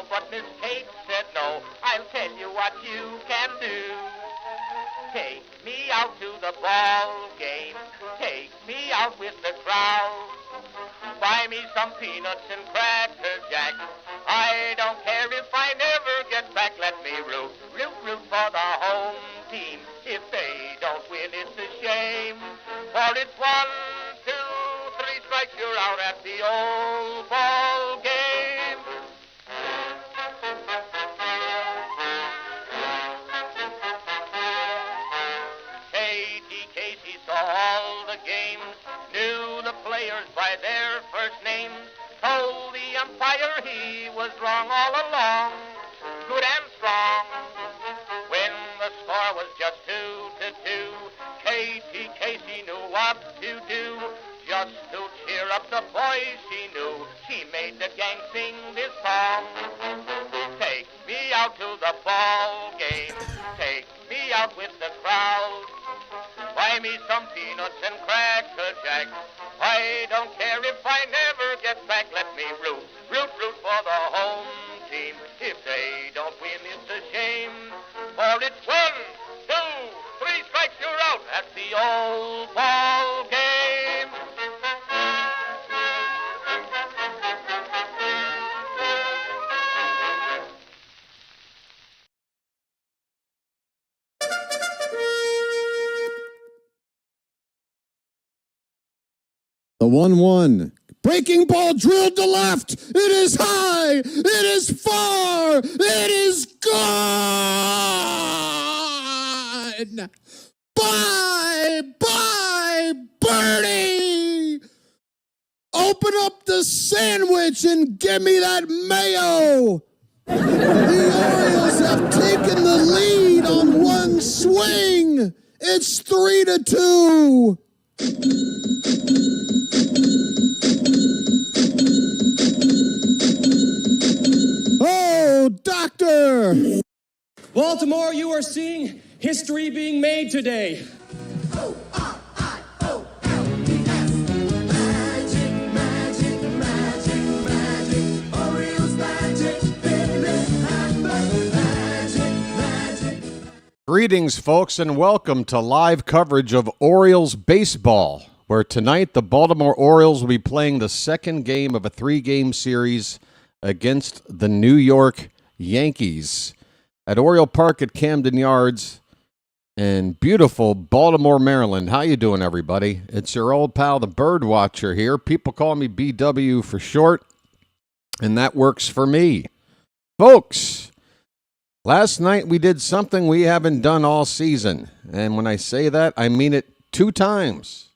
but Miss Kate said no. I'll tell you what you can do. Take me out to the ball game. Take me out with the crowd. Buy me some peanuts and cracker jack. I don't care if I never get back. Let me root for the home team. If they don't win, it's a shame. For it's 1, 2, 3 strikes, you're out at the old ball game. Katie Casey saw all the games, knew the players by their first names, told the umpire he was wrong all along, good and strong. When the score was just 2-2, Katie Casey knew what to do. Just to cheer up the boys she knew, she made the gang sing this song. Take me out to the ball game, take me out with the crowd. Buy me some peanuts and cracker jack. I don't care if I never get back. Let me root for the home team. If they don't win, it's a shame. For it's 1, 2, 3 strikes, you're out at the old ball game. The 1-1. Breaking ball drilled to left. It is high. It is far. It is gone. Bye, birdie. Open up the sandwich and give me that mayo. The Orioles have taken the lead on one swing. It's 3-2. Oh, doctor! Baltimore, you are seeing history being made today. O-R-I-O-L-E-S. Magic, magic, magic, magic. Orioles magic. Philip Hamburg magic. Greetings, folks, and welcome to live coverage of Orioles baseball, where tonight the Baltimore Orioles will be playing the second game of a 3-game series against the New York Yankees at Oriole Park at Camden Yards in beautiful Baltimore, Maryland. How you doing, everybody? It's your old pal, the BirdWatcher here. People call me BW for short, and that works for me. Folks, last night we did something we haven't done all season, and when I say that, I mean it 2 times.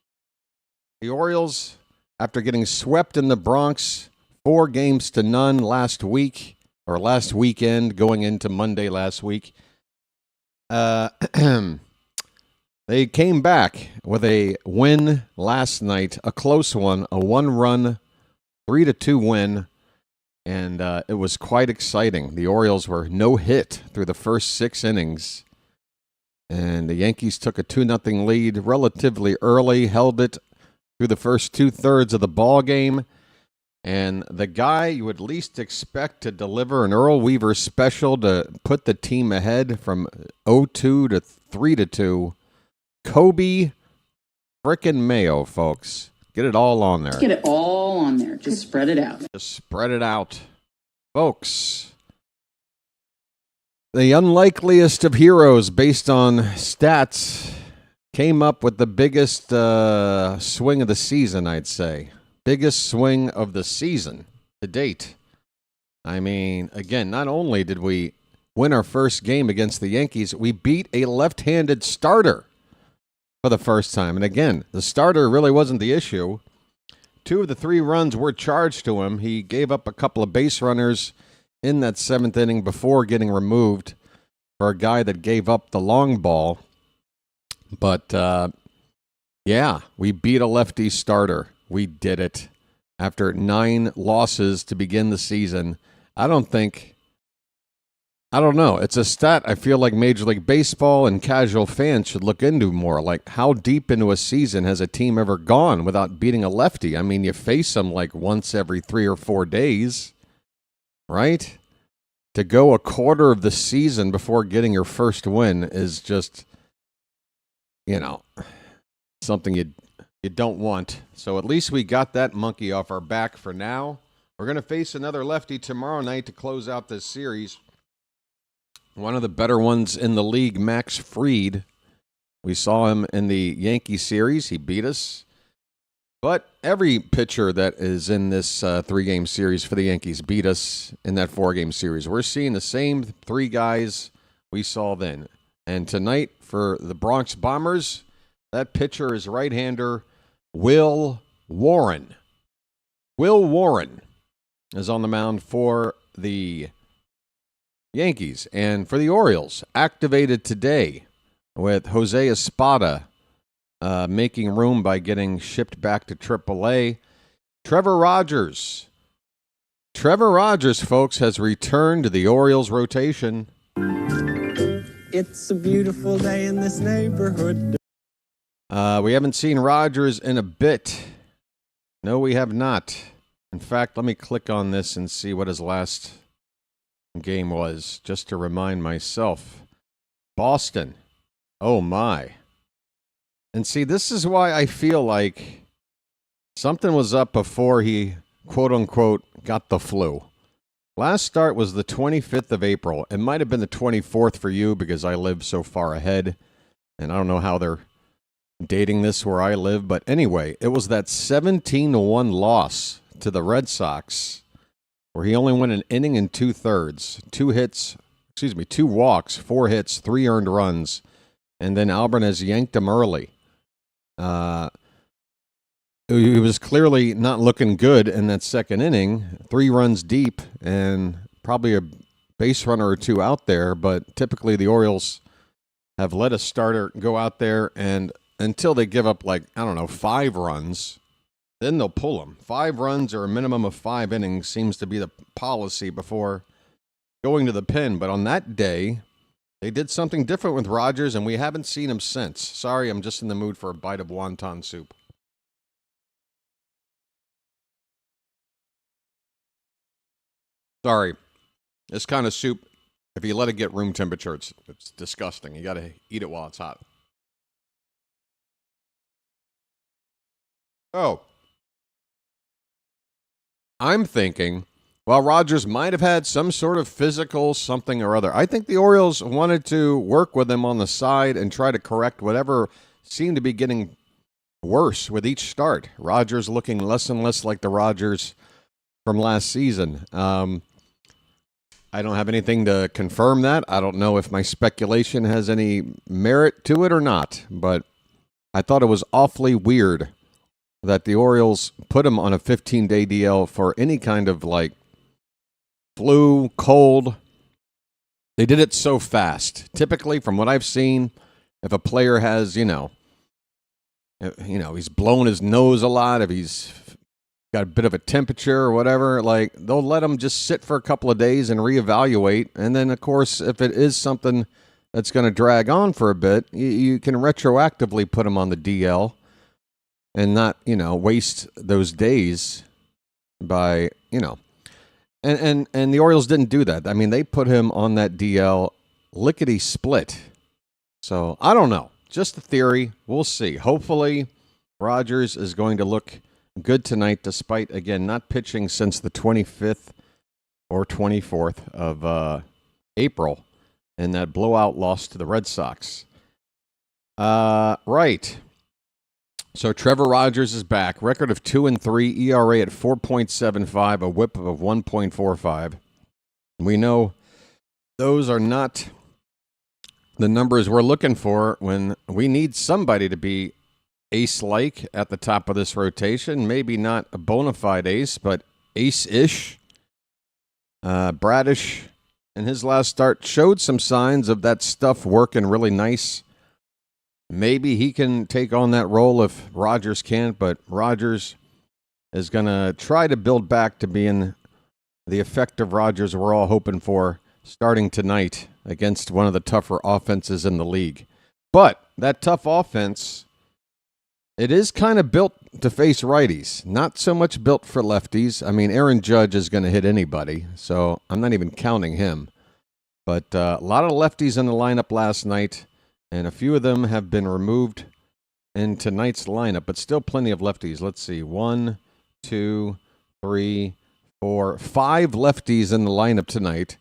The Orioles, after getting swept in the Bronx 4-0 last week, or last weekend, going into Monday last week, they came back with a win last night, a close one, a 1-run, 3-2 win, and it was quite exciting. The Orioles were no hit through the first 6 innings, and the Yankees took a 2-0 lead relatively early, held it through the first 2/3 of the ball game. And the guy you would least expect to deliver an Earl Weaver special to put the team ahead from 0-2 to 3-2, Kobe frickin' Mayo, folks. Get it all on there. Get it all on there. Just spread it out. Just spread it out. Folks, the unlikeliest of heroes based on stats came up with the biggest swing of the season, I'd say. Biggest swing of the season to date. I mean, again, not only did we win our first game against the Yankees, we beat a left-handed starter for the first time. And again, the starter really wasn't the issue. 2 of the 3 runs were charged to him. He gave up a couple of base runners in that 7th inning before getting removed for a guy that gave up the long ball. But, yeah, we beat a lefty starter. We did it. After 9 losses to begin the season, I don't know. It's a stat I feel like Major League Baseball and casual fans should look into more. Like, how deep into a season has a team ever gone without beating a lefty? I mean, you face them like once every 3 or 4 days, right? to go a quarter of the season before getting your first win is just, something you don't want. So at least we got that monkey off our back for now. We're going to face another lefty tomorrow night to close out this series. One of the better ones in the league, Max Fried. We saw him in the Yankee series. He beat us. But every pitcher that is in this 3-game series for the Yankees beat us in that 4-game series. We're seeing the same 3 guys we saw then. And tonight for the Bronx Bombers, that pitcher is right-hander Will Warren. Will Warren is on the mound for the Yankees. And for the Orioles, activated today with Jose Espada making room by getting shipped back to AAA. Trevor Rogers. Trevor Rogers, folks, has returned to the Orioles rotation. It's a beautiful day in this neighborhood. We haven't seen Rogers in a bit. No, we have not. In fact, let me click on this and see what his last game was, just to remind myself. Boston. Oh, my. And see, this is why I feel like something was up before he, quote-unquote, got the flu. Last start was the 25th of April. It might have been the 24th for you because I live so far ahead, and I don't know how they're dating this where I live. But anyway, it was that 17-1 loss to the Red Sox where he only went an inning and 2/3, 2 walks, 4 hits, 3 earned runs, and then Alvarez yanked him early. He was clearly not looking good in that second inning, 3 runs deep and probably a base runner or 2 out there, but typically the Orioles have let a starter go out there and until they give up 5 runs, then they'll pull them. 5 runs or a minimum of 5 innings seems to be the policy before going to the pen. But on that day, they did something different with Rogers, and we haven't seen him since. Sorry, I'm just in the mood for a bite of wonton soup. Sorry. This kind of soup, if you let it get room temperature, it's disgusting. You got to eat it while it's hot. Oh. I'm thinking, while Rogers might have had some sort of physical something or other, I think the Orioles wanted to work with him on the side and try to correct whatever seemed to be getting worse with each start. Rogers looking less and less like the Rogers from last season. I don't have anything to confirm that. I don't know if my speculation has any merit to it or not, but I thought it was awfully weird that the Orioles put him on a 15-day DL for any kind of flu, cold. They did it so fast. Typically, from what I've seen, if a player has, he's blown his nose a lot, if he's got a bit of a temperature or whatever, they'll let him just sit for a couple of days and reevaluate. And then, of course, if it is something that's going to drag on for a bit, you can retroactively put him on the DL. And not, waste those days by, And the Orioles didn't do that. I mean, they put him on that DL lickety-split. So, I don't know. Just a theory. We'll see. Hopefully, Rogers is going to look good tonight, despite, again, not pitching since the 25th or 24th of April in that blowout loss to the Red Sox. Right. So Trevor Rogers is back. Record of 2-3, ERA at 4.75, a WHIP of 1.45. We know those are not the numbers we're looking for when we need somebody to be ace-like at the top of this rotation. Maybe not a bona fide ace, but ace-ish. Bradish, in his last start, showed some signs of that stuff working really nice. Maybe he can take on that role if Rogers can't, but Rogers is going to try to build back to being the effective Rogers we're all hoping for starting tonight against one of the tougher offenses in the league. But that tough offense, it is kind of built to face righties. Not so much built for lefties. I mean, Aaron Judge is going to hit anybody, so I'm not even counting him. But a lot of lefties in the lineup last night, and a few of them have been removed in tonight's lineup, but still plenty of lefties. Let's see. 1, 2, 3, 4, 5 lefties in the lineup tonight,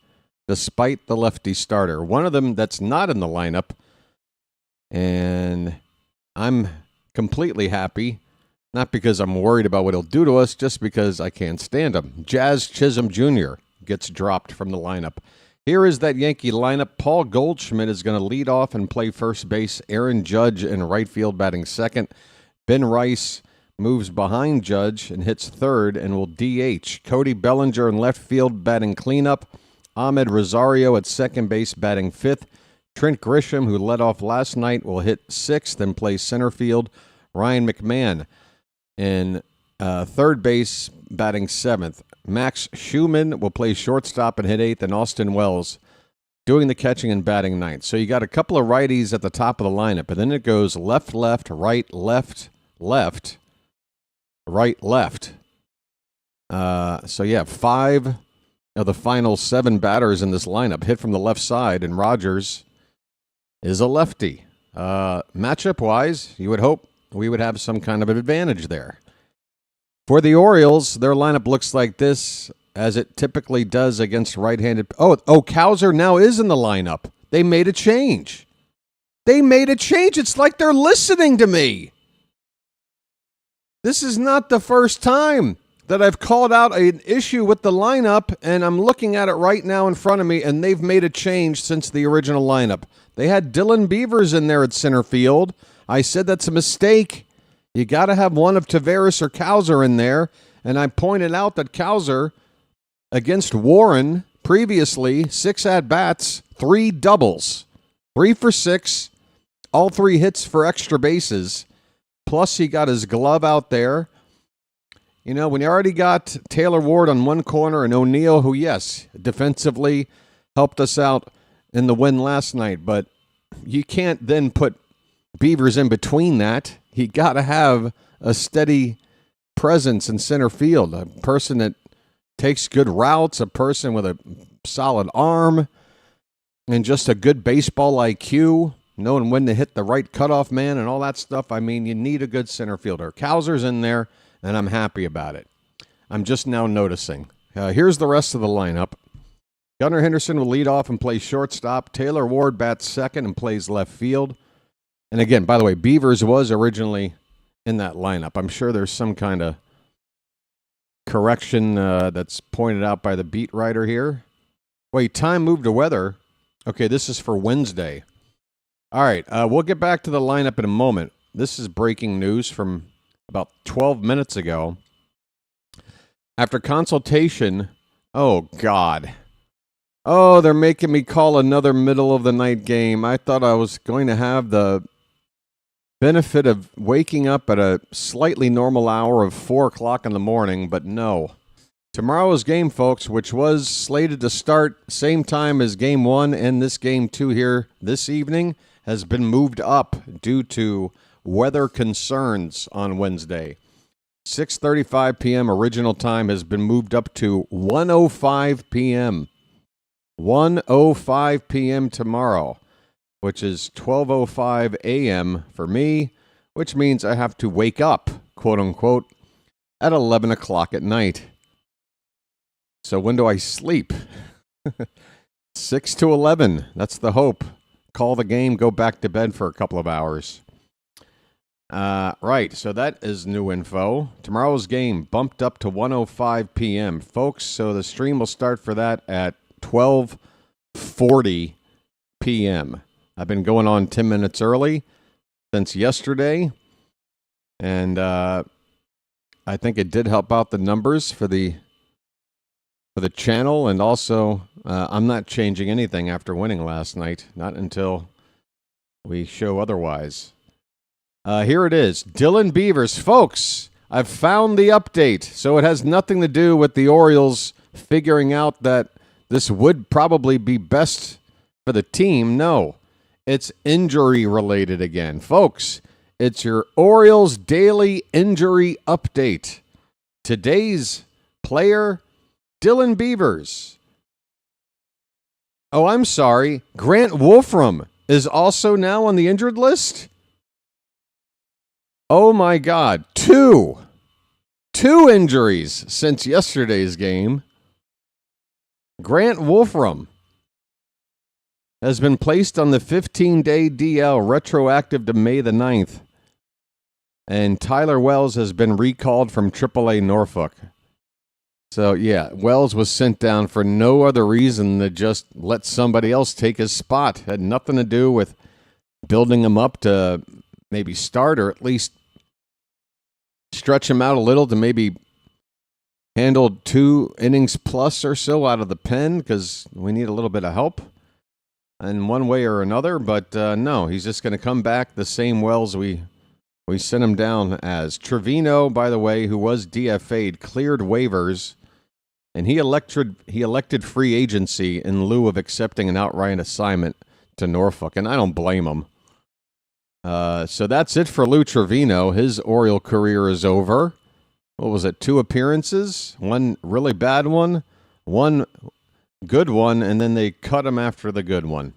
despite the lefty starter. One of them that's not in the lineup, and I'm completely happy, not because I'm worried about what he'll do to us, just because I can't stand him. Jazz Chisholm Jr. gets dropped from the lineup. Here is that Yankee lineup. Paul Goldschmidt is going to lead off and play first base. Aaron Judge in right field batting second. Ben Rice moves behind Judge and hits third and will DH. Cody Bellinger in left field batting cleanup. Ahmed Rosario at second base batting fifth. Trent Grisham, who led off last night, will hit sixth and play center field. Ryan McMahon in third base batting seventh. Max Schumann will play shortstop and hit eighth, and Austin Wells doing the catching and batting ninth. So you got a couple of righties at the top of the lineup, and then it goes left, left, right, left, left, right, left. So yeah, 5 of the final 7 batters in this lineup hit from the left side, and Rogers is a lefty. Matchup-wise, you would hope we would have some kind of an advantage there. For the Orioles, their lineup looks like this, as it typically does against right-handed. Oh, Cowser now is in the lineup. They made a change. It's like they're listening to me. This is not the first time that I've called out an issue with the lineup, and I'm looking at it right now in front of me, and they've made a change since the original lineup. They had Dylan Beavers in there at center field. I said that's a mistake. You got to have one of Taveras or Cowser in there, and I pointed out that Cowser, against Warren previously, 6 at-bats, 3 doubles, 3 for 6, all 3 hits for extra bases, plus he got his glove out there. You know, when you already got Taylor Ward on one corner and O'Neill, who, yes, defensively helped us out in the win last night, but you can't then put Beavers in between that. You got to have a steady presence in center field, a person that takes good routes, a person with a solid arm, and just a good baseball IQ, knowing when to hit the right cutoff man and all that stuff. I mean, you need a good center fielder. Cowser's in there, and I'm happy about it. I'm just now noticing. Here's the rest of the lineup. Gunnar Henderson will lead off and play shortstop. Taylor Ward bats second and plays left field. And again, by the way, Beavers was originally in that lineup. I'm sure there's some kind of correction that's pointed out by the beat writer here. Wait, time moved to weather. Okay, this is for Wednesday. All right, we'll get back to the lineup in a moment. This is breaking news from about 12 minutes ago. After consultation, oh, God. Oh, they're making me call another middle-of-the-night game. I thought I was going to have the benefit of waking up at a slightly normal hour of 4 o'clock in the morning, but no. Tomorrow's game, folks, which was slated to start same time as Game 1 and this Game 2 here this evening, has been moved up due to weather concerns on Wednesday. 6:35 p.m. original time has been moved up to 1:05 p.m. 1:05 p.m. tomorrow, which is 12:05 a.m. for me, which means I have to wake up, quote unquote, at 11 o'clock at night. So when do I sleep? 6 to 11. That's the hope. Call the game, go back to bed for a couple of hours. Right, so that is new info. Tomorrow's game bumped up to 1:05 p.m. Folks, so the stream will start for that at 12:40 p.m. I've been going on 10 minutes early since yesterday, and I think it did help out the numbers for the channel, and also I'm not changing anything after winning last night, not until we show otherwise. Here it is, Dylan Beavers. Folks, I've found the update, so it has nothing to do with the Orioles figuring out that this would probably be best for the team. No, it's injury related again. Folks, It's your Orioles daily injury update. Today's player, Dylan Beavers. Oh, I'm sorry. Grant Wolfram is also now on the injured list? Oh, my God. Two injuries since yesterday's game. Grant Wolfram has been placed on the 15-day DL retroactive to May the 9th. And Tyler Wells has been recalled from AAA Norfolk. So, yeah, Wells was sent down for no other reason than just let somebody else take his spot. Had nothing to do with building him up to maybe start or at least stretch him out a little to maybe handle 2 innings plus or so out of the pen because we need a little bit of help in one way or another. But no, he's just going to come back the same Wells we sent him down as. Trevino, by the way, who was DFA'd, cleared waivers, and he elected free agency in lieu of accepting an outright assignment to Norfolk, and I don't blame him. So that's it for Lou Trevino. His Oriole career is over. What was it, 2 appearances? 1 really bad one, 1 good one, and then they cut him after the good one.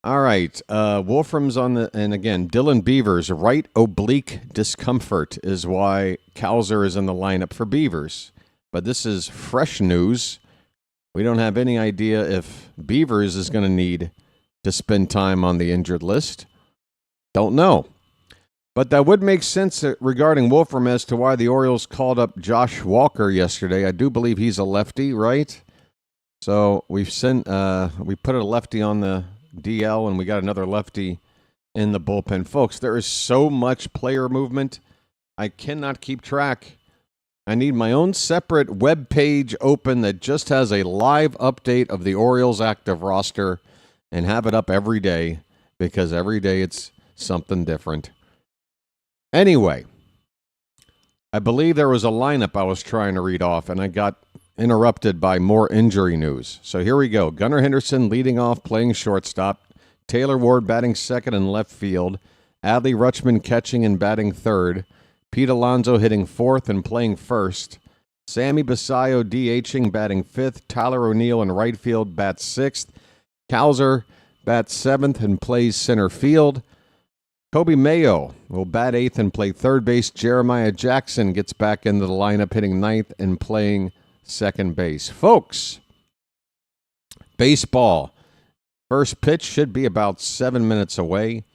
All right, Wolfram's on the, and again, Dylan Beavers, right oblique discomfort is why Cowser is in the lineup for Beavers. But this is fresh news. We don't have any idea if Beavers is going to need to spend time on the injured list. Don't know. But that would make sense regarding Wolfram as to why the Orioles called up Josh Walker yesterday. I do believe he's a lefty, right? So we put a lefty on the DL, and we got another lefty in the bullpen. Folks, there is so much player movement, I cannot keep track. I need my own separate web page open that just has a live update of the Orioles active roster and have it up every day because every day it's something different. Anyway, I believe there was a lineup I was trying to read off, and I got interrupted by more injury news. So here we go. Gunnar Henderson leading off, playing shortstop. Taylor Ward batting second in left field. Adley Rutschman catching and batting third. Pete Alonso hitting fourth and playing first. Sammy Basayo DHing, batting fifth. Tyler O'Neill in right field bats sixth. Cowser bats seventh and plays center field. Kobe Mayo will bat eighth and play third base. Jeremiah Jackson gets back into the lineup, hitting ninth and playing second base. Folks, baseball. First pitch should be about 7 minutes away.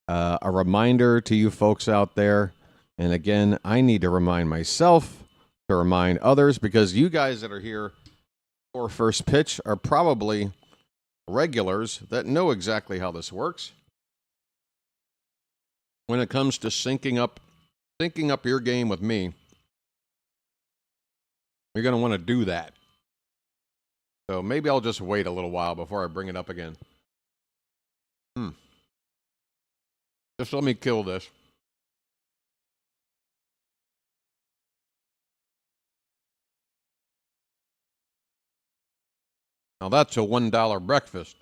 A reminder to you folks out there, and again, I need to remind myself to remind others because you guys that are here for first pitch are probably regulars that know exactly how this works. When it comes to syncing up your game with me, you're going to want to do that. So maybe I'll just wait a little while before I bring it up again. Just let me kill this. Now that's a $1 breakfast.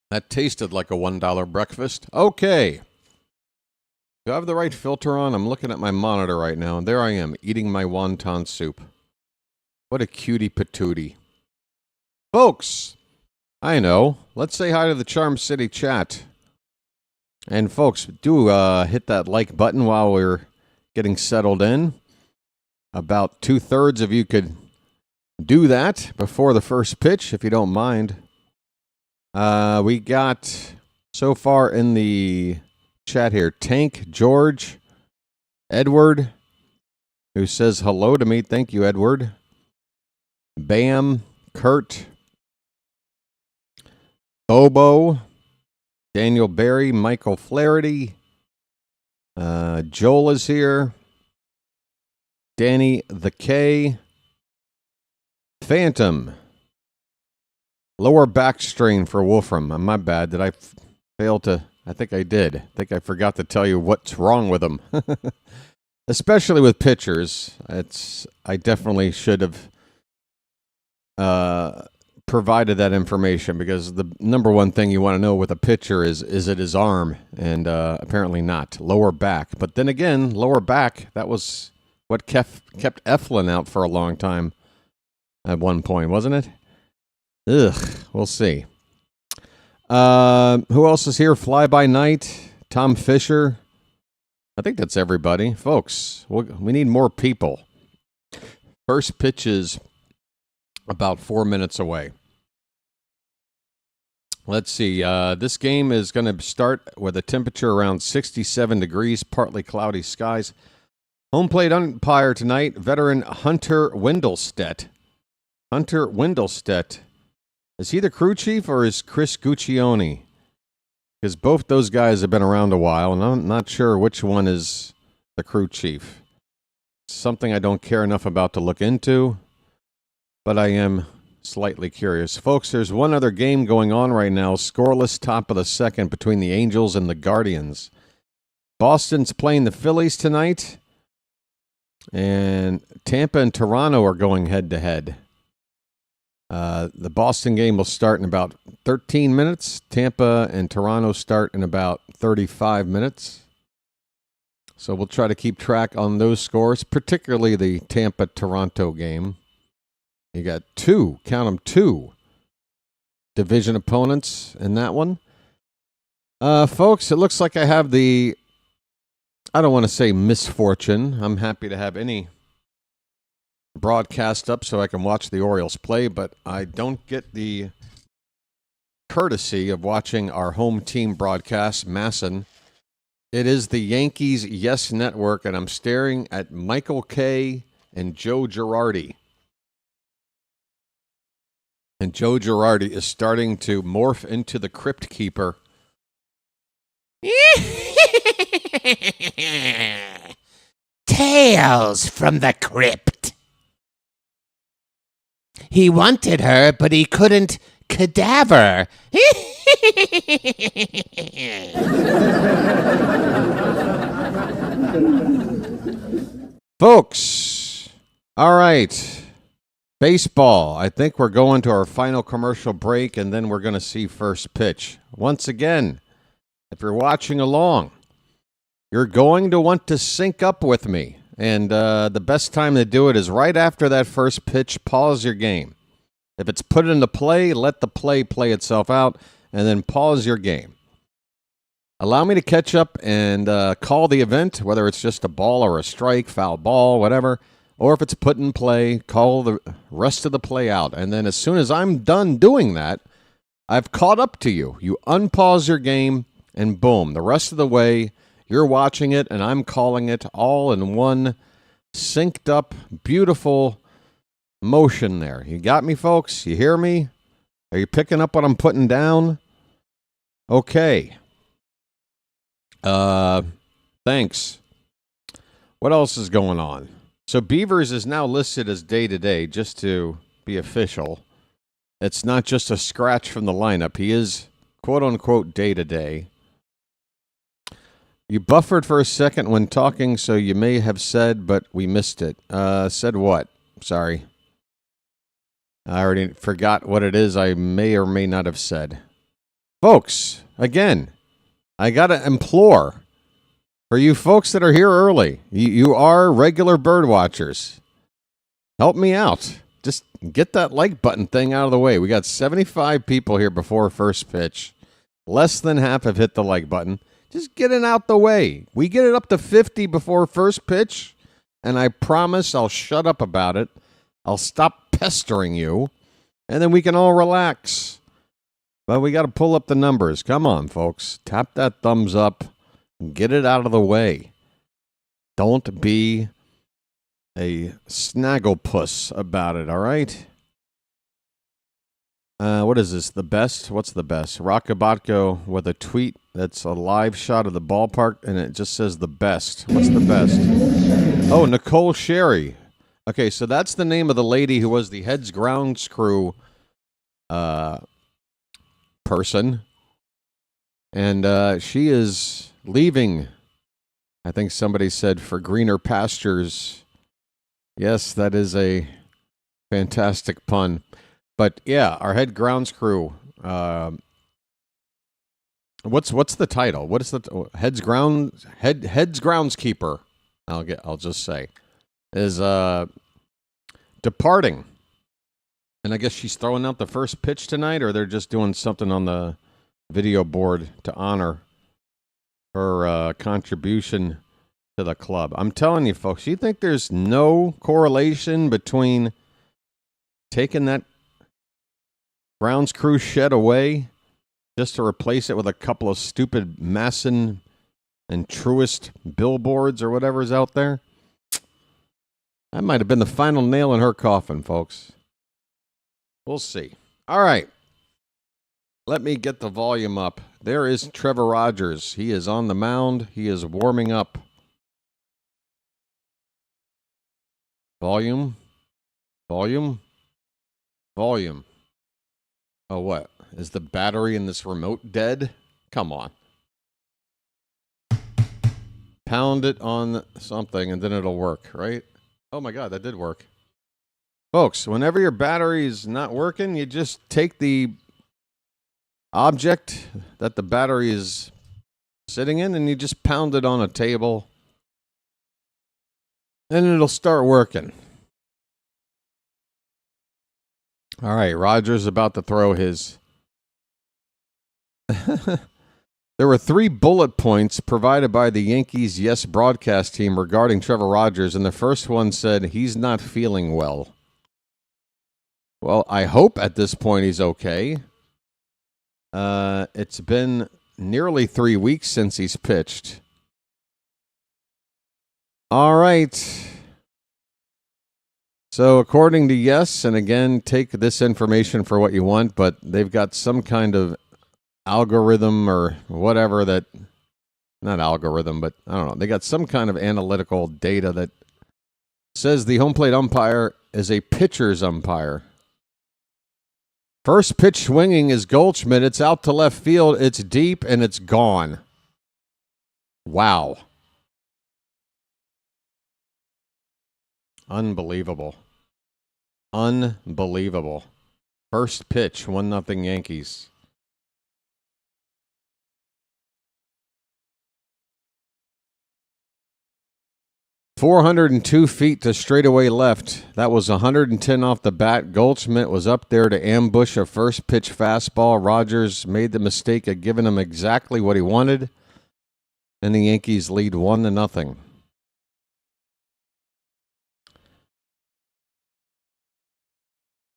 That tasted like a $1 breakfast. Okay. Do I have the right filter on? I'm looking at my monitor right now, and there I am, eating my wonton soup. What a cutie patootie. Folks, I know. Let's say hi to the Charm City chat. And folks, do hit that like button while we're getting settled in. About 2/3 of you could do that before the first pitch, if you don't mind. We got, so far in the chat here, Tank, George, Edward, who says hello to me. Thank you, Edward. Bam, Kurt, Bobo, Daniel Berry, Michael Flaherty, Joel is here, Danny the K, Phantom, lower back strain for Wolfram. My bad. Did I fail to? I think I did. I think I forgot to tell you what's wrong with him. Especially with pitchers. I definitely should have provided that information because the number one thing you want to know with a pitcher is it his arm? And apparently not. Lower back. But then again, lower back, that was what kept Eflin out for a long time at one point, wasn't it? Ugh, we'll see. Who else is here? Fly by night, Tom Fisher. I think that's everybody. Folks, we need more people. First pitch is about 4 minutes away. Let's see. This game is going to start with a temperature around 67 degrees, partly cloudy skies. Home plate umpire tonight, veteran Hunter Wendelstedt. Hunter Wendelstedt. Is he the crew chief or is Chris Guccione? Because both those guys have been around a while, and I'm not sure which one is the crew chief. Something I don't care enough about to look into, but I am slightly curious. Folks, there's one other game going on right now, scoreless top of the second between the Angels and the Guardians. Boston's playing the Phillies tonight, and Tampa and Toronto are going head-to-head. The Boston game will start in about 13 minutes. Tampa and Toronto start in about 35 minutes. So we'll try to keep track on those scores, particularly the Tampa-Toronto game. You got two division opponents in that one. Folks, it looks like I have I don't want to say misfortune. I'm happy to have any broadcast up so I can watch the Orioles play, but I don't get the courtesy of watching our home team broadcast, Masson. It is the Yankees Yes Network, and I'm staring at Michael Kay and Joe Girardi. And Joe Girardi is starting to morph into the Crypt Keeper. Tales from the crypt. He wanted her, but he couldn't cadaver. Folks, all right. Baseball. I think we're going to our final commercial break, and then we're going to see first pitch. Once again, if you're watching along, you're going to want to sync up with me. And the best time to do it is right after that first pitch. Pause your game. If it's put into play, let the play itself out, and then pause your game. Allow me to catch up and call the event, whether it's just a ball or a strike, foul ball, whatever. Or if it's put in play, call the rest of the play out. And then as soon as I'm done doing that, I've caught up to you. You unpause your game, and boom, the rest of the way, you're watching it, and I'm calling it all in one synced up, beautiful motion there. You got me, folks? You hear me? Are you picking up what I'm putting down? Okay. Thanks. What else is going on? So Beavers is now listed as day-to-day, just to be official. It's not just a scratch from the lineup. He is, quote-unquote, day-to-day. You buffered for a second when talking, so you may have said, but we missed it. Said what? Sorry. I already forgot what it is I may or may not have said. Folks, again, I got to implore. For you folks that are here early, you are regular bird watchers. Help me out. Just get that like button thing out of the way. We got 75 people here before first pitch. Less than half have hit the like button. Just get it out the way. We get it up to 50 before first pitch, and I promise I'll shut up about it. I'll stop pestering you, and then we can all relax. But we got to pull up the numbers. Come on, folks. Tap that thumbs up. Get it out of the way. Don't be a snagglepuss about it, all right? What is this? The best? What's the best? Rockabatko with a tweet that's a live shot of the ballpark, and it just says the best. What's the best? Oh, Nicole Sherry. Okay, so that's the name of the lady who was the Heads Grounds Crew person. And she is leaving, I think somebody said, for greener pastures. Yes, that is a fantastic pun. But yeah, our head grounds crew. What's the title? What is the heads groundskeeper? I'll just say is departing, and I guess she's throwing out the first pitch tonight, or they're just doing something on the video board to honor her contribution to the club. I'm telling you, folks, you think there's no correlation between taking that grounds crew shed away just to replace it with a couple of stupid Masson and Truist billboards or whatever's out there? That might have been the final nail in her coffin, folks. We'll see. All right. Let me get the volume up. There is Trevor Rogers. He is on the mound. He is warming up. Volume. Volume. Volume. Oh, what? Is the battery in this remote dead? Come on. Pound it on something and then it'll work, right? Oh my God, that did work. Folks, whenever your battery is not working, you just take the object that the battery is sitting in and you just pound it on a table and it'll start working. All right, Rogers about to throw his. There were 3 bullet points provided by the Yankees Yes broadcast team regarding Trevor Rogers, and the first one said he's not feeling well. Well, I hope at this point he's okay. It's been nearly 3 weeks since he's pitched. All right. So according to Yes, and again, take this information for what you want, but they've got some kind of algorithm or whatever that, not algorithm, but I don't know. They got some kind of analytical data that says the home plate umpire is a pitcher's umpire. First pitch swinging is Goldschmidt. It's out to left field. It's deep and it's gone. Wow. Unbelievable. Unbelievable. First pitch, 1-0 Yankees. "402 feet to straightaway left. That was 110 off the bat. Goldschmidt was up there to ambush a first pitch fastball. Rogers made the mistake of giving him exactly what he wanted, and the Yankees lead 1-0.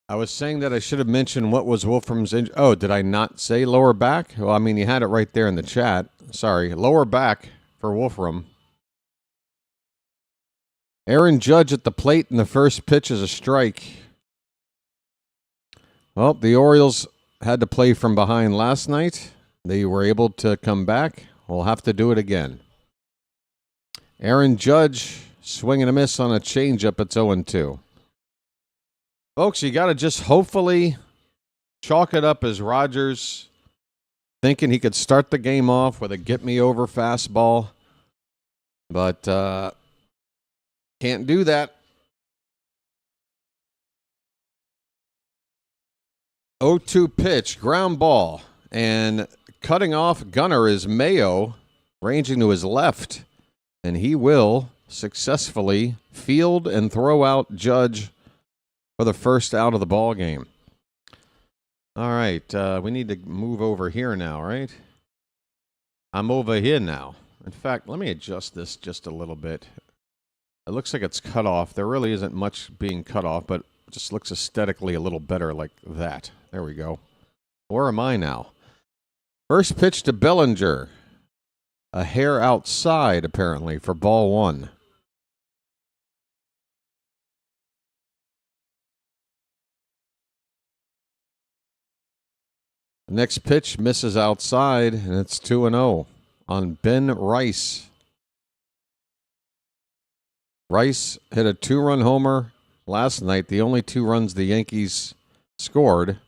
I was saying that I should have mentioned what was Wolfram's injury. Oh, did I not say lower back? Well, I mean, you had it right there in the chat. Sorry. Lower back for Wolfram. Aaron Judge at the plate, and the first pitch is a strike. Well, the Orioles had to play from behind last night. They were able to come back. We'll have to do it again. Aaron Judge swinging a miss on a changeup. It's 0-2. Folks, you got to just hopefully chalk it up as Rogers thinking he could start the game off with a get-me-over fastball. But can't do that. 0-2 pitch, ground ball. And cutting off gunner is Mayo, ranging to his left. And he will successfully field and throw out Judge for the first out of the ball game. All right, we need to move over here now, right? I'm over here now. In fact, let me adjust this just a little bit. It looks like it's cut off. There really isn't much being cut off, but it just looks aesthetically a little better like that. There we go. Where am I now? First pitch to Bellinger. A hair outside, apparently, for ball 1. Next pitch misses outside, and it's 2-0 on Ben Rice. Rice hit a 2-run homer last night, the only 2 runs the Yankees scored.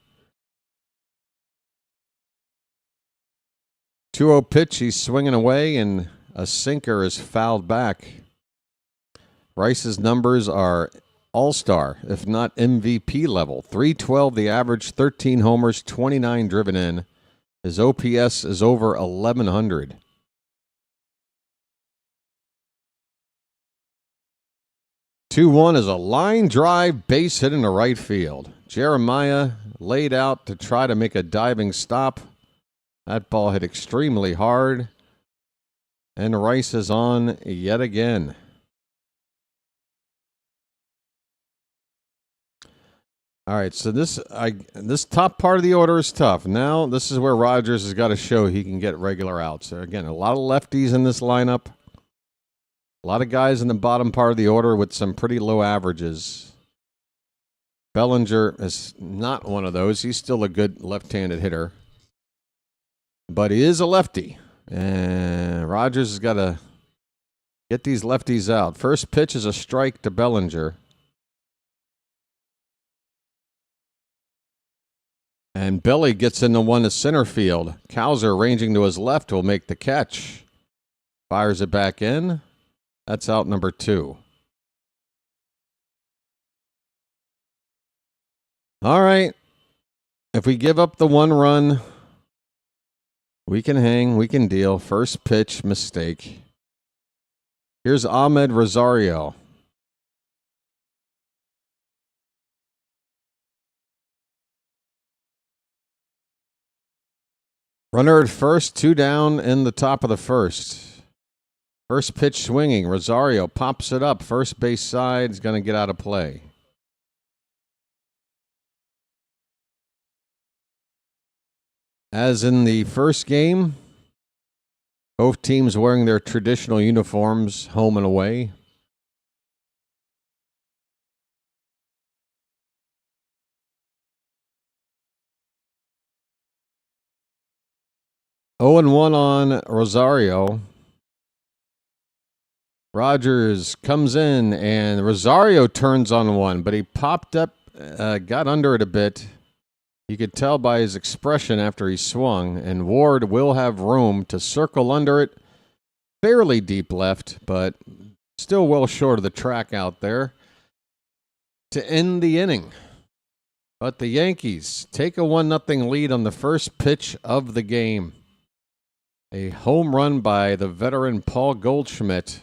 2-0 pitch, he's swinging away, and a sinker is fouled back. Rice's numbers are all-star, if not MVP level. 312 the average, 13 homers, 29 driven in. His OPS is over 1,100. Two-one is a line drive base hit into right field. Jeremiah laid out to try to make a diving stop. That ball hit extremely hard. And Rice is on yet again. All right, so this top part of the order is tough. Now this is where Rogers has got to show he can get regular outs. So again, a lot of lefties in this lineup. A lot of guys in the bottom part of the order with some pretty low averages. Bellinger is not one of those. He's still a good left-handed hitter. But he is a lefty. And Rogers has got to get these lefties out. First pitch is a strike to Bellinger. And Billy gets into one to center field. Cowser, ranging to his left, will make the catch. Fires it back in. That's out number 2. All right. If we give up the 1 run, we can hang, we can deal. First pitch, mistake. Here's Ahmed Rosario. Runner at first, 2 down in the top of the first. First pitch swinging. Rosario pops it up. First base side is going to get out of play. As in the first game, both teams wearing their traditional uniforms, home and away. Oh and 1 on Rosario. Rogers comes in, and Rosario turns on one, but he popped up, got under it a bit. You could tell by his expression after he swung, and Ward will have room to circle under it. Fairly deep left, but still well short of the track out there to end the inning. But the Yankees take a 1-0 lead on the first pitch of the game. A home run by the veteran Paul Goldschmidt.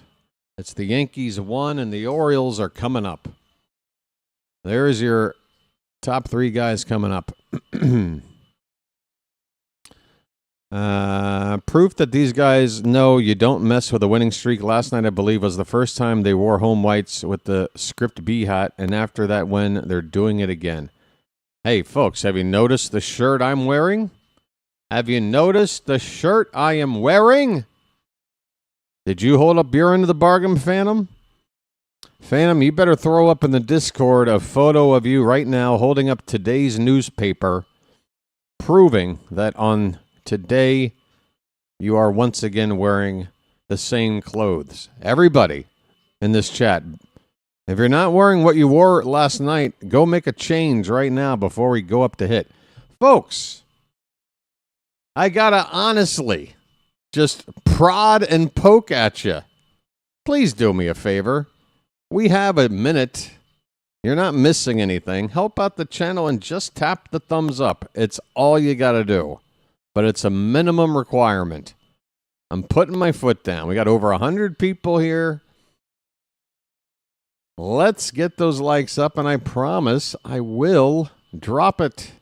It's the Yankees 1, and the Orioles are coming up. There's your top 3 guys coming up. Proof that these guys know you don't mess with a winning streak. Last night, I believe, was the first time they wore home whites with the Script B hat, and after that win, they're doing it again. Hey, folks, have you noticed the shirt I'm wearing? Have you noticed the shirt I am wearing? Did you hold up your end of the bargain, Phantom? Phantom, you better throw up in the Discord a photo of you right now holding up today's newspaper, proving that on today you are once again wearing the same clothes. Everybody in this chat, if you're not wearing what you wore last night, go make a change right now before we go up to hit. Folks, I gotta honestly just prod and poke at you. Please do me a favor. We have a minute. You're not missing anything. Help out the channel and just tap the thumbs up. It's all you got to do. But it's a minimum requirement. I'm putting my foot down. We got over 100 people here. Let's get those likes up, and I promise I will drop it.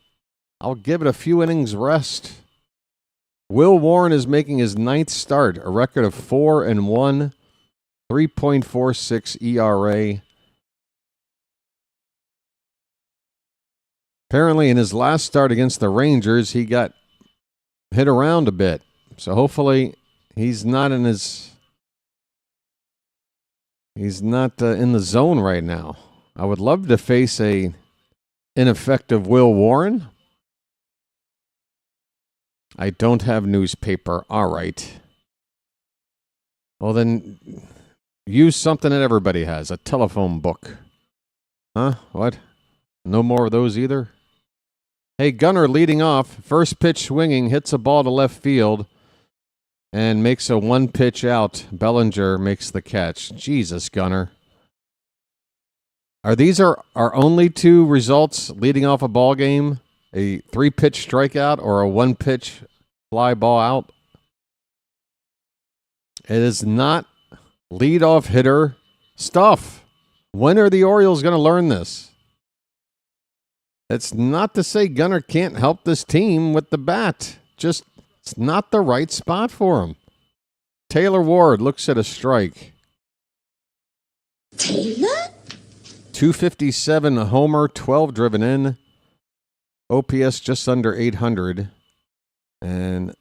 I'll give it a few innings rest. Will Warren is making his 9th start, a record of 4-1, 3.46 ERA. Apparently, in his last start against the Rangers, he got hit around a bit. So hopefully, he's not in his. He's not in the zone right now. I would love to face a ineffective Will Warren. I don't have newspaper. All right. Well, then use something that everybody has, a telephone book. Huh? What? No more of those either? Hey, Gunner leading off. First pitch swinging, hits a ball to left field and makes a 1-pitch out. Bellinger makes the catch. Jesus, Gunner. Are these our only two results leading off a ball game? A 3-pitch strikeout or a 1-pitch fly ball out? It is not leadoff hitter stuff. When are the Orioles going to learn this? It's not to say Gunnar can't help this team with the bat. Just it's not the right spot for him. Taylor Ward looks at a strike. Taylor? 257 a homer, 12 driven in. OPS just under 800. And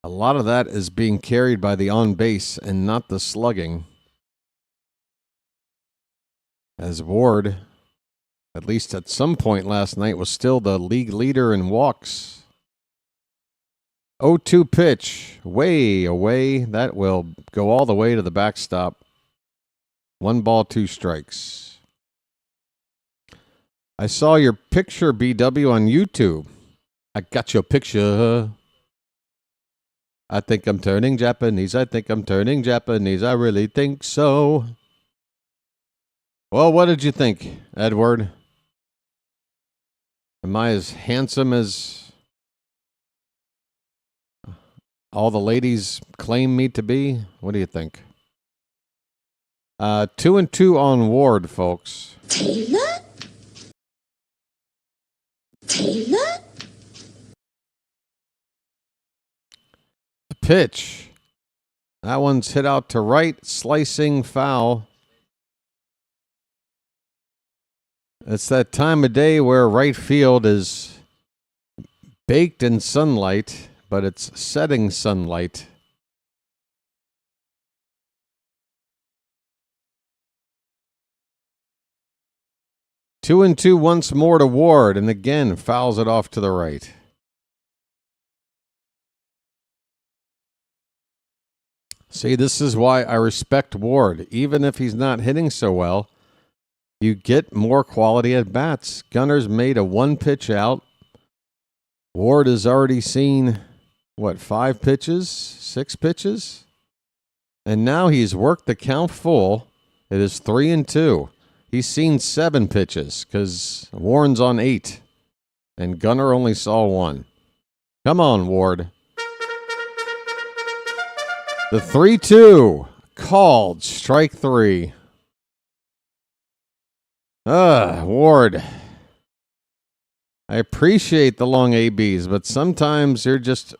a lot of that is being carried by the on base and not the slugging. As Ward, at least at some point last night, was still the league leader in walks. 0-2 pitch, way away. That will go all the way to the backstop. 1 ball, 2 strikes. I saw your picture, BW, on YouTube. I got your picture. I think I'm turning Japanese. I think I'm turning Japanese. I really think so. Well, what did you think, Edward? Am I as handsome as all the ladies claim me to be? What do you think? 2-2 on Ward, folks. Taylor? Taylor? The pitch. That one's hit out to right, slicing foul. It's that time of day where right field is baked in sunlight, but it's setting sunlight. Two and two once more to Ward, and again fouls it off to the right. See, this is why I respect Ward. Even if he's not hitting so well, you get more quality at bats. Gunner's made a 1-pitch out. Ward has already seen, 5 pitches? 6 pitches? And now he's worked the count full. It is 3-2. He's seen 7 pitches because Warren's on 8. And Gunner only saw 1. Come on, Ward. The 3-2 called strike 3. Ward. I appreciate the long ABs, but sometimes you're just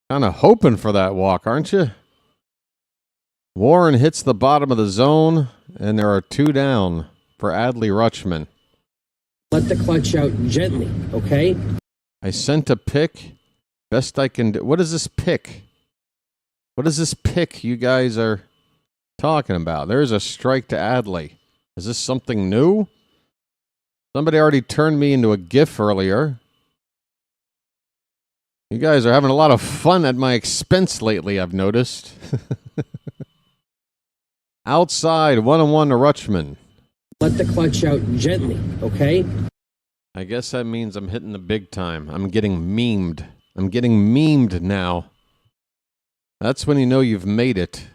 kind of hoping for that walk, aren't you? Warren hits the bottom of the zone, and there are 2 down for Adley Rutschman. Let the clutch out gently, okay? I sent a pick. Best I can do. What is this pick? What is this pick you guys are talking about? There's a strike to Adley. Is this something new? Somebody already turned me into a GIF earlier. You guys are having a lot of fun at my expense lately, I've noticed. Outside, 1-1 to Rutschman. Let the clutch out gently, okay? I guess that means I'm hitting the big time. I'm getting memed. I'm getting memed now. That's when you know you've made it.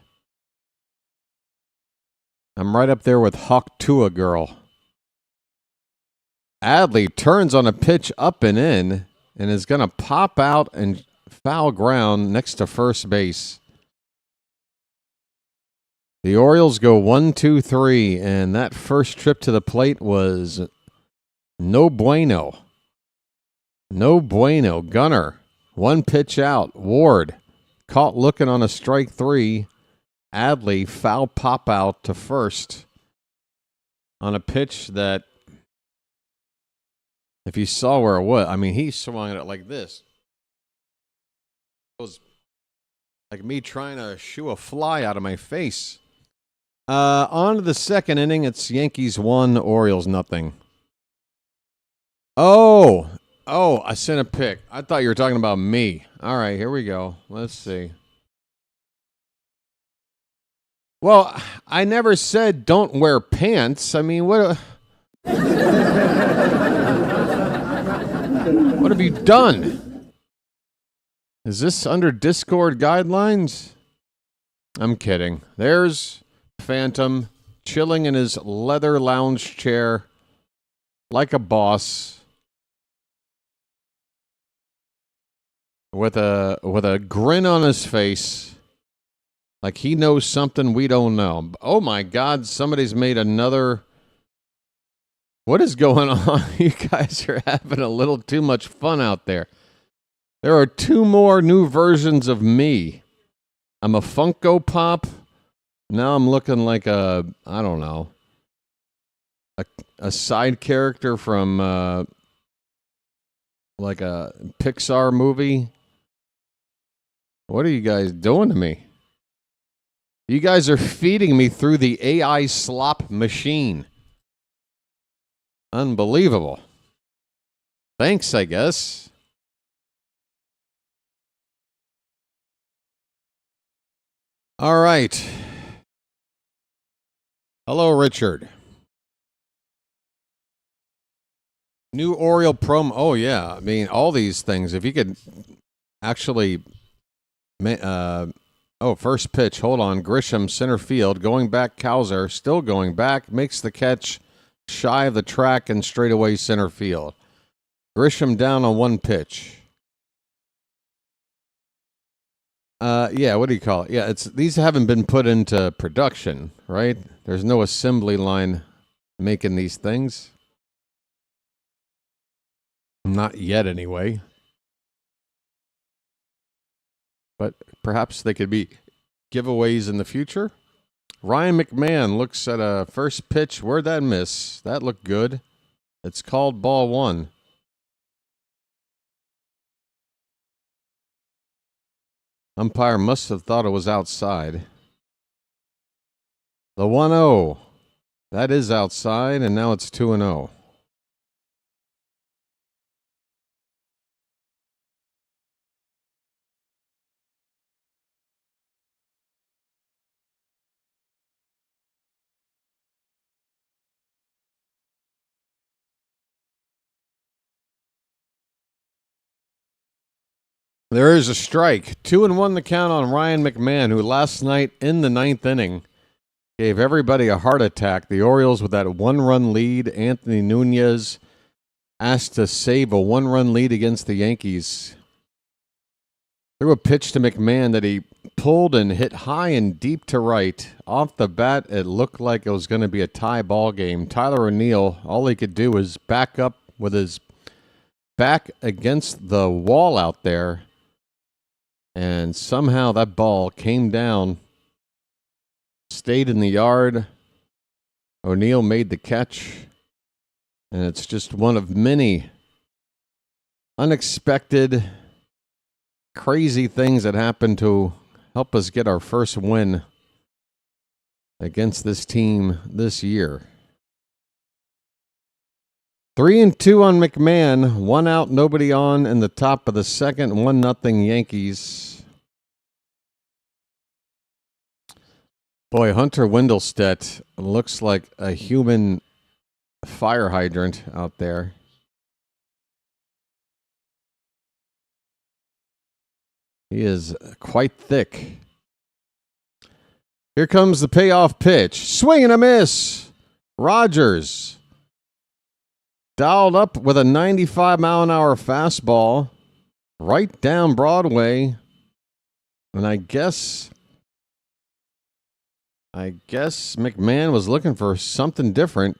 I'm right up there with Hawk Tua Girl. Adley turns on a pitch up and in and is going to pop out and foul ground next to first base. The Orioles go 1-2-3, and that first trip to the plate was no bueno. No bueno. Gunner, 1 pitch out. Ward, caught looking on a strike 3. Adley, foul pop out to first on a pitch that, if you saw where it was, I mean, he swung at it like this. It was like me trying to shoo a fly out of my face. On to the second inning. It's Yankees 1, Orioles nothing. Oh, I sent a pic. I thought you were talking about me. All right, here we go. Let's see. Well, I never said don't wear pants. I mean, what have you done? Is this under Discord guidelines? I'm kidding. There's Phantom chilling in his leather lounge chair like a boss with a grin on his face like he knows something we don't know. Oh my God, somebody's made another. What is going on? You guys are having a little too much fun out there. There are 2 more new versions of me. I'm a Funko Pop. Now I'm looking like I don't know, a side character from like a Pixar movie. What are you guys doing to me? You guys are feeding me through the AI slop machine. Unbelievable. Thanks, I guess. All right. Hello, Richard. New Oriole promo. Oh, yeah. I mean, all these things. If you could actually... first pitch. Hold on. Grisham, center field. Going back, Cowser. Still going back. Makes the catch shy of the track and straightaway center field. Grisham down on 1 pitch. Yeah, what do you call it? Yeah, these haven't been put into production, right? There's no assembly line making these things. Not yet, anyway. But perhaps they could be giveaways in the future. Ryan McMahon looks at a first pitch. Where'd that miss? That looked good. It's called ball 1. Umpire must have thought it was outside. The 1-0. That is outside, and now it's 2-0. There is a strike. 2-1 the count on Ryan McMahon, who last night in the 9th inning gave everybody a heart attack. The Orioles with that 1-run lead. Anthony Nunez asked to save a 1-run lead against the Yankees. Threw a pitch to McMahon that he pulled and hit high and deep to right. Off the bat, it looked like it was going to be a tie ball game. Tyler O'Neill, all he could do was back up with his back against the wall out there. And somehow that ball came down, stayed in the yard. O'Neill made the catch. And it's just one of many unexpected, crazy things that happened to help us get our first win against this team this year. 3-2 on McMahon, 1 out, nobody on in the top of the second, 1-0 Yankees. Boy, Hunter Wendelstedt looks like a human fire hydrant out there. He is quite thick. Here comes the payoff pitch. Swing and a miss. Rogers dialed up with a 95-mile-an-hour fastball right down Broadway. And I guess McMahon was looking for something different.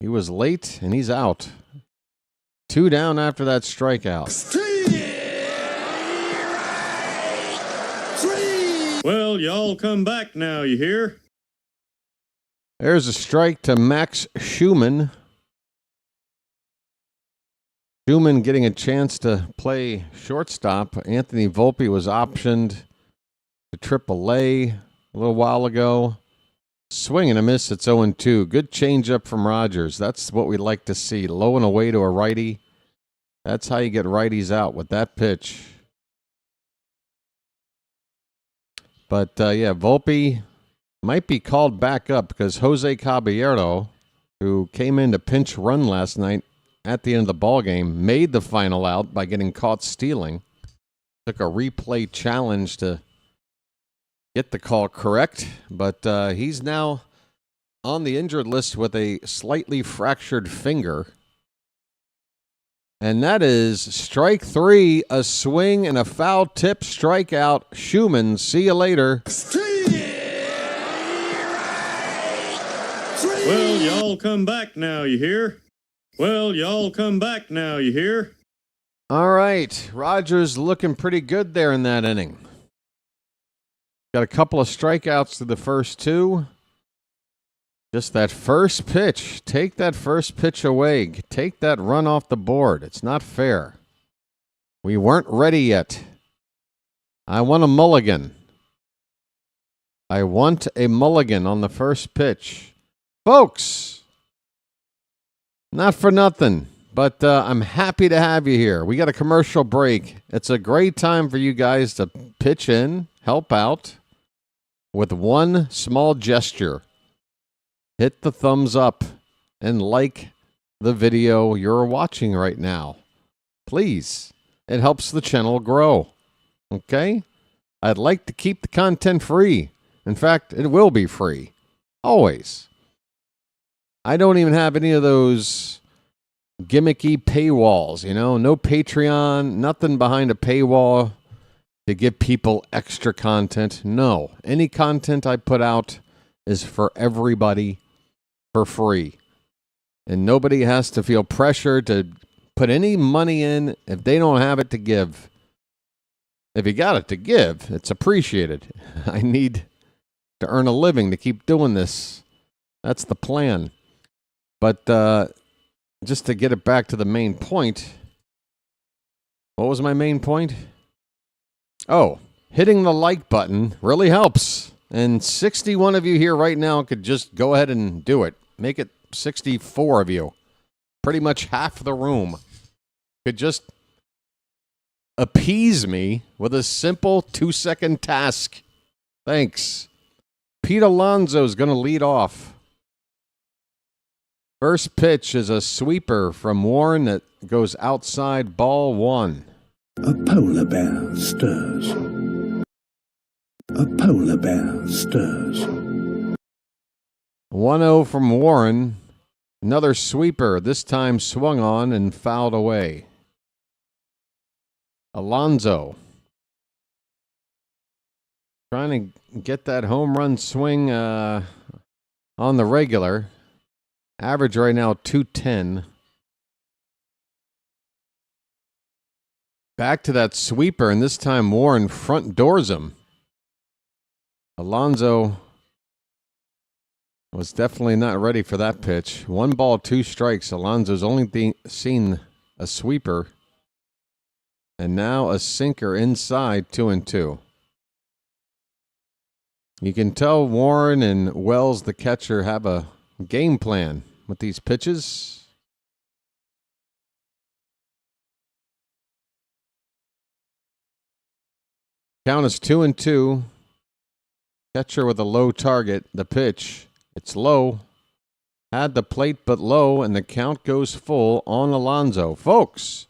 He was late, and he's out. 2 down after that strikeout. Well, y'all come back now, you hear? There's a strike to Max Schumann. Schumann getting a chance to play shortstop. Anthony Volpe was optioned to AAA a little while ago. Swing and a miss. It's 0-2. Good changeup from Rogers. That's what we like to see. Low and away to a righty. That's how you get righties out with that pitch. But, yeah, Volpe might be called back up because Jose Caballero, who came in to pinch run last night at the end of the ball game, made the final out by getting caught stealing. Took a replay challenge to get the call correct, but he's now on the injured list with a slightly fractured finger. And that is strike 3, a swing and a foul tip strikeout. Schumann, see you later. Well, y'all come back now, you hear? Well, y'all come back now, you hear? All right, Rogers looking pretty good there in that inning. Got a couple of strikeouts to the first 2. Just that first pitch. Take that first pitch away. Take that run off the board. It's not fair. We weren't ready yet. I want a mulligan. I want a mulligan on the first pitch. Folks, not for nothing, but I'm happy to have you here. We got a commercial break. It's a great time for you guys to pitch in, help out with one small gesture. Hit the thumbs up and like the video you're watching right now. Please. It helps the channel grow. Okay? I'd like to keep the content free. In fact, it will be free. Always. I don't even have any of those gimmicky paywalls, you know? No Patreon, nothing behind a paywall to give people extra content. No. Any content I put out is for everybody for free. And nobody has to feel pressure to put any money in if they don't have it to give. If you got it to give, it's appreciated. I need to earn a living to keep doing this. That's the plan. But just to get it back to the main point, what was my main point? Oh, hitting the like button really helps. And 61 of you here right now could just go ahead and do it. Make it 64 of you. Pretty much half the room could just appease me with a simple 2-second task. Thanks. Pete Alonso's going to lead off. First pitch is a sweeper from Warren that goes outside, ball 1. A polar bear stirs. A polar bear stirs. 1-0 from Warren. Another sweeper, this time swung on and fouled away. Alonso trying to get that home run swing on the regular. Average right now 210. Back to that sweeper, and this time Warren front doors him. Alonso was definitely not ready for that pitch. 1 ball, 2 strikes. Alonso's only seen a sweeper. And now a sinker inside, 2-2. You can tell Warren and Wells, the catcher, have a game plan with these pitches. Count is 2-2. Catcher with a low target. The pitch. It's low. Had the plate but low, and the count goes full on Alonso. Folks.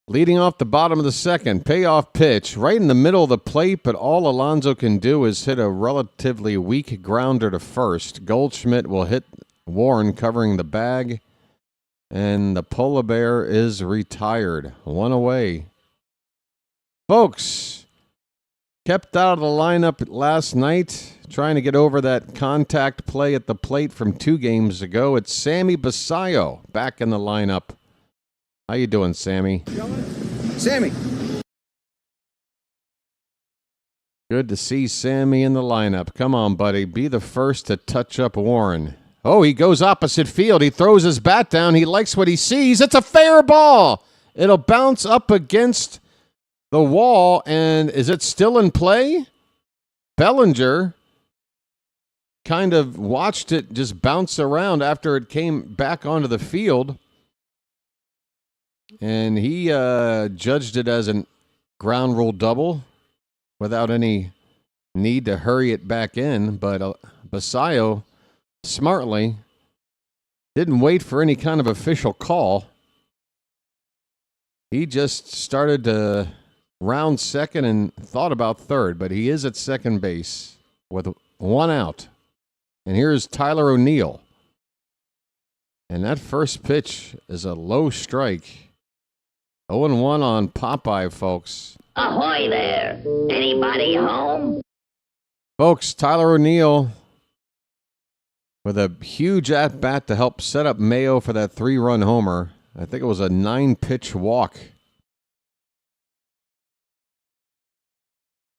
Leading off the bottom of the second, payoff pitch right in the middle of the plate, but all Alonso can do is hit a relatively weak grounder to first. Goldschmidt will hit Warren covering the bag, and the polar bear is retired. 1 away. Folks, kept out of the lineup last night, trying to get over that contact play at the plate from 2 games ago. It's Sammy Basayo back in the lineup. How you doing, Sammy? Sammy. Good to see Sammy in the lineup. Come on, buddy. Be the first to touch up Warren. Oh, he goes opposite field. He throws his bat down. He likes what he sees. It's a fair ball. It'll bounce up against the wall. And is it still in play? Bellinger kind of watched it just bounce around after it came back onto the field. And he judged it as a ground rule double without any need to hurry it back in. But Basayo smartly didn't wait for any kind of official call. He just started to round second and thought about third, but he is at second base with one out. And here's Tyler O'Neill. And that first pitch is a low strike. 0-1 on Popeye, folks. Ahoy there! Anybody home? Folks, Tyler O'Neill with a huge at-bat to help set up Mayo for that 3-run homer. I think it was a 9-pitch walk.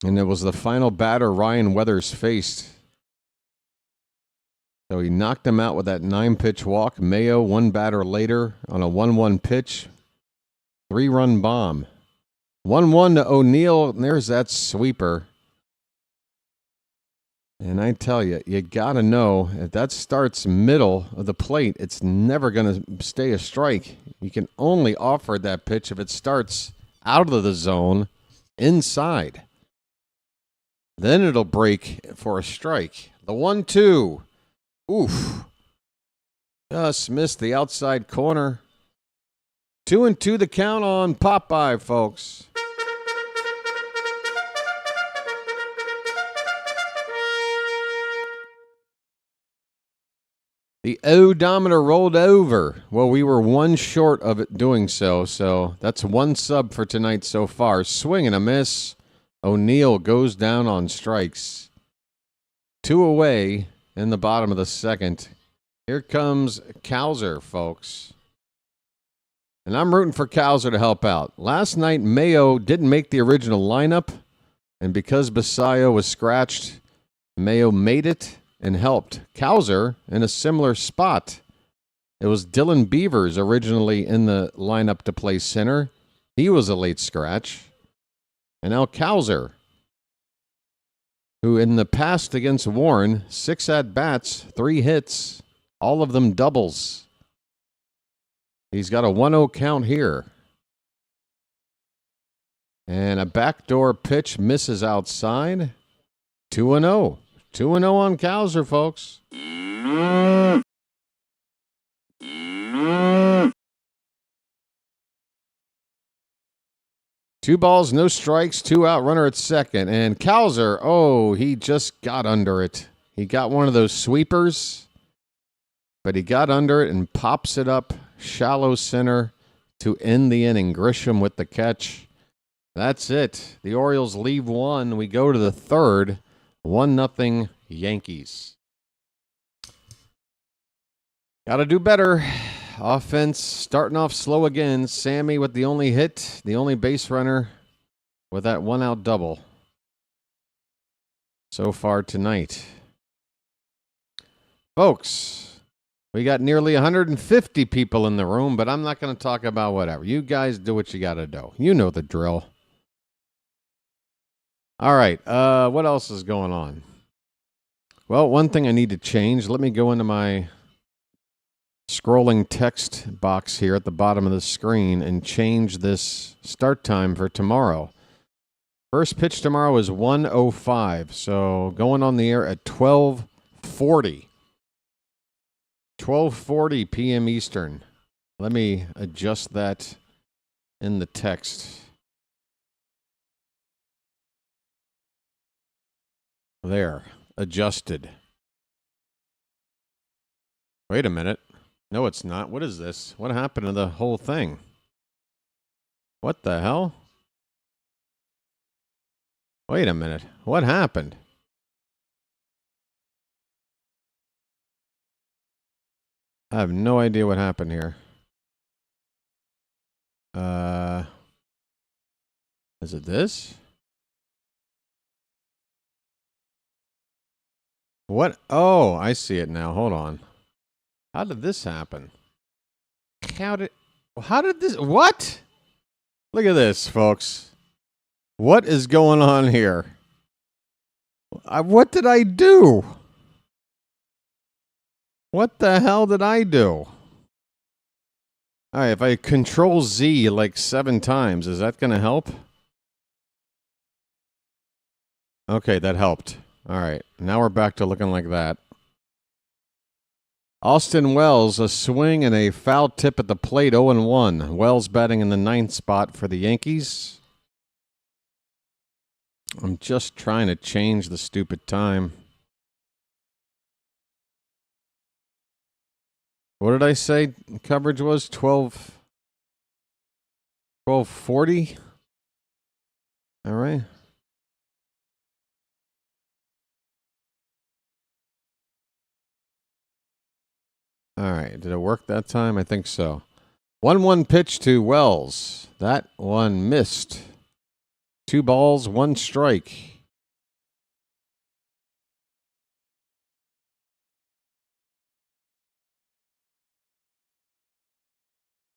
And it was the final batter Ryan Weathers faced. So he knocked him out with that 9-pitch walk. Mayo, one batter later on a 1-1 pitch. 3-run bomb. 1-1 to O'Neill. There's that sweeper. And I tell you, you got to know, if that starts middle of the plate, it's never going to stay a strike. You can only offer that pitch if it starts out of the zone, inside. Then it'll break for a strike. The 1-2. Oof. Just missed the outside corner. 2-2 the count on Popeye, folks. The odometer rolled over. Well, we were one short of it doing so, so that's one sub for tonight so far. Swing and a miss. O'Neill goes down on strikes. 2 away in the bottom of the second. Here comes Cowser, folks. And I'm rooting for Cowser to help out. Last night, Mayo didn't make the original lineup, and because Basayo was scratched, Mayo made it and helped Cowser in a similar spot. It was Dylan Beavers originally in the lineup to play center. He was a late scratch. And now Cowser, who in the past against Warren, 6 at-bats, 3 hits, all of them doubles. He's got a 1-0 count here. And a backdoor pitch misses outside. 2-0. 2-0 on Cowser, folks. 2 balls, no strikes, 2 out, runner at second. And Cowser, oh, he just got under it. He got one of those sweepers, but he got under it and pops it up shallow center to end the inning. Grisham with the catch. That's it. The Orioles leave 1. We go to the third. 1-0 Yankees. Got to do better. Offense starting off slow again. Sammy with the only hit, the only base runner with that 1-out double so far tonight. Folks, we got nearly 150 people in the room, but I'm not going to talk about whatever. You guys do what you got to do. You know the drill. All right, what else is going on? Well, one thing I need to change. Let me go into my scrolling text box here at the bottom of the screen and change this start time for tomorrow. First pitch tomorrow is 1:05, so going on the air at 12:40. 12:40 p.m. Eastern. Let me adjust that in the text. There, adjusted. Wait a minute. No, it's not. What is this? What happened to the whole thing? What the hell? Wait a minute. What happened? I have no idea what happened here. Is it this? What? Oh, I see it now. Hold on. How did this happen? How did this? What? Look at this, folks. What is going on here? What did I do? What the hell did I do? All right, if I control Z like 7 times, is that going to help? Okay, that helped. All right, now we're back to looking like that. Austin Wells, a swing and a foul tip at the plate, 0-1. Wells batting in the 9th spot for the Yankees. I'm just trying to change the stupid time. What did I say coverage was? 12:40? All right. All right. Did it work that time? I think so. 1-1 pitch to Wells. That one missed. 2 balls, 1 strike.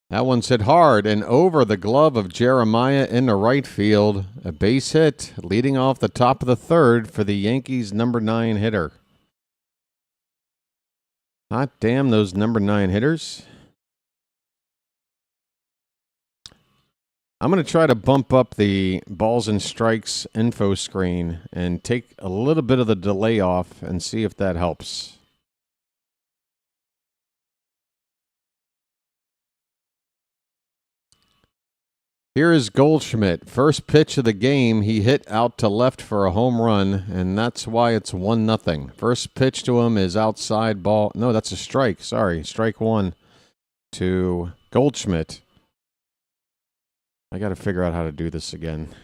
That one's hit hard and over the glove of Jeremiah in the right field. A base hit leading off the top of the 3rd for the Yankees' number 9 hitter. Hot damn those number 9 hitters. I'm going to try to bump up the balls and strikes info screen and take a little bit of the delay off and see if that helps. Here is Goldschmidt. First pitch of the game, he hit out to left for a home run, and that's why it's 1-0. First pitch to him is outside ball. No, that's a strike. Sorry, strike 1 to Goldschmidt. I got to figure out how to do this again.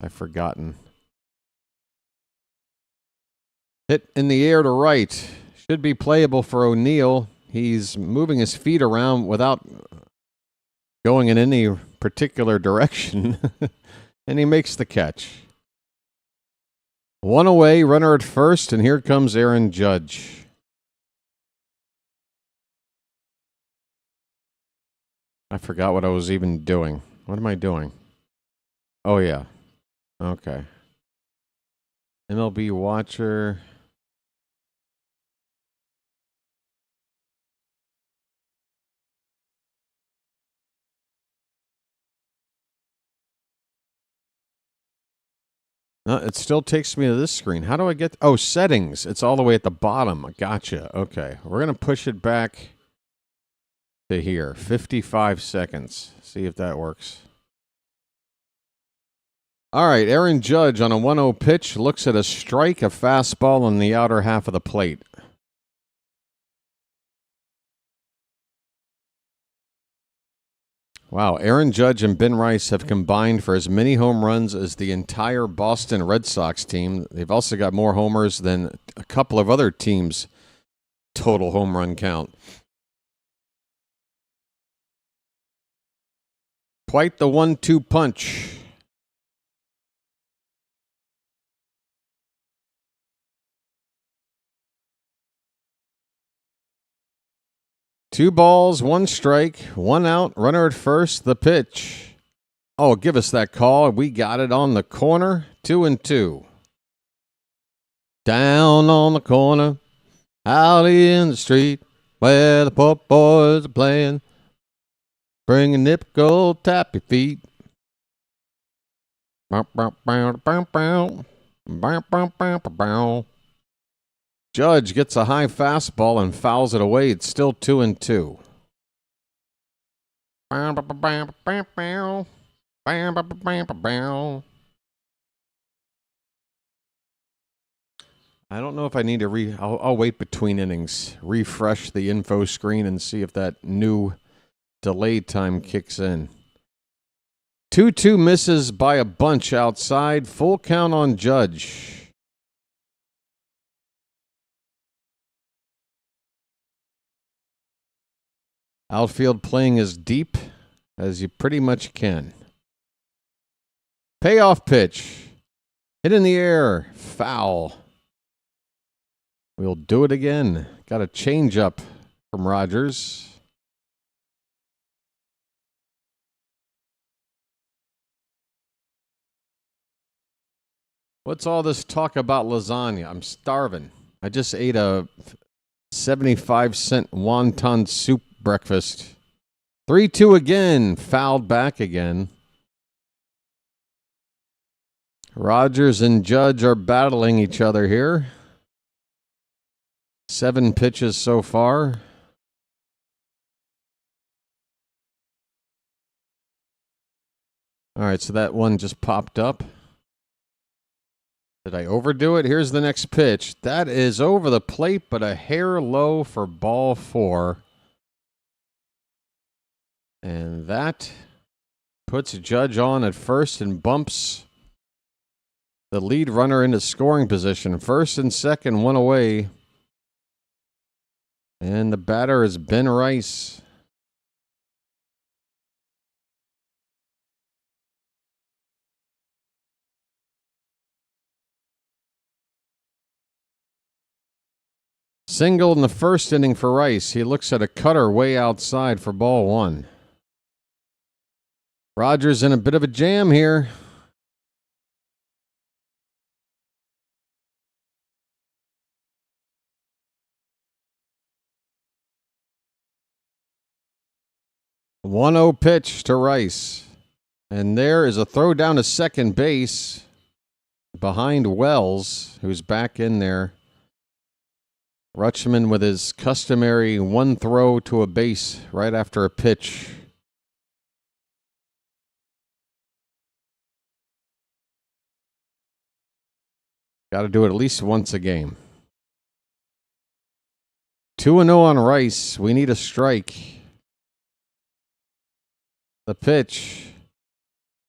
I've forgotten. Hit in the air to right. Should be playable for O'Neill. He's moving his feet around without going in any particular direction, and he makes the catch. 1 away, runner at first, and here comes Aaron Judge. I forgot what I was even doing. What am I doing? Oh, yeah. Okay. MLB Watcher. No, it still takes me to this screen. How do I get... Oh, settings. It's all the way at the bottom. Gotcha. Okay. We're going to push it back to here. 55 seconds. See if that works. All right. Aaron Judge on a 1-0 pitch looks at a strike, a fastball on the outer half of the plate. Wow, Aaron Judge and Ben Rice have combined for as many home runs as the entire Boston Red Sox team. They've also got more homers than a couple of other teams' total home run count. Quite the 1-2 punch. Two balls, 1 strike, 1 out, runner at first, the pitch. Oh, give us that call. We got it on the corner, 2-2. Down on the corner, out in the street, where the poor boys are playing. Bring a nip, go tap your feet. Judge gets a high fastball and fouls it away. It's still 2-2. I don't know if I need to I'll wait between innings, refresh the info screen and see if that new delay time kicks in. 2-2 misses by a bunch outside. Full count on Judge. Outfield playing as deep as you pretty much can. Payoff pitch. Hit in the air. Foul. We'll do it again. Got a change up from Rogers. What's all this talk about lasagna? I'm starving. I just ate a 75-cent wonton soup breakfast. 3-2 again. Fouled back again. Rogers and Judge are battling each other here. 7 pitches so far. All right, so that one just popped up. Did I overdo it? Here's the next pitch. That is over the plate, but a hair low for ball 4. And that puts Judge on at first and bumps the lead runner into scoring position. First and second, one away. And the batter is Ben Rice. Single in the first inning for Rice. He looks at a cutter way outside for ball 1. Rogers in a bit of a jam here. A 1-0 pitch to Rice. And there is a throw down to second base behind Wells, who's back in there. Rutschman with his customary one throw to a base right after a pitch. Got to do it at least once a game. 2-0 on Rice. We need a strike. The pitch.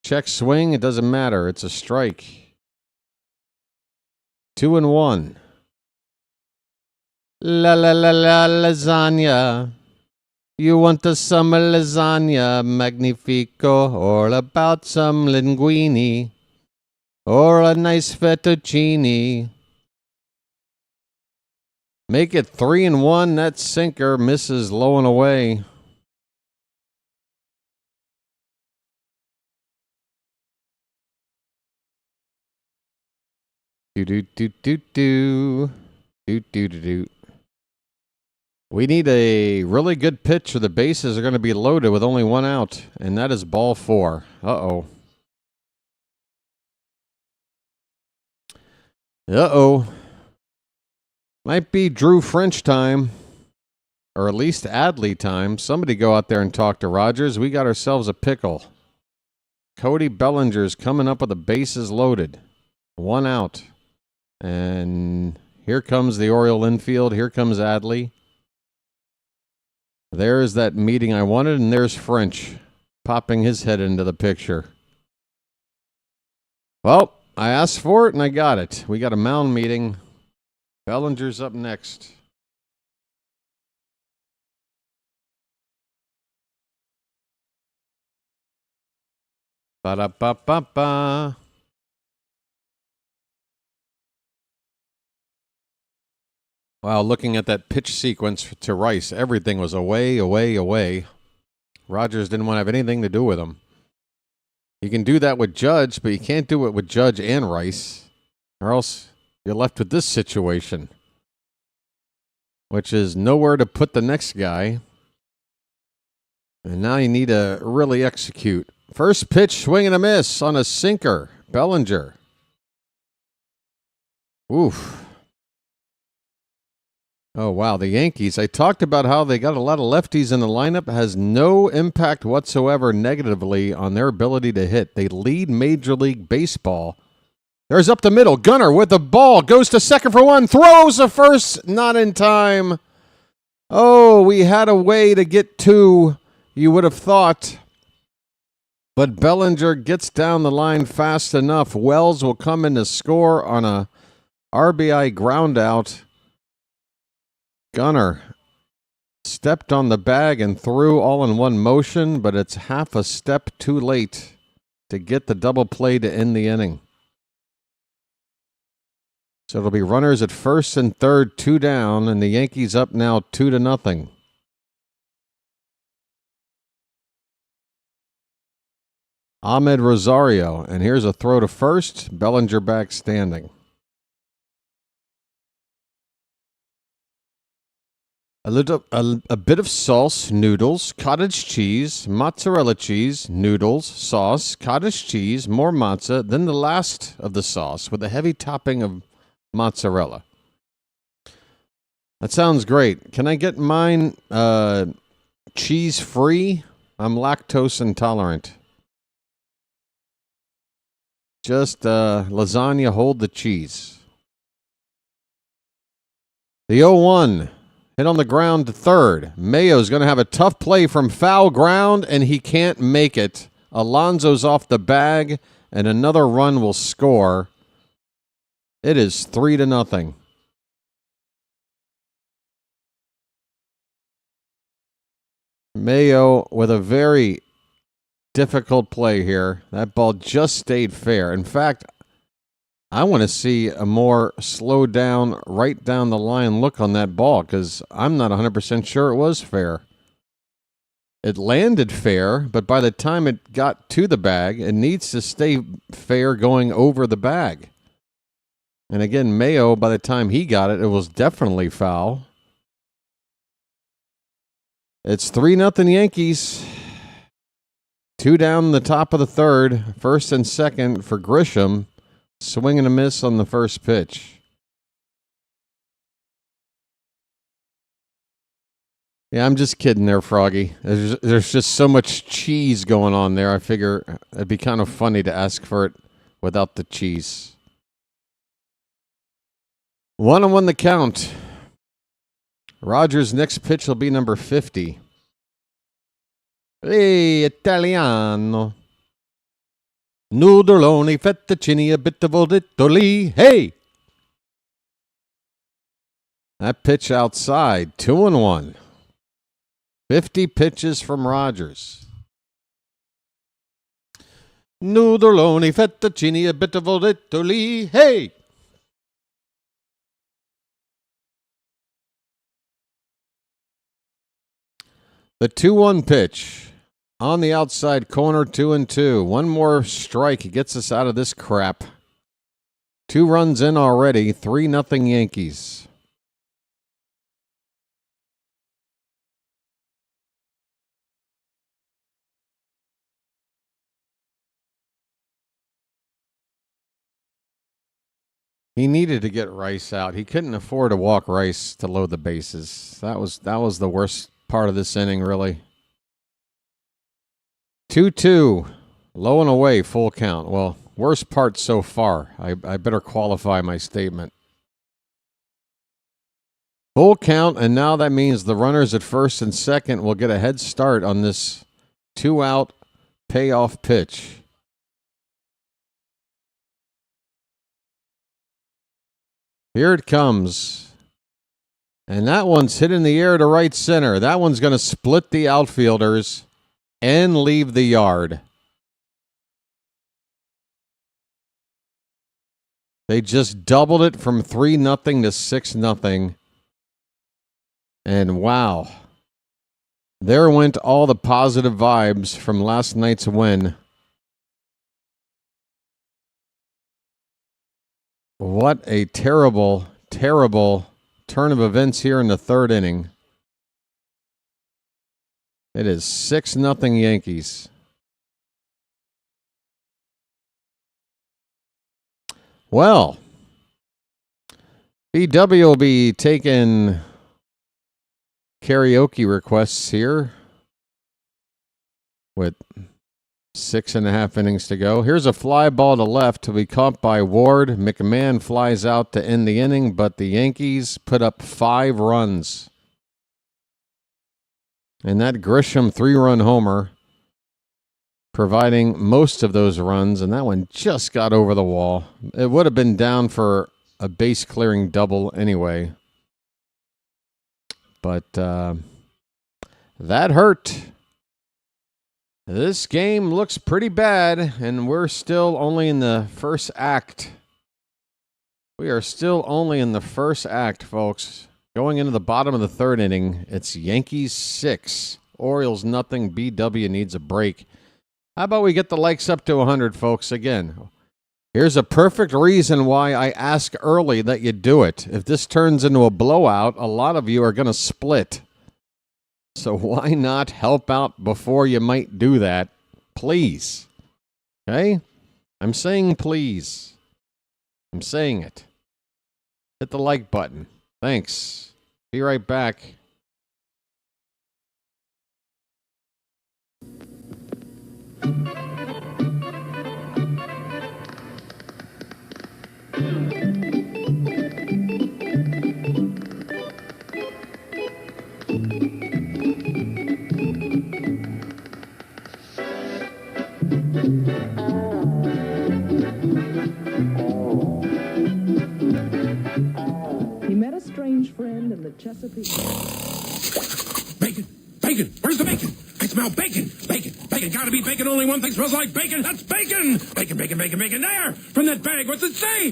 Check swing. It doesn't matter. It's a strike. 2-1. La la la la lasagna. You want the summer lasagna magnifico, or about some linguine, or a nice fettuccine. Make it 3-1. That sinker misses low and away. Do do do do do do do do do. We need a really good pitch or the bases are going to be loaded with only 1 out, and that is ball 4. Uh-oh. Uh-oh. Might be Drew French time, or at least Adley time. Somebody go out there and talk to Rogers. We got ourselves a pickle. Cody Bellinger's coming up with the bases loaded. 1 out. And here comes the Oriole infield. Here comes Adley. There's that meeting I wanted, and there's French popping his head into the picture. Well, I asked for it, and I got it. We got a mound meeting. Bellinger's up next. Ba-da-ba-ba-ba. Wow, looking at that pitch sequence to Rice, everything was away, away, away. Rogers didn't want to have anything to do with him. You can do that with Judge, but you can't do it with Judge and Rice, or else you're left with this situation, which is nowhere to put the next guy. And now you need to really execute. First pitch, swing and a miss on a sinker. Bellinger. Oof. Oh, wow. The Yankees, I talked about how they got a lot of lefties in the lineup. It has no impact whatsoever negatively on their ability to hit. They lead Major League Baseball. There's up the middle. Gunnar with the ball. Goes to second for 1. Throws a first. Not in time. Oh, we had a way to get 2, you would have thought. But Bellinger gets down the line fast enough. Wells will come in to score on a RBI ground out. Gunnar stepped on the bag and threw all in one motion, but it's half a step too late to get the double play to end the inning. So it'll be runners at first and third, 2 down, and the Yankees up now 2-0. Ahmed Rosario, and here's a throw to first. Bellinger back standing. A bit of sauce, noodles, cottage cheese, mozzarella cheese, noodles, sauce, cottage cheese, more mozza, then the last of the sauce with a heavy topping of mozzarella. That sounds great. Can I get mine cheese-free? I'm lactose intolerant. Just lasagna, hold the cheese. The 0-1 hit on the ground to third. Mayo's going to have a tough play from foul ground, and he can't make it. Alonso's off the bag, and another run will score. It is 3-0. Mayo with a very difficult play here. That ball just stayed fair. In fact, I want to see a more slow down, right down the line look on that ball because I'm not 100% sure it was fair. It landed fair, but by the time it got to the bag, it needs to stay fair going over the bag. And again, Mayo, by the time he got it, it was definitely foul. It's 3-0 Yankees. 2 down the top of the third. First and second for Grisham. Swing and a miss on the first pitch. Yeah, I'm just kidding there, Froggy. There's just so much cheese going on there. I figure it'd be kind of funny to ask for it without the cheese. 1-1 the count. Rogers' next pitch will be number 50. Hey, Italiano. Noodoloni, fettuccine, a bit of oditoli. Hey! That pitch outside, 2-1. 50 pitches from Rogers. Noodoloni, fettuccine, a bit of oditoli. Hey! The 2-1 pitch on the outside corner, 2-2. One more strike gets us out of this crap. 2 runs in already, 3-0 Yankees. He needed to get Rice out. He couldn't afford to walk Rice to load the bases. That was the worst part of this inning, really. 2-2, low and away, full count. Well, worst part so far. I better qualify my statement. Full count, and now that means the runners at first and second will get a head start on this 2-out payoff pitch. Here it comes. And that one's hit in the air to right center. That one's going to split the outfielders and leave the yard. They just doubled it from 3-0 to 6-0. And wow. There went all the positive vibes from last night's win. What a terrible, terrible turn of events here in the third inning. It is 6-0 Yankees. Well, BW will be taking karaoke requests here with 6.5 innings to go. Here's a fly ball to left to be caught by Ward. McMahon flies out to end the inning, but the Yankees put up 5 runs. And that Grisham 3-run homer providing most of those runs, and that one just got over the wall. It would have been down for a base-clearing double anyway. But that hurt. This game looks pretty bad, and we're still only in the first act. We are still only in the first act, folks. Going into the bottom of the third inning, it's Yankees 6, Orioles nothing. BW needs a break. How about we get the likes up to 100, folks? Again, here's a perfect reason why I ask early that you do it. If this turns into a blowout, a lot of you are going to split. So why not help out before you might do that? Please. Okay? I'm saying please. I'm saying it. Hit the like button. Thanks. Be right back. He met a strange friend in the Chesapeake. Bacon! Bacon! Where's the bacon? I smell bacon! Bacon! Bacon! Gotta be bacon! Only one thing smells like bacon! That's bacon! Bacon, bacon, bacon, bacon! There! From that bag! What's it say?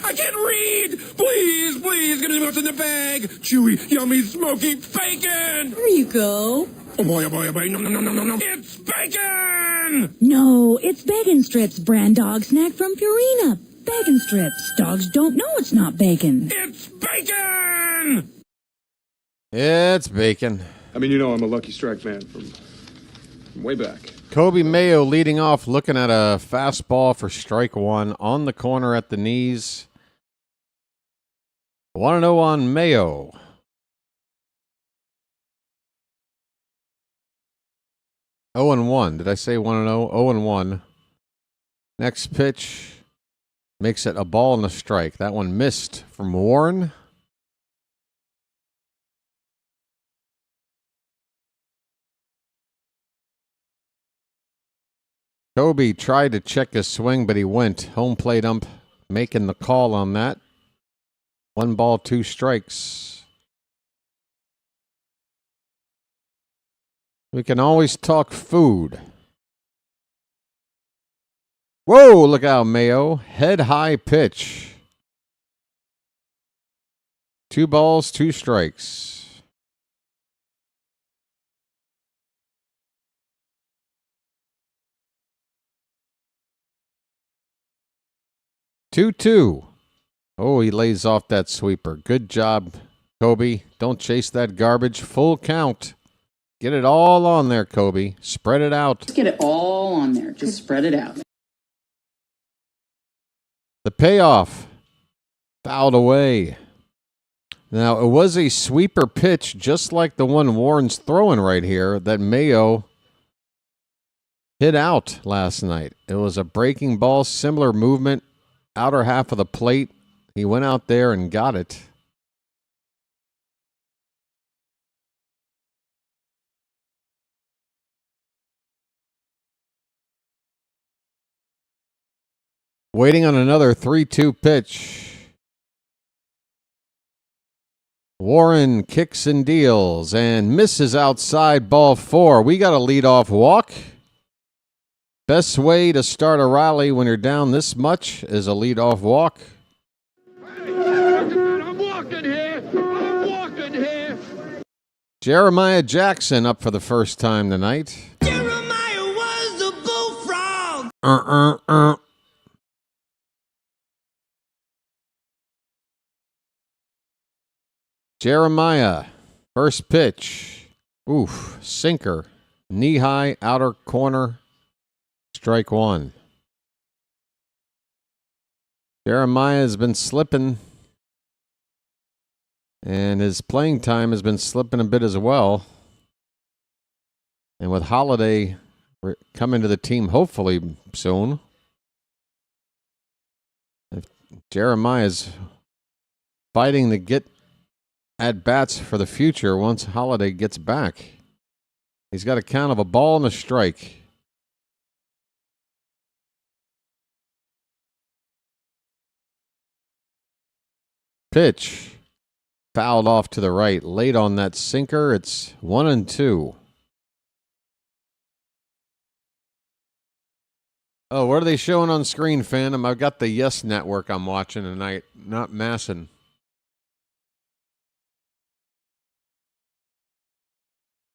I can't read! Please, please, give me what's in the bag! Chewy, yummy, smoky bacon! There you go. Oh boy, oh boy, oh boy! No, no, no, no, no, no! It's bacon! No, it's Bacon Strips, brand dog snack from Purina. Bacon Strips. Dogs don't know it's not bacon. It's bacon! It's bacon. I mean, you know I'm a Lucky Strike man from way back. Kobe Mayo leading off, looking at a fastball for strike one on the corner at the knees. 1-0 on Mayo. Oh and 1. Did I say 1-0? 0-1. Next pitch makes it a ball and a strike. That one missed from Warren. Kobe tried to check his swing, but he went. Home plate ump making the call on that. 1 ball, 2 strikes. We can always talk food. Whoa, look out, Mayo. Head high pitch. 2 balls, 2 strikes. Two. Oh, he lays off that sweeper. Good job, Kobe. Don't chase that garbage. Full count. Get it all on there, Kobe. Spread it out. Just get it all on there. Just spread it out. The payoff. Fouled away. Now, it was a sweeper pitch, just like the one Warren's throwing right here, that Mayo hit out last night. It was a breaking ball, similar movement, outer half of the plate. He went out there and got it. Waiting on another 3-2 pitch. Warren kicks and deals and misses outside, ball 4. We got a leadoff walk. Best way to start a rally when you're down this much is a leadoff walk. I'm walking here! I'm walking here! Jeremiah Jackson up for the first time tonight. Jeremiah was a bullfrog! Jeremiah, first pitch. Oof, sinker. Knee-high, outer corner. Strike 1. Jeremiah has been slipping, and his playing time has been slipping a bit as well. And with Holiday coming to the team hopefully soon, if Jeremiah's fighting to get at-bats for the future once Holiday gets back. He's got a count of a ball and a strike. Pitch. Fouled off to the right. Late on that sinker. It's 1-2. Oh, what are they showing on screen, Phantom? I've got the Yes Network I'm watching tonight, not Masson.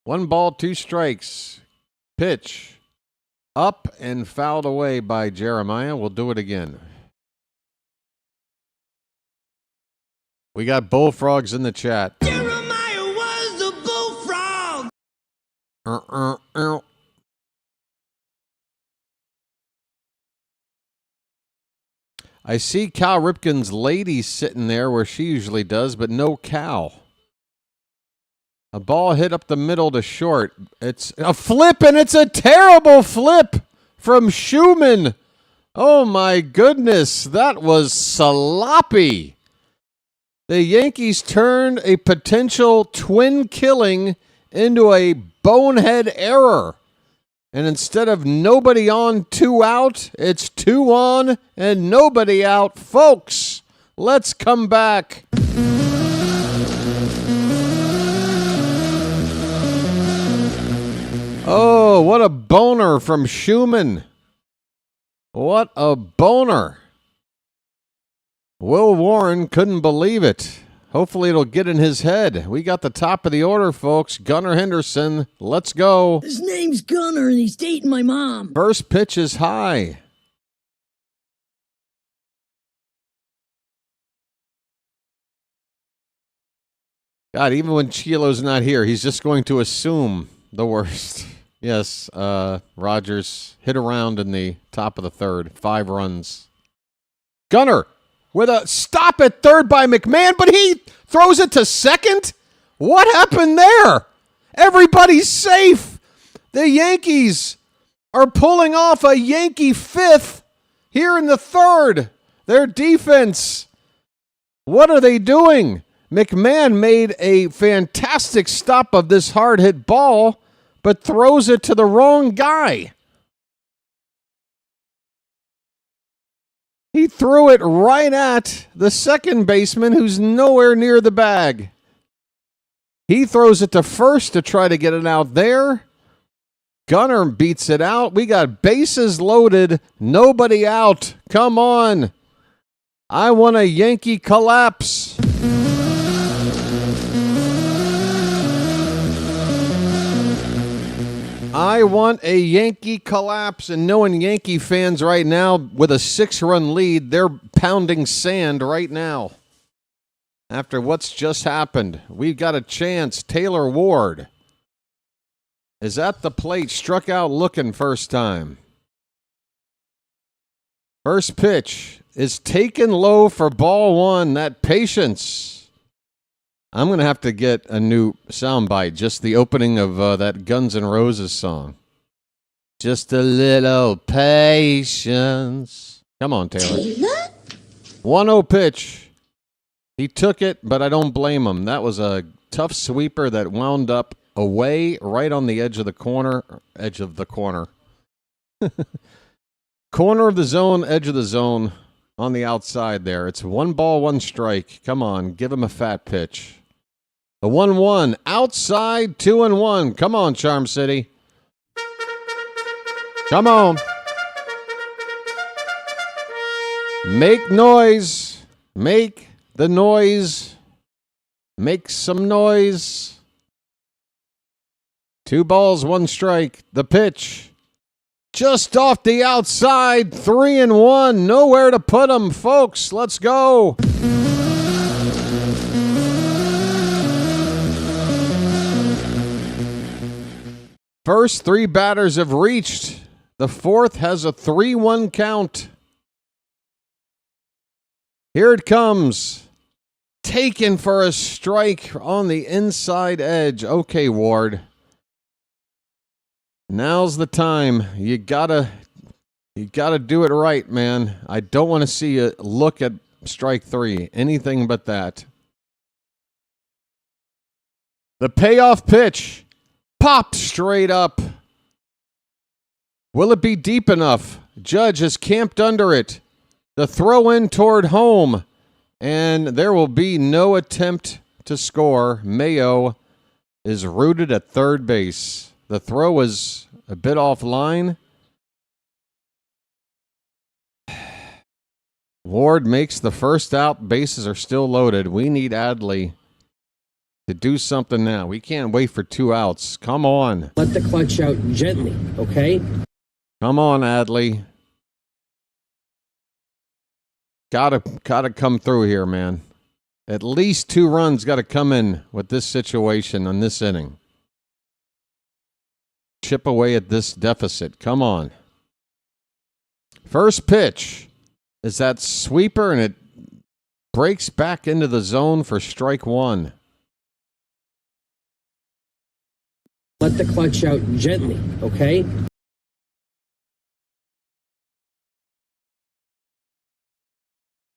One ball, 2 strikes. Pitch. Up and fouled away by Jeremiah. We'll do it again. We got bullfrogs in the chat. Jeremiah was a bullfrog! I see Cal Ripken's lady sitting there where she usually does, but no Cal. A ball hit up the middle to short. It's a flip, and it's a terrible flip from Schumann. Oh, my goodness. That was sloppy. The Yankees turned a potential twin killing into a bonehead error. And instead of nobody on, 2 out, it's 2 on and nobody out. Folks, let's come back. Oh, what a boner from Schumann. What a boner. Will Warren couldn't believe it. Hopefully it'll get in his head. We got the top of the order, folks. Gunnar Henderson, let's go. His name's Gunnar, and he's dating my mom. First pitch is high. God, even when Chilo's not here, he's just going to assume the worst. Yes, Rogers hit around in the top of the third. 5 runs. Gunnar with a stop at third by McMahon, but he throws it to second? What happened there? Everybody's safe. The Yankees are pulling off a Yankee 5th here in the third. Their defense. What are they doing? McMahon made a fantastic stop of this hard-hit ball, but throws it to the wrong guy. He threw it right at the second baseman, who's nowhere near the bag. He throws it to first to try to get it out there. Gunnar beats it out. We got bases loaded, nobody out. Come on. I want a Yankee collapse. I want a Yankee collapse, and knowing Yankee fans right now with a 6-run lead, they're pounding sand right now. After what's just happened, we've got a chance. Taylor Ward is at the plate, struck out looking first time. First pitch is taken low for ball 1. That patience. I'm going to have to get a new soundbite, just the opening of that Guns N' Roses song. Just a little patience. Come on, Taylor. 1-0 pitch. He took it, but I don't blame him. That was a tough sweeper that wound up away right on the edge of the corner. Edge of the corner. Corner of the zone, edge of the zone on the outside there. It's 1 ball, 1 strike. Come on, give him a fat pitch. The 1-1, outside, 2-1. Come on, Charm City. Come on. Make noise. Make the noise. Make some noise. 2 balls, 1 strike. The pitch. Just off the outside, 3-1. Nowhere to put him, folks. Let's go. First 3 batters have reached. The 4th has a 3-1 count. Here it comes. Taken for a strike on the inside edge. Okay, Ward. Now's the time. You gotta do it right, man. I don't want to see you look at strike 3. Anything but that. The payoff pitch. Pop straight up. Will it be deep enough? Judge has camped under it. The throw in toward home. And there will be no attempt to score. Mayo is rooted at third base. The throw was a bit offline. Ward makes the first out. Bases are still loaded. We need Adley to do something now. We can't wait for 2 outs. Come on. Let the clutch out gently, okay? Come on, Adley. Gotta come through here, man. At least 2 runs got to come in with this situation on this inning. Chip away at this deficit. Come on. First pitch is that sweeper, and it breaks back into the zone for strike 1. Let the clutch out gently, okay?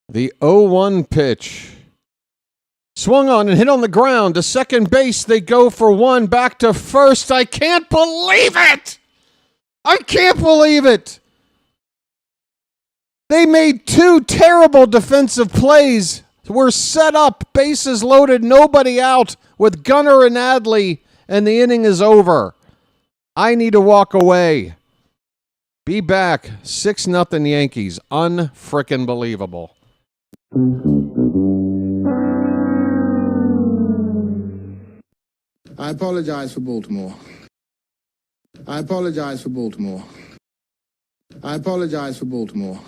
The 0-1 pitch. Swung on and hit on the ground. To second base, they go for one. Back to first. I can't believe it! I can't believe it! They made two terrible defensive plays. We're set up, bases loaded, nobody out with Gunnar and Adley, and the inning is over. I need to walk away. Be back. 6-0 Yankees. Unfrickin' believable. I apologize for Baltimore. I apologize for Baltimore. I apologize for Baltimore.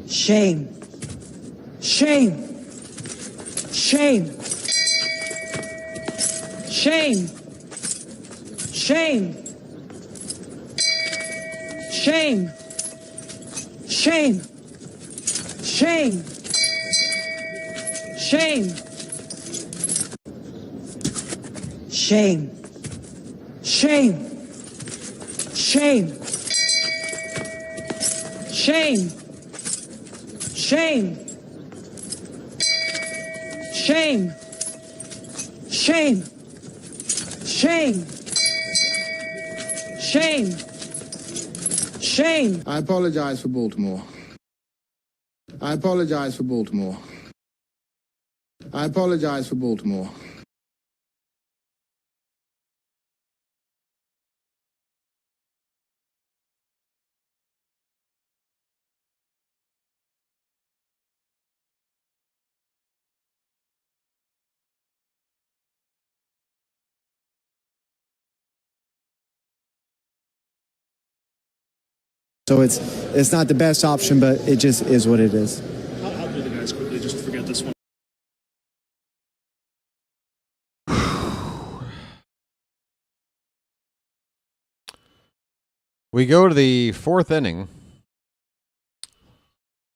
Shame. Shame. Shame. Shame. Shame. Shame. Shame. Shame. Shame. Shame. Shame. Shame. Shame. Shame. Shame. Shame. Shame. Shame. Shame. I apologize for Baltimore. I apologize for Baltimore. I apologize for Baltimore. So it's not the best option, but it just is what it is. I'll do the guys quickly just to forget this one. We go to the fourth inning.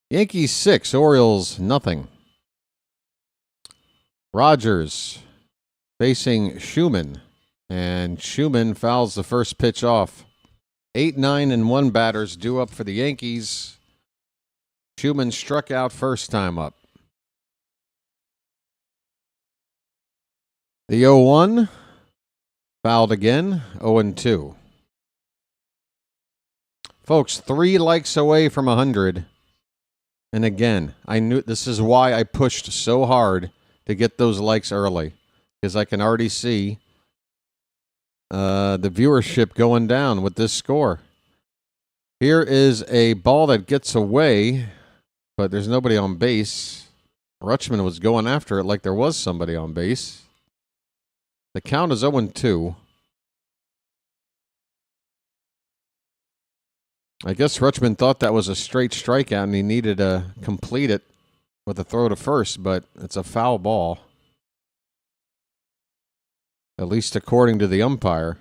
Yankees 6, Orioles nothing. Rogers facing Schumann, and Schumann fouls the first pitch off. 8, 9, and 1 batters due up for the Yankees. Schumann struck out first time up. The 0-1 fouled again, 0-2. Folks, 3 likes away from 100. And again, I knew this is why I pushed so hard to get those likes early, because I can already see the viewership going down with this score. Here is a ball that gets away, but there's nobody on base. Rutschman was going after it like there was somebody on base. The count is 0-2. I guess Rutschman thought that was a straight strikeout and he needed to complete it with a throw to first, but it's a foul ball. At least according to the umpire.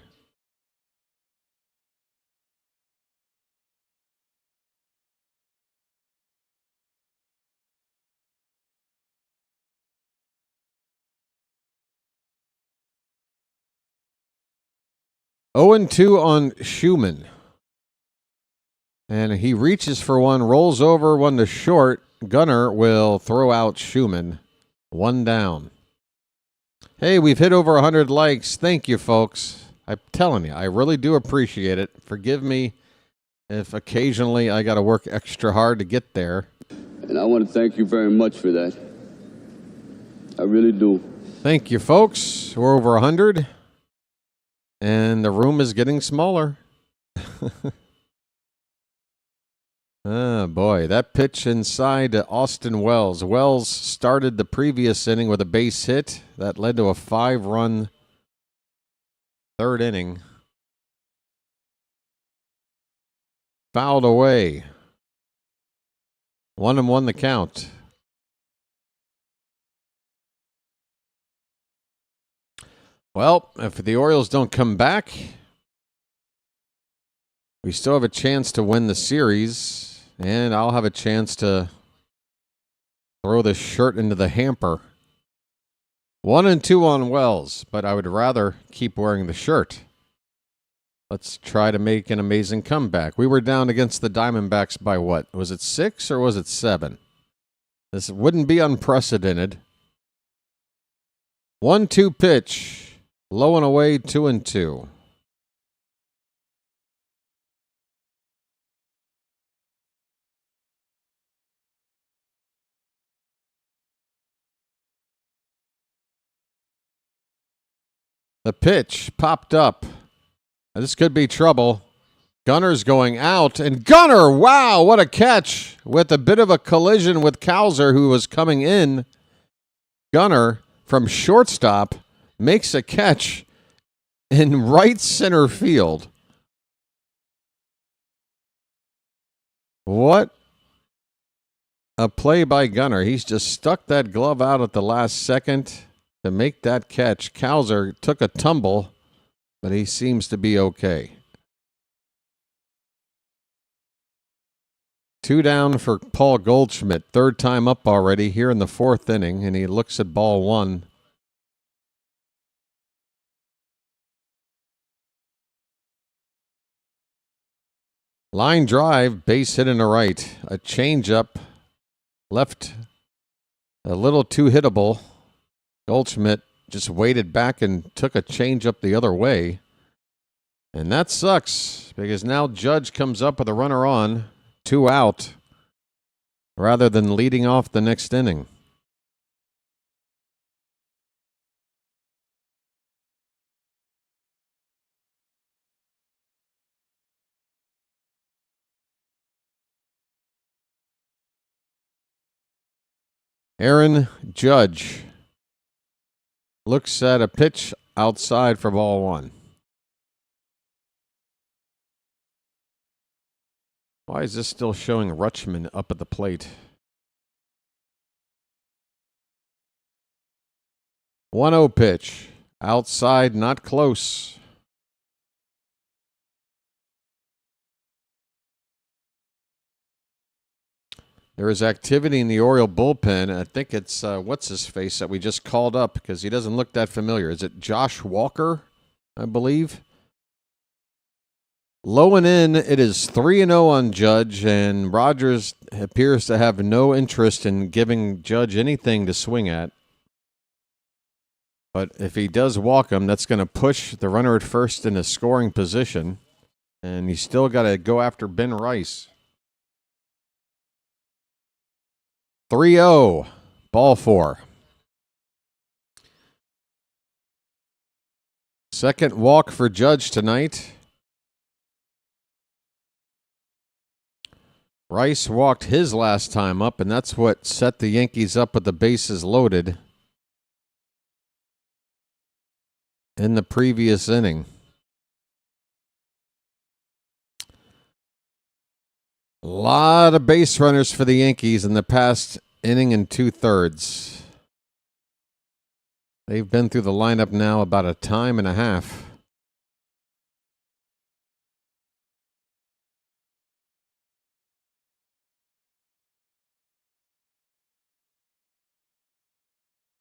Oh and 2 on Schumann. And he reaches for one, rolls over, one to short. Gunnar will throw out Schumann. 1 down. Hey, we've hit over 100 likes. Thank you, folks. I'm telling you, I really do appreciate it. Forgive me if occasionally I got to work extra hard to get there. And I want to thank you very much for that. I really do. Thank you, folks. We're over 100. And the room is getting smaller. Oh, boy. That pitch inside to Austin Wells. Wells started the previous inning with a base hit. That led to a 5-run third inning. Fouled away. 1-1 the count. Well, if the Orioles don't come back, We still have a chance to win the series, and I'll have a chance to throw this shirt into the hamper. 1-2 on Wells, but I would rather keep wearing the shirt. Let's try to make an amazing comeback. We were down against the Diamondbacks by what? Was it 6 or was it 7? This wouldn't be unprecedented. 1-2 pitch. Low and away, 2-2. The pitch popped up. This could be trouble. Gunner's going out, and Gunner, wow, what a catch, with a bit of a collision with Cowser, who was coming in. Gunner, from shortstop, makes a catch in right center field. What a play by Gunner. He's just stuck that glove out at the last second to make that catch. Cowser took a tumble, but he seems to be okay. 2 down for Paul Goldschmidt. Third time up already here in the 4th inning, and he looks at ball 1. Line drive, base hit in the right. A changeup, left a little too hittable. Goldschmidt just waited back and took a changeup the other way. And that sucks, because now Judge comes up with a runner on, 2 out, rather than leading off the next inning. Aaron Judge looks at a pitch outside for ball 1. Why is this still showing Rutschman up at the plate? 1-0 pitch. Outside, not close. There is activity in the Oriole bullpen. I think it's, what's-his-face that we just called up because he doesn't look that familiar. Is it Josh Walker, I believe? Low and in, it is 3-0 on Judge, and Rogers appears to have no interest in giving Judge anything to swing at. But if he does walk him, that's going to push the runner at first in a scoring position, and you still got to go after Ben Rice. 3-0, ball 4. Second walk for Judge tonight. Rice walked his last time up, and that's what set the Yankees up with the bases loaded in the previous inning. A lot of base runners for the Yankees in the past inning and 2/3. They've been through the lineup now about a time and a half.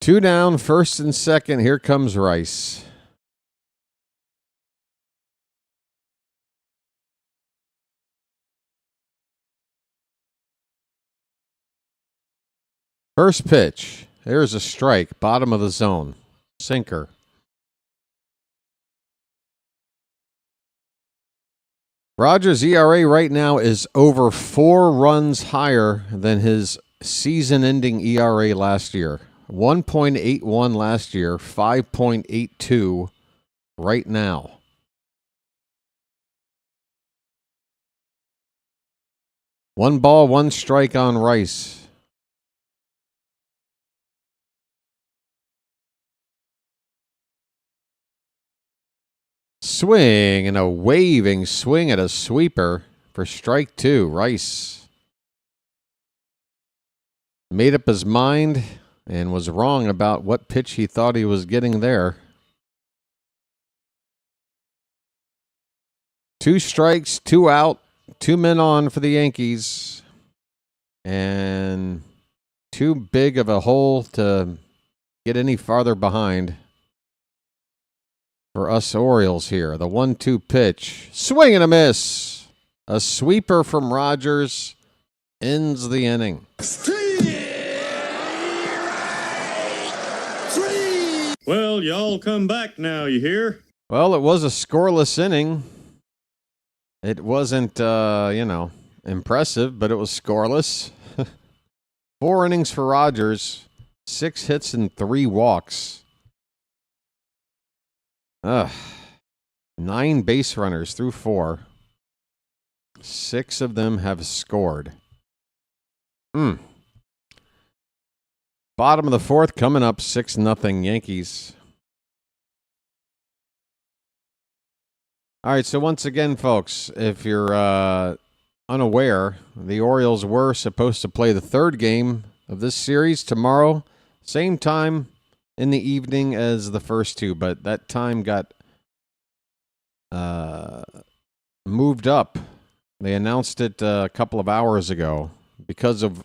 Two down, first and second. Here comes Rice. First pitch. There's a strike. Bottom of the zone. Sinker. Rogers' ERA right now is over 4 runs higher than his season-ending ERA last year. 1.81 last year, 5.82 right now. One ball, one strike on Rice. Swing and a waving swing at a sweeper for strike 2. Rice made up his mind and was wrong about what pitch he thought he was getting there. 2 strikes, 2 out, 2 men on for the Yankees. And too big of a hole to get any farther behind for us Orioles here. The 1-2 pitch. Swing and a miss. A sweeper from Rogers ends the inning. Well, y'all come back now, you hear? Well, it was a scoreless inning. It wasn't, impressive, but it was scoreless. 4 innings for Rogers, 6 hits and 3 walks. 9 base runners through 4. 6 of them have scored. Bottom of the 4th coming up, 6-0 Yankees. All right, so once again, folks, if you're unaware, the Orioles were supposed to play the 3rd game of this series tomorrow, same time in the evening as the first 2, but that time got moved up. They announced it a couple of hours ago because of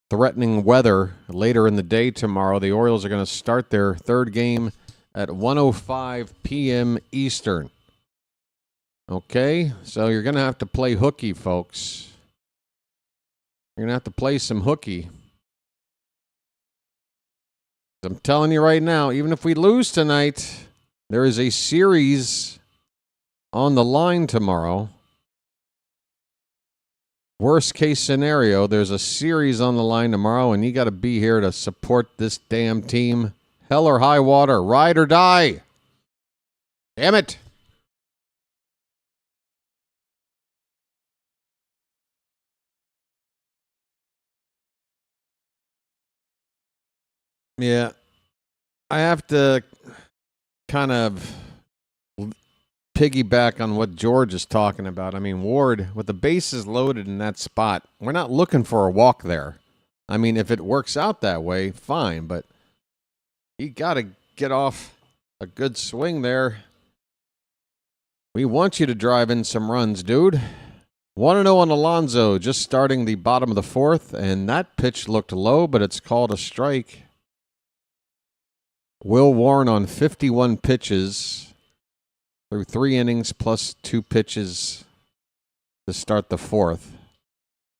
threatening weather later in the day tomorrow. The Orioles are going to start their 3rd game at 1:05 p.m. Eastern. Okay, so you're going to have to play hooky, folks. You're going to have to play some hooky. I'm telling you right now, even if we lose tonight, there is a series on the line tomorrow. Worst case scenario, there's a series on the line tomorrow, and you got to be here to support this damn team. Hell or high water, ride or die. Damn it. Yeah, I have to kind of piggyback on what George is talking about. I mean, Ward, with the bases loaded in that spot, we're not looking for a walk there. I mean, if it works out that way, fine, but you got to get off a good swing there. We want you to drive in some runs, dude. 1-0 on Alonso, just starting the bottom of the 4th, and that pitch looked low, but it's called a strike. Will Warren on 51 pitches through 3 innings plus 2 pitches to start the 4th.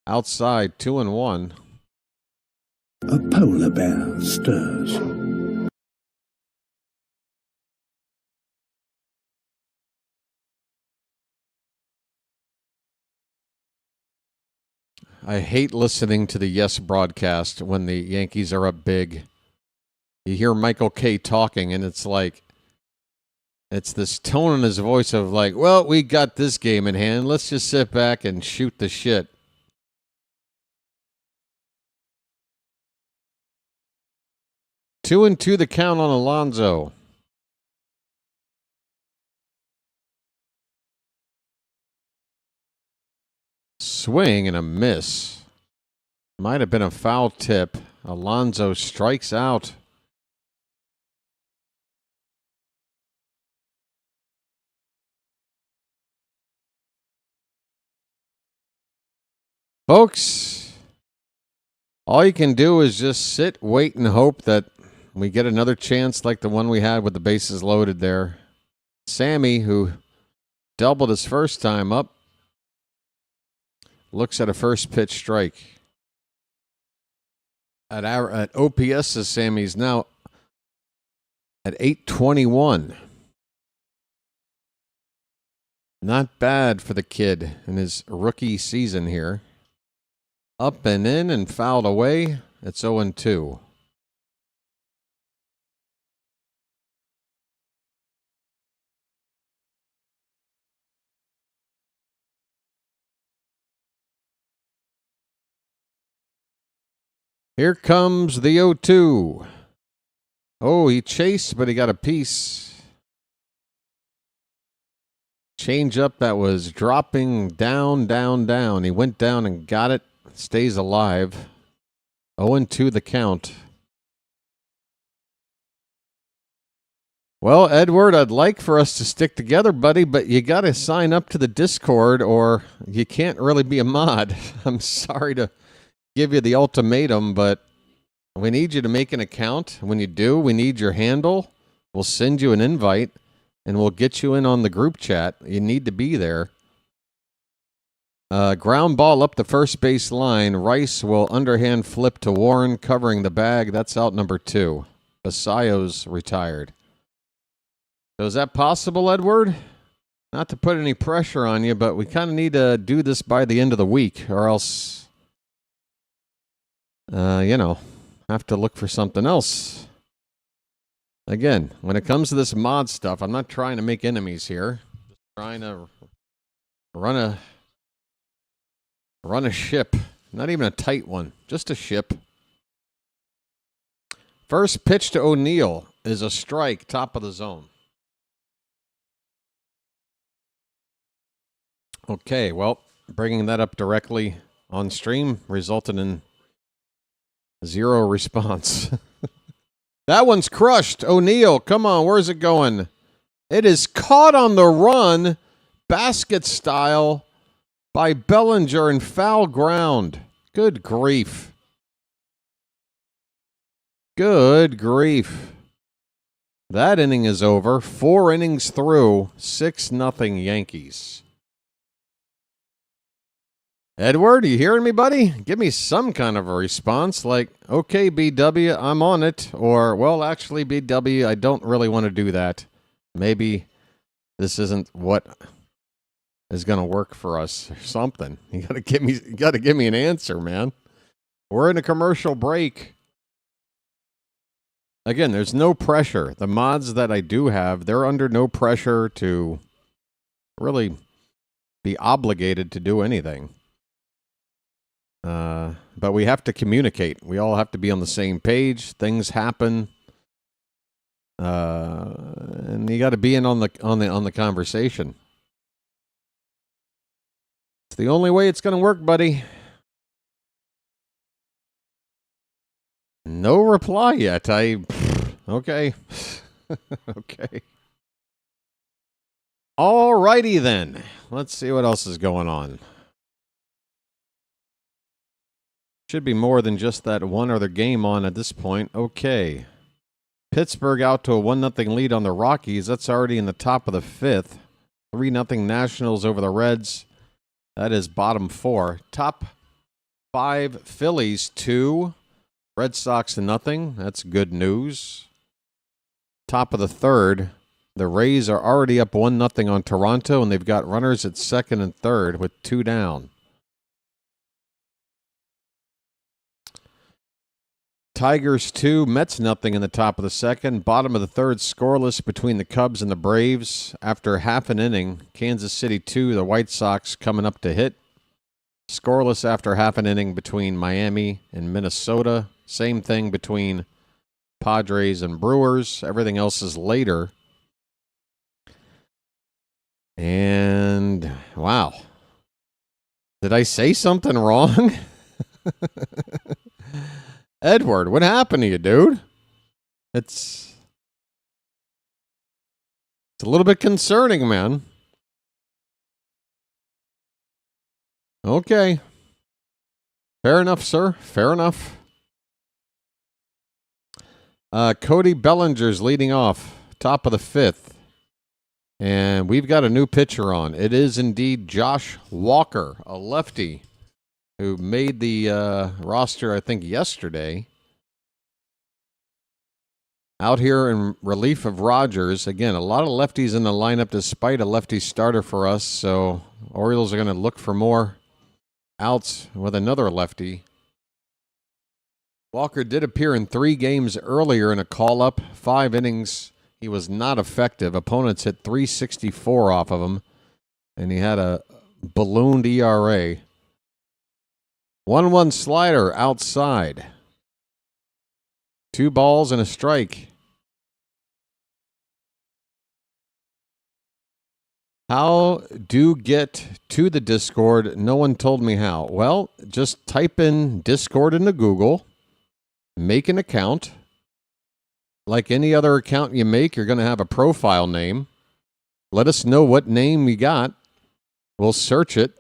Outside, 2-1. A polar bear stirs. I hate listening to the Yes broadcast when the Yankees are up big. You hear Michael K. talking, and it's like, it's this tone in his voice of like, well, we got this game in hand. Let's just sit back and shoot the shit. Two and two the count on Alonso. Swing and a miss. Might have been a foul tip. Alonso strikes out. Folks, all you can do is just sit, wait, and hope that we get another chance like the one we had with the bases loaded there. Sammy, who doubled his first time up, looks at a first pitch strike. At OPS, Sammy's now at 821. Not bad for the kid in his rookie season here. Up and in and fouled away. It's 0-2. Here comes the 0-2. Oh, he chased, but he got a piece. Change up that was dropping down, down, down. He went down and got it. Stays alive. 0-2 the count. Well, Edward, I'd like for us to stick together, buddy, but you got to sign up to the Discord or you can't really be a mod. I'm sorry to give you the ultimatum, but we need you to make an account. When you do, we need your handle. We'll send you an invite, and we'll get you in on the group chat. You need to be there. Ground ball up the first base line. Rice will underhand flip to Warren, covering the bag. That's out number 2. Basayo's retired. So is that possible, Edward? Not to put any pressure on you, but we kind of need to do this by the end of the week, or else, have to look for something else. Again, when it comes to this mod stuff, I'm not trying to make enemies here. Just trying to run a ship. Not even a tight one, just a ship. First pitch to O'Neill is a strike, top of the zone. Okay, well, bringing that up directly on stream resulted in 0 response. That one's crushed. O'Neill, come on, where's it going? It is caught on the run, basket style, by Bellinger in foul ground. Good grief. Good grief. That inning is over. 4 innings through, 6-0 Yankees. Edward, you hearing me, buddy? Give me some kind of a response like, okay, BW, I'm on it. Or, well, actually, BW, I don't really want to do that. Maybe this isn't what is going to work for us or something. You got to give me an answer, man. We're in a commercial break. Again, there's no pressure. The mods that I do have, they're under no pressure to really be obligated to do anything. But we have to communicate. We all have to be on the same page. Things happen, and you got to be in on the conversation. It's the only way it's going to work, buddy. No reply yet. Okay. Okay. All righty then. Let's see what else is going on. Should be more than just that one other game on at this point. Okay. Pittsburgh out to a 1-0 lead on the Rockies. That's already in the top of the 5th. 3-0 Nationals over the Reds. That is bottom 4. Top 5 Phillies 2. Red Sox 0. That's good news. Top of the 3rd. The Rays are already up 1-0 on Toronto, and they've got runners at 2nd and 3rd with 2 down. Tigers 2, Mets 0 in the top of the 2nd. Bottom of the 3rd, scoreless between the Cubs and the Braves. After half an inning, Kansas City 2, the White Sox coming up to hit. Scoreless after half an inning between Miami and Minnesota. Same thing between Padres and Brewers. Everything else is later. And, wow. Did I say something wrong? Edward, what happened to you, dude? It's a little bit concerning, man. Okay. Fair enough, sir. Fair enough. Cody Bellinger's leading off, top of the 5th. And we've got a new pitcher on. It is indeed Josh Walker, a lefty, who made the roster, I think, yesterday. Out here in relief of Rogers. Again, a lot of lefties in the lineup despite a lefty starter for us. So Orioles are going to look for more outs with another lefty. Walker did appear in 3 games earlier in a call-up. 5 innings. He was not effective. Opponents hit .364 off of him. And he had a ballooned ERA. 1-1 slider outside. 2 balls and a strike. How do get to the Discord? No one told me how. Well, just type in Discord into Google. Make an account. Like any other account you make, you're going to have a profile name. Let us know what name you got. We'll search it.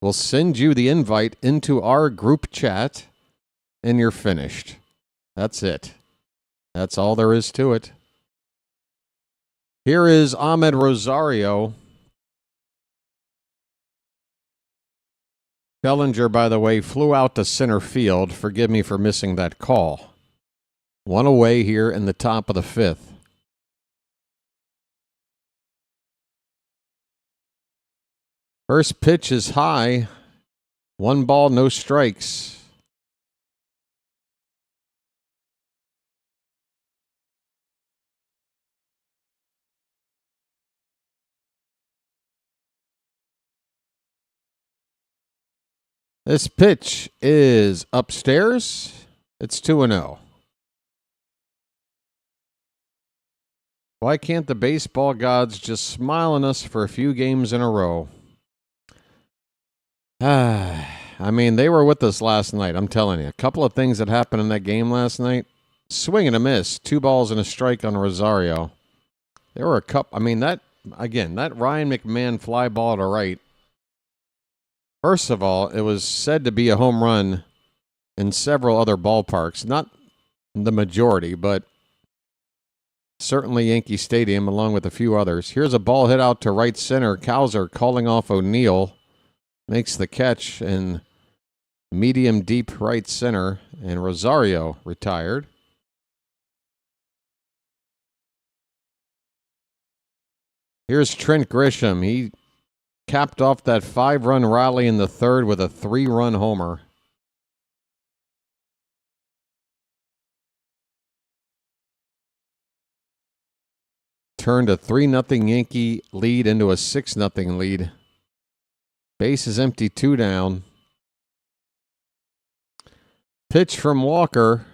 We'll send you the invite into our group chat, and you're finished. That's it. That's all there is to it. Here is Ahmed Rosario. Bellinger, by the way, flew out to center field. Forgive me for missing that call. One away here in the top of the fifth. First pitch is high. 1 ball, no strikes. This pitch is upstairs. It's 2-0. Why can't the baseball gods just smile on us for a few games in a row? I mean, they were with us last night. I'm telling you. A couple of things that happened in that game last night. Swing and a miss. 2 balls and a strike on Rosario. There were a couple. I mean, that Ryan McMahon fly ball to right. First of all, it was said to be a home run in several other ballparks. Not the majority, but certainly Yankee Stadium, along with a few others. Here's a ball hit out to right center. Cowser calling off O'Neill. Makes the catch in medium deep right center. And Rosario retired. Here's Trent Grisham. He capped off that 5-run rally in the third with a 3-run homer. Turned a 3-0 Yankee lead into a 6-0 lead. Base is empty, 2 down. Pitch from Walker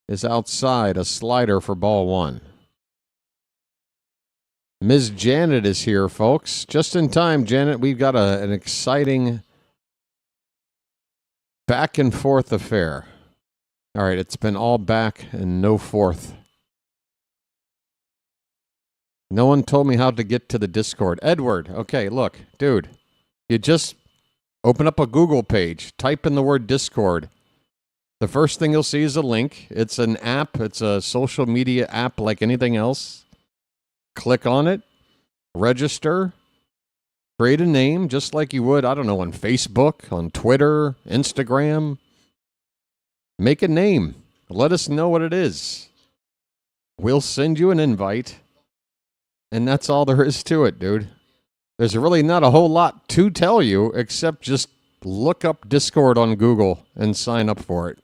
is outside, a slider for ball 1. Ms. Janet is here, folks. Just in time, Janet. We've got an exciting back and forth affair. All right, it's been all back and no forth. No one told me how to get to the Discord. Edward, okay, look, dude, you just open up a Google page, type in the word Discord. The first thing you'll see is a link. It's an app. It's a social media app like anything else. Click on it, register, create a name just like you would, I don't know, on Facebook, on Twitter, Instagram. Make a name. Let us know what it is. We'll send you an invite. And that's all there is to it, dude. There's really not a whole lot to tell you except just look up Discord on Google and sign up for it.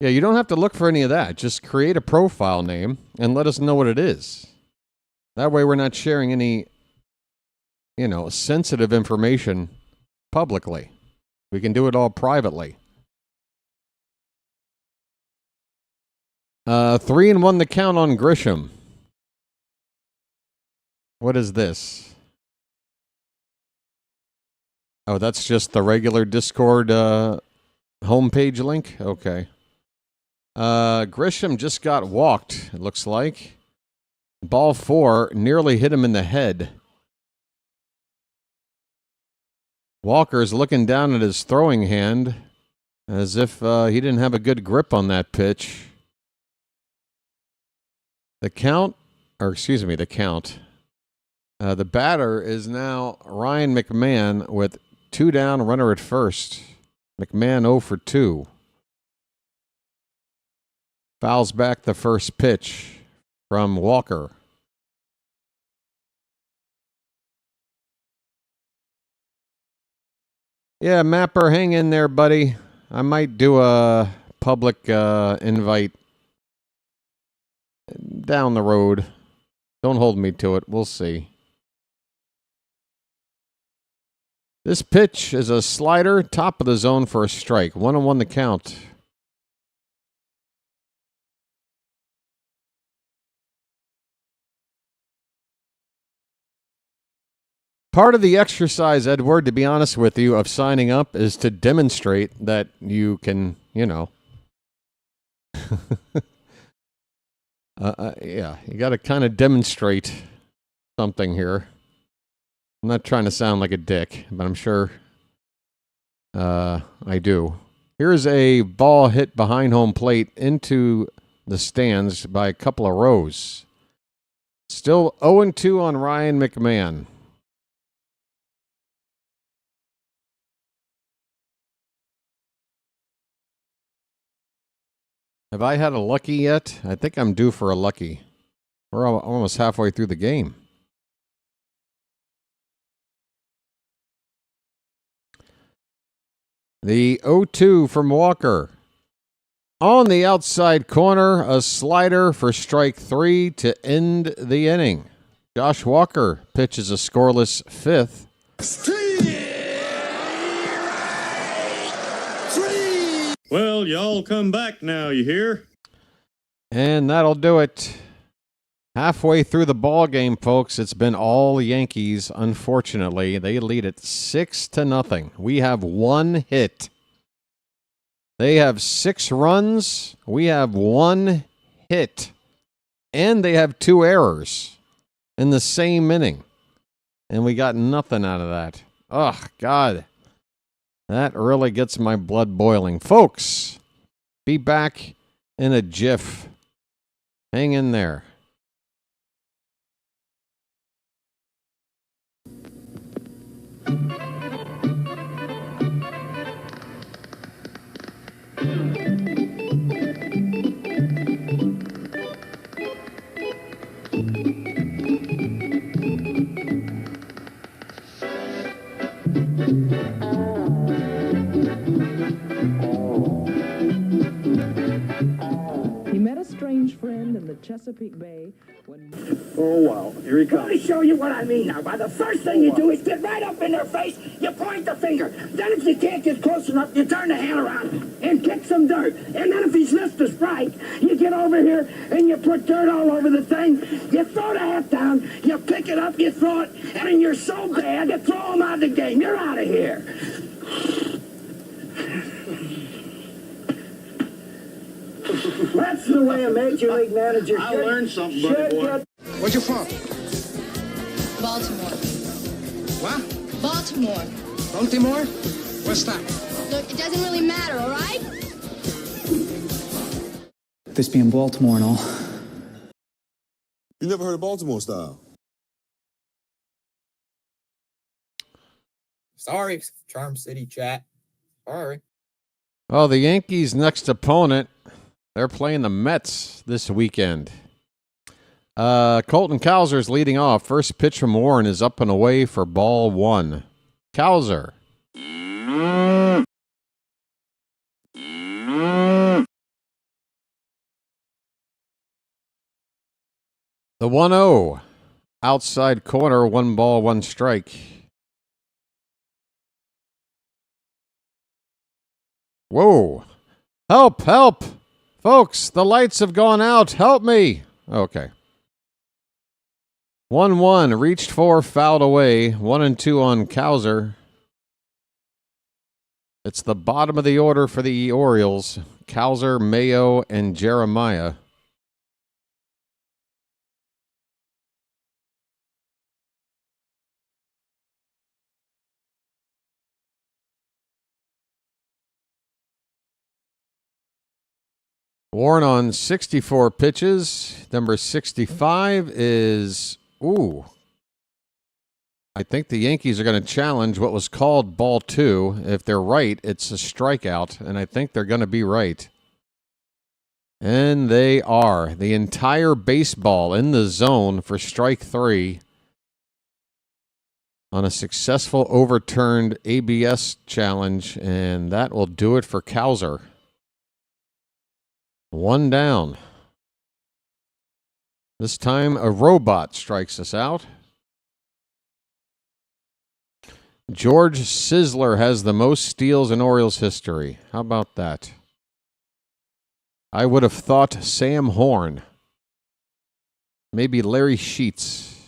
Yeah, you don't have to look for any of that. Just create a profile name and let us know what it is. That way we're not sharing any, sensitive information publicly. We can do it all privately. 3-1 the count on Grisham. What is this? Oh, that's just the regular Discord homepage link? Okay. Grisham just got walked, it looks like. Ball 4 nearly hit him in the head. Walker's looking down at his throwing hand as if he didn't have a good grip on that pitch. The count. The batter is now Ryan McMahon with 2 down, runner at first. McMahon 0 for 2. Fouls back the first pitch from Walker. Yeah, Mapper, hang in there, buddy. I might do a public invite down the road. Don't hold me to it. We'll see. This pitch is a slider, top of the zone for a strike. 1-1 the count. Part of the exercise, Edward, to be honest with you, of signing up is to demonstrate that you can, Yeah, you got to kind of demonstrate something here. I'm not trying to sound like a dick, but I'm sure I do. Here's a ball hit behind home plate into the stands by a couple of rows. Still 0-2 on Ryan McMahon. Have I had a lucky yet? I think I'm due for a lucky. We're almost halfway through the game. The 0-2 from Walker. On the outside corner, a slider for strike 3 to end the inning. Josh Walker pitches a scoreless 5th. Well, y'all come back now, you hear? And that'll do it. Halfway through the ball game, folks. It's been all Yankees, unfortunately. They lead it 6-0. We have 1 hit. They have 6 runs. We have 1 hit. And they have 2 errors in the same inning. And we got nothing out of that. Oh, God. That really gets my blood boiling. Folks, be back in a jiff. Hang in there. He met a strange friend in the Chesapeake Bay when... Oh, wow. Here he comes. Let me show you what I mean now. By the first thing you do is get right up in their face, you point the finger. Then if you can't get close enough, you turn the hand around and kick some dirt. And then if he's missed a strike, you get over here and you put dirt all over the thing. You throw the hat down, you pick it up, you throw it, and then you're so bad, you throw him out of the game. You're out of here. That's the way a major league manager should. I learned something, buddy boy. Where you from? Baltimore. What? Baltimore. Baltimore? What's that? Look, it doesn't really matter, all right? This being Baltimore and all. You never heard of Baltimore style? Sorry, Charm City chat. Sorry. Well, the Yankees' next opponent, they're playing the Mets this weekend. Colton Cowser's leading off. First pitch from Warren is up and away for ball 1. Cowser. The 1-0. Outside corner, 1 ball, 1 strike. Whoa. Help, help. Folks, the lights have gone out. Help me. Okay. 1-1, reached for, fouled away. 1-2 on Cowser. It's the bottom of the order for the Orioles. Cowser, Mayo, and Jeremiah. Warren on 64 pitches. Number 65 is, I think the Yankees are going to challenge what was called ball 2. If they're right, it's a strikeout, and I think they're going to be right. And they are. The entire baseball in the zone for strike 3 on a successful overturned ABS challenge, and that will do it for Cowser. 1 down. This time a robot strikes us out. George Sisler has the most steals in Orioles history. How about that? I would have thought Sam Horn. Maybe Larry Sheets.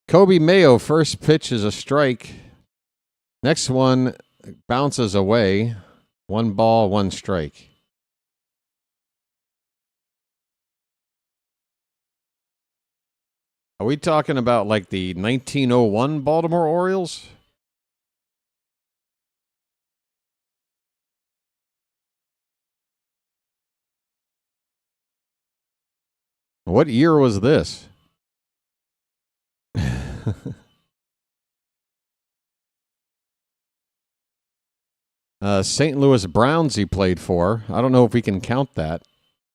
Kobe Mayo, first pitch is a strike. Next one bounces away. 1 ball, 1 strike. Are we talking about like the 1901 Baltimore Orioles? What year was this? St. Louis Browns he played for. I don't know if we can count that,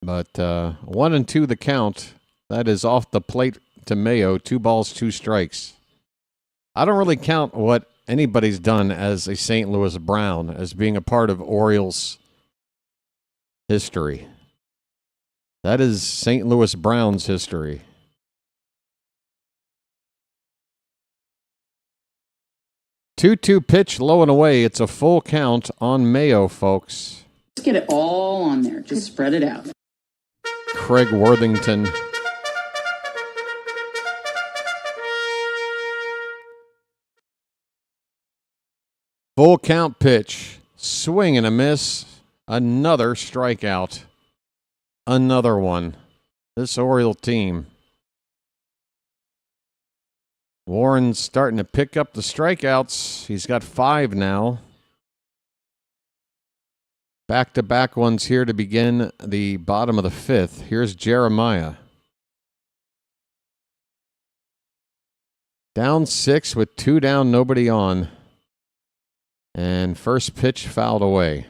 but 1-2 the count. That is off the plate to Mayo, 2 balls, 2 strikes. I don't really count what anybody's done as a St. Louis Brown as being a part of Orioles history. That is St. Louis Browns history. Two-two pitch, low and away. It's a full count on Mayo, folks. Let's get it all on there. Just spread it out. Craig Worthington. Full count pitch. Swing and a miss. Another strikeout. Another one. This Oriole team. Warren's starting to pick up the strikeouts. He's got 5 now. Back-to-back ones here to begin the bottom of the 5th. Here's Jeremiah. Down 6 with 2 down, nobody on. And first pitch fouled away.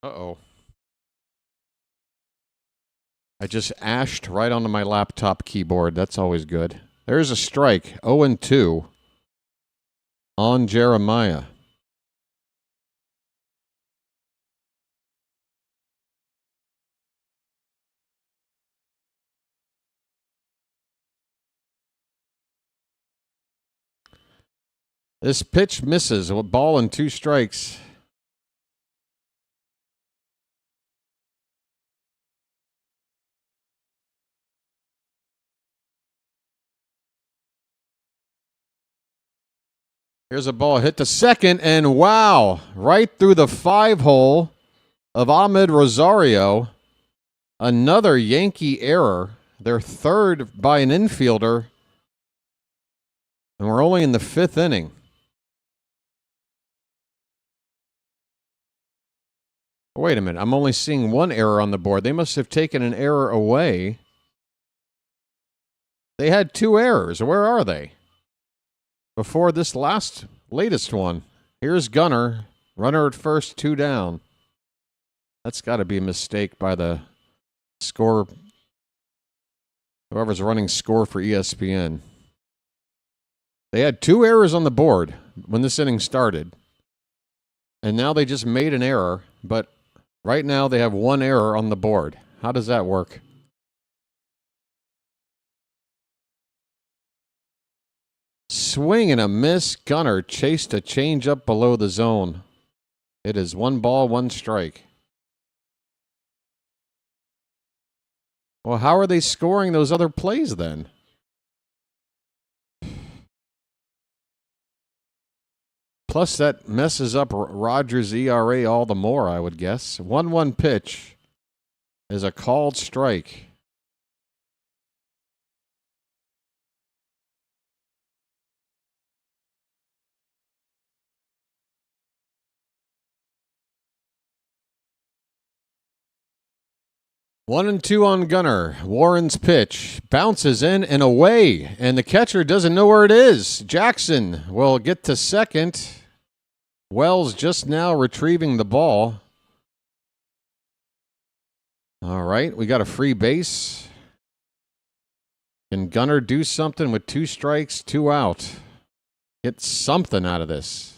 Uh-oh. I just ashed right onto my laptop keyboard. That's always good. There's a strike. 0-2 on Jeremiah. This pitch misses. A ball and 2 strikes. Here's a ball hit to second, and wow, right through the 5-hole of Ahmed Rosario. Another Yankee error, their 3rd by an infielder, and we're only in the 5th inning. Wait a minute, I'm only seeing 1 error on the board. They must have taken an error away. They had 2 errors. Where are they? Before this latest one. Here's Gunnar. Runner at first, 2 down. That's got to be a mistake by the score. Whoever's running score for ESPN. They had 2 errors on the board when this inning started. And now they just made an error. But right now they have 1 error on the board. How does that work? Swing and a miss. Gunnar chased a changeup below the zone. It is 1 ball, 1 strike. Well, how are they scoring those other plays then? Plus, that messes up Rogers' ERA all the more, I would guess. 1-1 pitch is a called strike. One and 2 on Gunnar. Warren's pitch bounces in and away, and the catcher doesn't know where it is. Jackson will get to second. Wells just now retrieving the ball. All right, we got a free base. Can Gunnar do something with 2 strikes, 2 out? Get something out of this.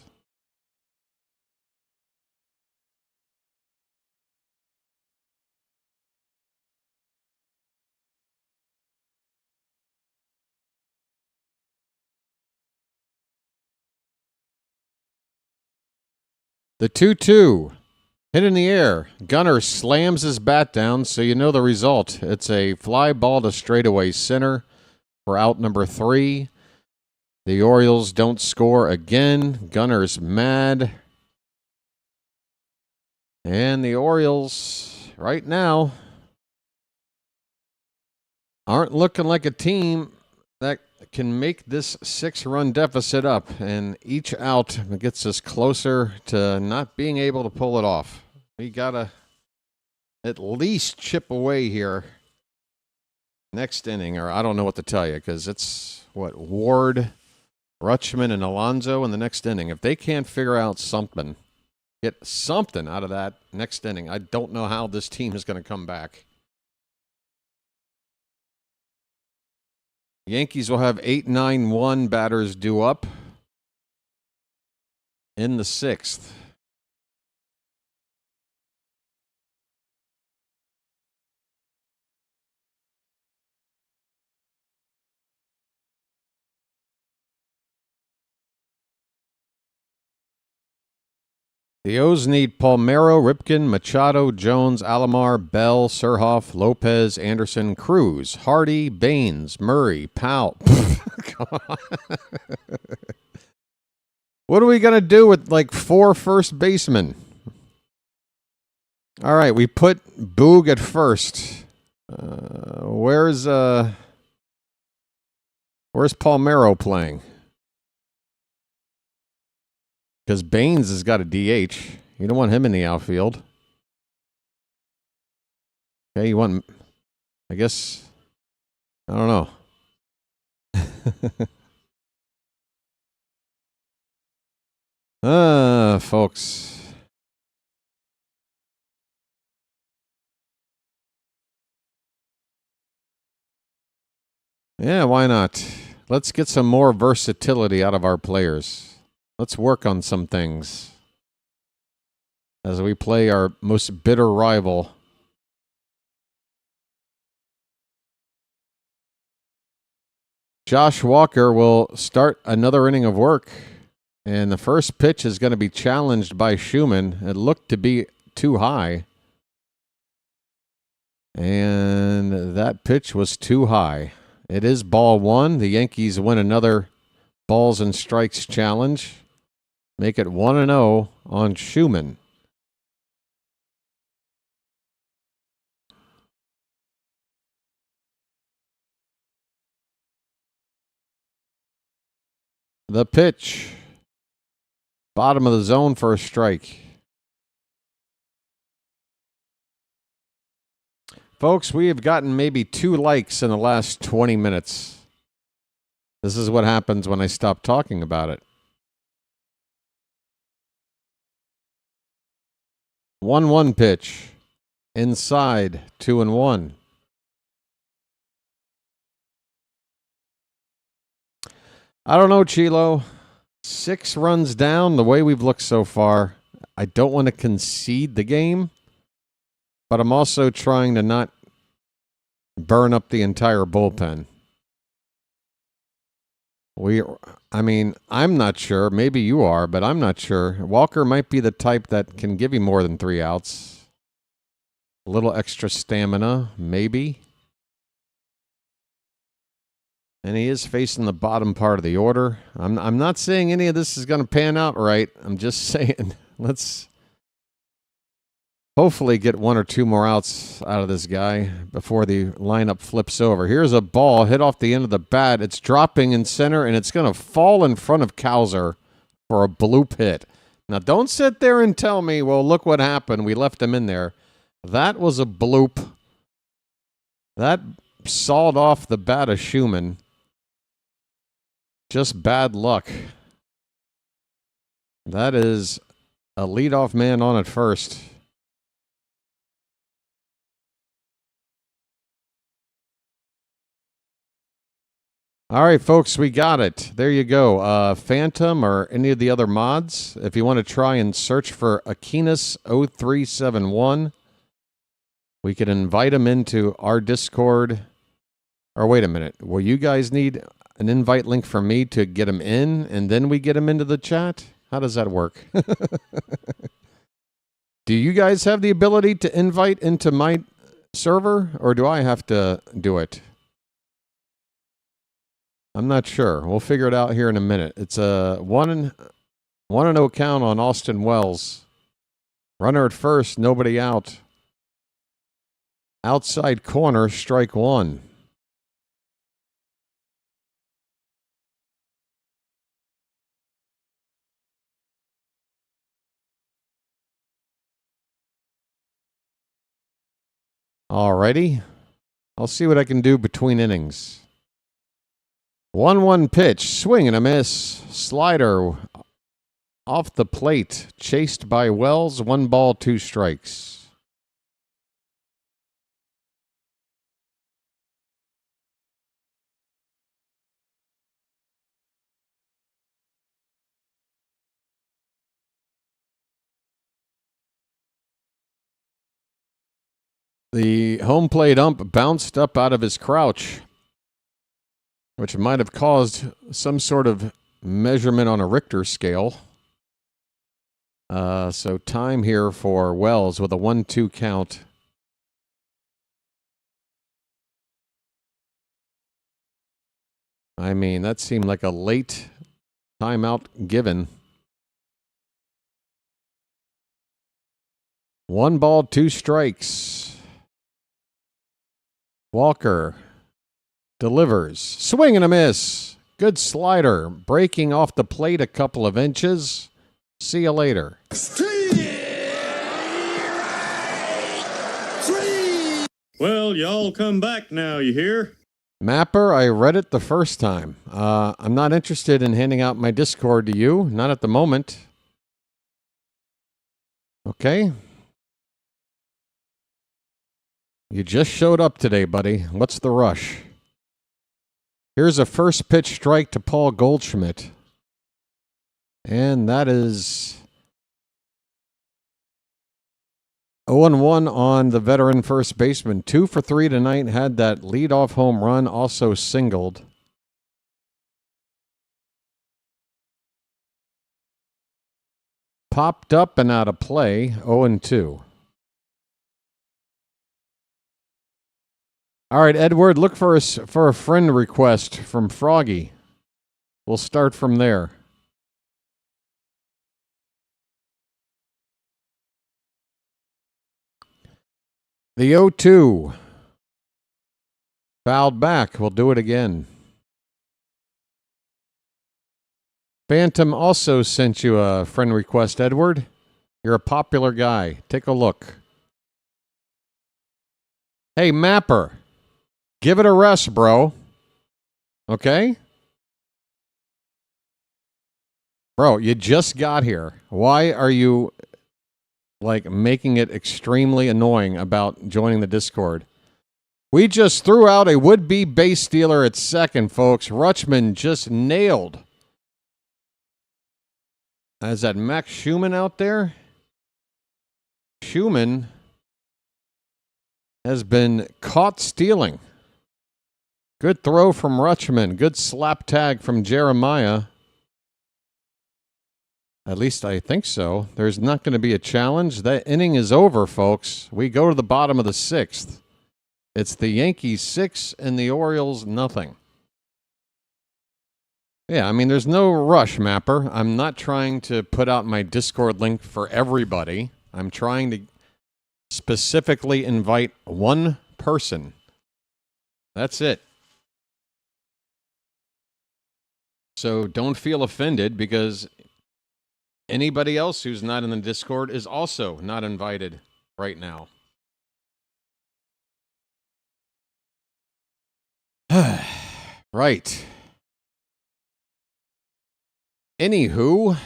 The 2-2. Hit in the air. Gunnar slams his bat down, so you know the result. It's a fly ball to straightaway center for out number 3. The Orioles don't score again. Gunner's mad. And the Orioles, right now, aren't looking like a team that can make this 6-run deficit up. And each out gets us closer to not being able to pull it off. We got to at least chip away here next inning, or I don't know what to tell you, because it's, Ward, Rutschman, and Alonso in the next inning. If they can't figure out something, get something out of that next inning, I don't know how this team is going to come back. Yankees will have 8-9-1 batters due up in the 6th. The O's need Palmeiro, Ripken, Machado, Jones, Alomar, Bell, Surhoff, Lopez, Anderson, Cruz, Hardy, Baines, Murray, Powell. Come on. What are we going to do with like 4 first basemen? All right, we put Boog at first. Where's Palmeiro playing? Because Baines has got a DH. You don't want him in the outfield. Okay, you want... I guess... I don't know. Folks. Yeah, why not? Let's get some more versatility out of our players. Let's work on some things as we play our most bitter rival. Josh Walker will start another inning of work, and the first pitch is going to be challenged by Schumann. It looked to be too high, and that pitch was too high. It is ball 1. The Yankees win another balls and strikes challenge. Make it 1-0 on Schumann. The pitch. Bottom of the zone for a strike. Folks, we have gotten maybe 2 likes in the last 20 minutes. This is what happens when I stop talking about it. 1-1 pitch. Inside, 2-1. I don't know, Chilo. 6 runs down, the way we've looked so far. I don't want to concede the game, but I'm also trying to not burn up the entire bullpen. I'm not sure. Maybe you are, but I'm not sure. Walker might be the type that can give you more than 3 outs. A little extra stamina, maybe. And he is facing the bottom part of the order. I'm not saying any of this is going to pan out right. I'm just saying let's hopefully get 1 or 2 more outs out of this guy before the lineup flips over. Here's a ball hit off the end of the bat. It's dropping in center, and it's going to fall in front of Cowser for a bloop hit. Now, don't sit there and tell me, well, look what happened. We left him in there. That was a bloop. That sawed off the bat of Schumann. Just bad luck. That is a leadoff man on at first. All right, folks, we got it. There you go. Phantom or any of the other mods, if you want to try and search for Aquinas0371, we can invite him into our Discord. Or wait a minute. Will you guys need an invite link from me to get him in, and then we get him into the chat? How does that work? Do you guys have the ability to invite into my server, or do I have to do it? I'm not sure. We'll figure it out here in a minute. It's a 1-0 count on Austin Wells. Runner at first, nobody out. Outside corner, strike one. Alrighty. I'll see what I can do between innings. 1-1 pitch, swing and a miss. Slider off the plate, chased by Wells. 1 ball, 2 strikes. The home plate ump bounced up out of his crouch, which might have caused some sort of measurement on a Richter scale. So time here for Wells with a 1-2 count. I mean, that seemed like a late timeout given. 1 ball, 2 strikes. Walker delivers. Swing and a miss. Good slider. Breaking off the plate a couple of inches. See you later. Well, y'all come back now, you hear? Mapper, I read it the first time. I'm not interested in handing out my Discord to you. Not at the moment. Okay. You just showed up today, buddy. What's the rush? Here's a first pitch strike to Paul Goldschmidt. And that is 0-1 on the veteran first baseman. 2 for 3 tonight. Had that leadoff home run, also singled. Popped up and out of play. 0-2. All right, Edward, look for a friend request from Froggy. We'll start from there. The 0-2. Fouled back. We'll do it again. Phantom also sent you a friend request, Edward. You're a popular guy. Take a look. Hey, Mapper. Give it a rest, bro. Okay? Bro, you just got here. Why are you, making it extremely annoying about joining the Discord? We just threw out a would-be base stealer at second, folks. Rutschman just nailed. Is that Max Schumann out there? Schumann has been caught stealing. Good throw from Rutschman. Good slap tag from Jeremiah. At least I think so. There's not going to be a challenge. That inning is over, folks. We go to the bottom of the 6th. It's the Yankees 6 and the Orioles nothing. Yeah, I mean, there's no rush, Mapper. I'm not trying to put out my Discord link for everybody. I'm trying to specifically invite one person. That's it. So don't feel offended because anybody else who's not in the Discord is also not invited right now. Right. Anywho,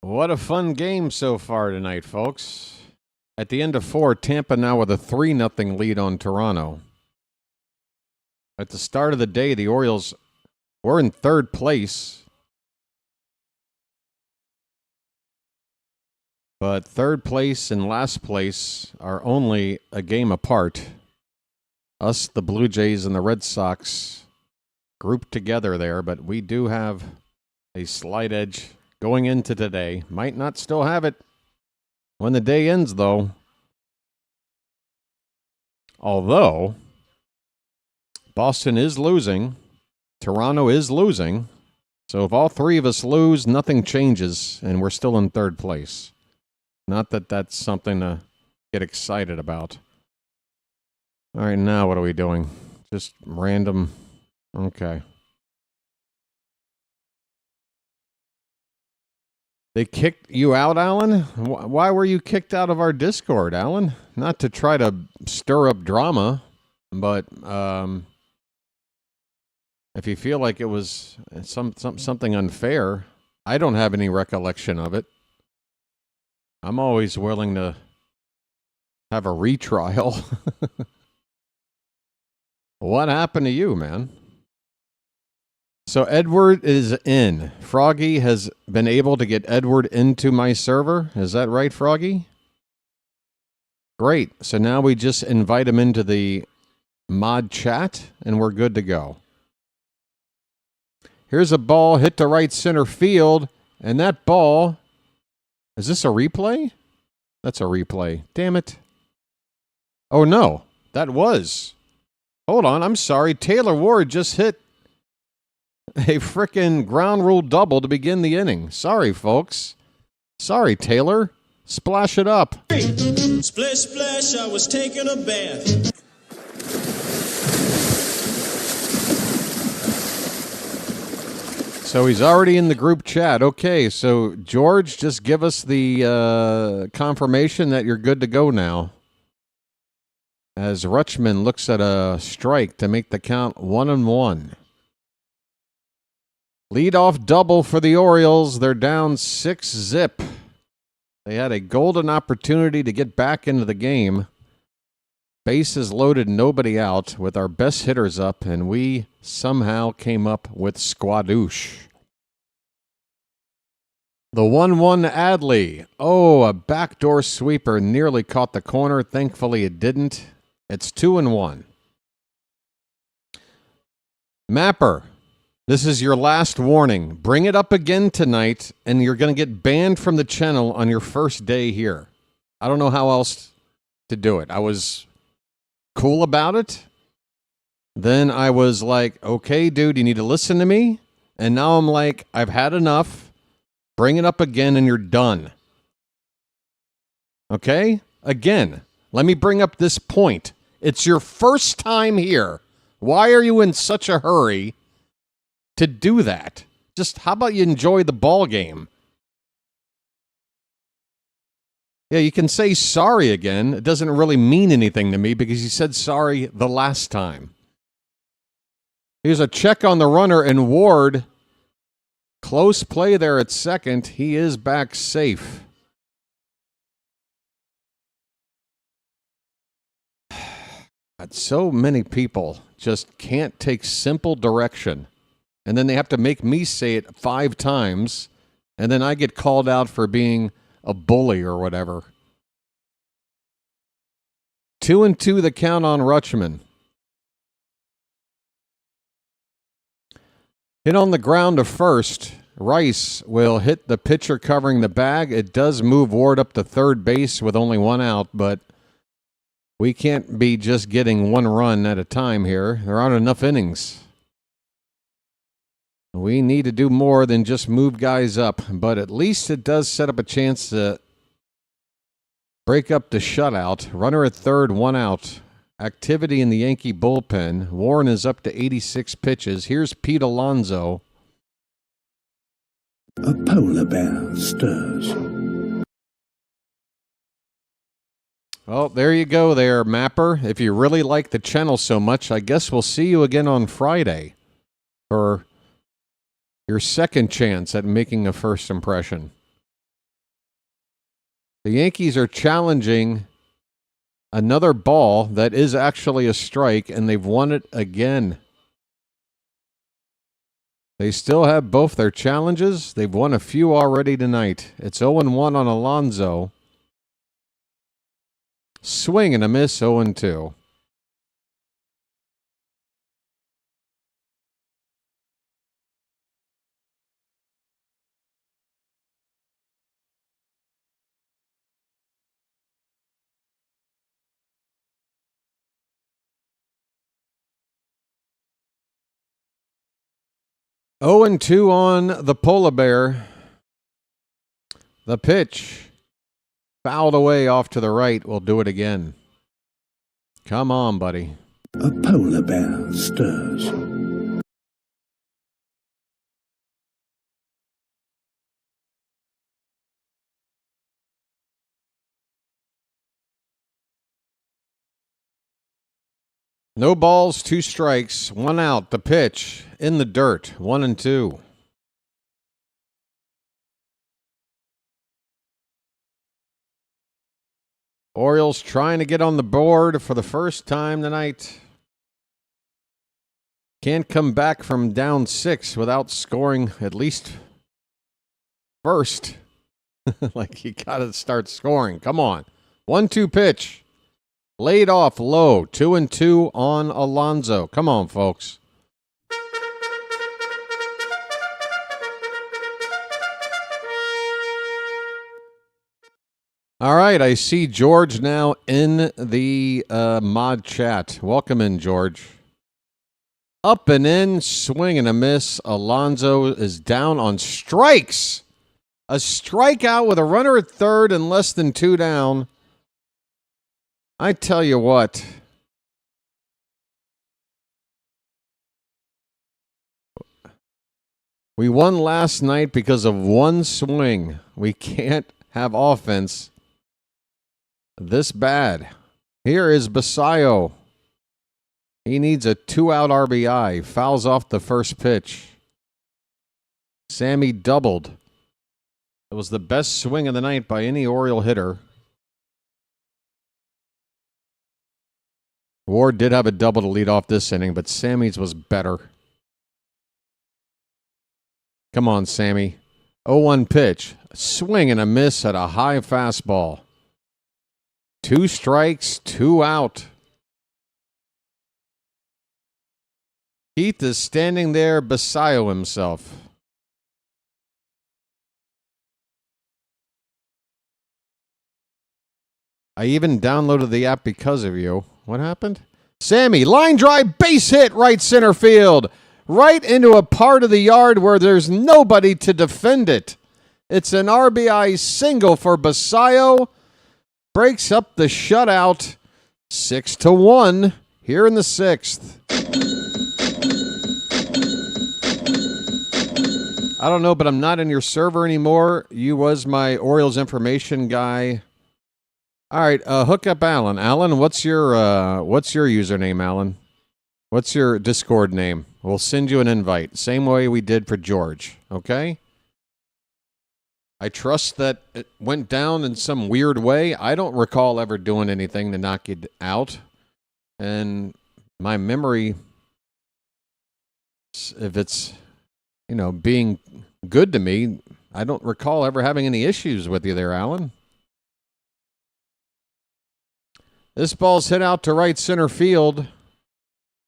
what a fun game so far tonight, folks. At the end of 4, Tampa now with a 3-0 lead on Toronto. At the start of the day, the Orioles were in 3rd place. But 3rd place and last place are only a game apart. Us, the Blue Jays, and the Red Sox grouped together there, but we do have a slight edge going into today. Might not still have it when the day ends, though. Although Boston is losing, Toronto is losing. So if all three of us lose, nothing changes, and we're still in third place. Not that that's something to get excited about. All right, now what are we doing? Just random. Okay. They kicked you out, Alan? Why were you kicked out of our Discord, Alan? Not to try to stir up drama, but if you feel like it was something unfair, I don't have any recollection of it. I'm always willing to have a retrial. What happened to you, man? So Edward is in. Froggy has been able to get Edward into my server. Is that right, Froggy? Great. So now we just invite him into the mod chat, and we're good to go. Here's a ball hit to right center field, and that ball... Is this a replay? That's a replay. Damn it. Oh, no. That was. Hold on. I'm sorry. Taylor Ward just hit a frickin' ground rule double to begin the inning. Sorry, folks. Sorry, Taylor. Splash it up. Splish, splash, I was taking a bath. So he's already in the group chat. Okay, so George, just give us the confirmation that you're good to go now. As Rutschman looks at a strike to make the count 1-1. Leadoff double for the Orioles. They're down 6-0. They had a golden opportunity to get back into the game. Bases loaded, nobody out, with our best hitters up, and we somehow came up with squadoosh. The 1-1 Adley. Oh, a backdoor sweeper nearly caught the corner. Thankfully it didn't. It's 2-1. Mapper, this is your last warning. Bring it up again tonight, and you're going to get banned from the channel on your first day here. I don't know how else to do it. I was cool about it. Then I was like, okay, dude, you need to listen to me. And now I'm like, I've had enough. Bring it up again, and you're done. Okay? Again, let me bring up this point. It's your first time here. Why are you in such a hurry to do that? Just how about you enjoy the ball game? Yeah, you can say sorry again. It doesn't really mean anything to me because you said sorry the last time. Here's a check on the runner, and Ward, close play there at second. He is back safe. But so many people just can't take simple direction. And then they have to make me say it 5 times. And then I get called out for being a bully or whatever. 2-2 the count on Rutschman. Hit on the ground to first. Rice will hit the pitcher covering the bag. It does move Ward up to third base with only 1 out, but we can't be just getting 1 run at a time here. There aren't enough innings. We need to do more than just move guys up, but at least it does set up a chance to break up the shutout. Runner at third, 1 out. Activity in the Yankee bullpen. Warren is up to 86 pitches. Here's Pete Alonso. A polar bear stirs. Oh, there you go there, Mapper. If you really like the channel so much, I guess we'll see you again on Friday for your second chance at making a first impression. The Yankees are challenging another ball that is actually a strike, and they've won it again. They still have both their challenges. They've won a few already tonight. It's 0-1 on Alonso. Swing and a miss, 0-2. 0-2 on the polar bear. The pitch. Fouled away off to the right. We'll do it again. Come on, buddy. A polar bear stirs. No balls, 2 strikes, 1 out. The pitch in the dirt, 1-2. Orioles trying to get on the board for the first time tonight. Can't come back from down 6 without scoring at least first. Like, you got to start scoring. Come on. 1-2 pitch. Laid off low. 2-2 on Alonso. Come on, folks. All right, I see George now in the mod chat. Welcome in, George. Up and in, swing and a miss. Alonso is down on strikes. A strikeout with a runner at third and less than 2 down. I tell you what. We won last night because of 1 swing. We can't have offense this bad. Here is Basayo. He needs a 2-out RBI. Fouls off the first pitch. Sammy doubled. It was the best swing of the night by any Oriole hitter. Ward did have a double to lead off this inning, but Sammy's was better. Come on, Sammy. 0-1 pitch. Swing and a miss at a high fastball. 2 strikes, 2 out. Keith is standing there beside himself. I even downloaded the app because of you. What happened? Sammy, line drive, base hit, right center field. Right into a part of the yard where there's nobody to defend it. It's an RBI single for Basayo. Breaks up the shutout. 6-1 here in the 6th. I don't know, but I'm not in your server anymore. You was my Orioles information guy. All right, hook up Alan. Alan, what's your username, Alan? What's your Discord name? We'll send you an invite. Same way we did for George, okay? I trust that it went down in some weird way. I don't recall ever doing anything to knock you out. And my memory, if it's, being good to me, I don't recall ever having any issues with you there, Alan. This ball's hit out to right center field.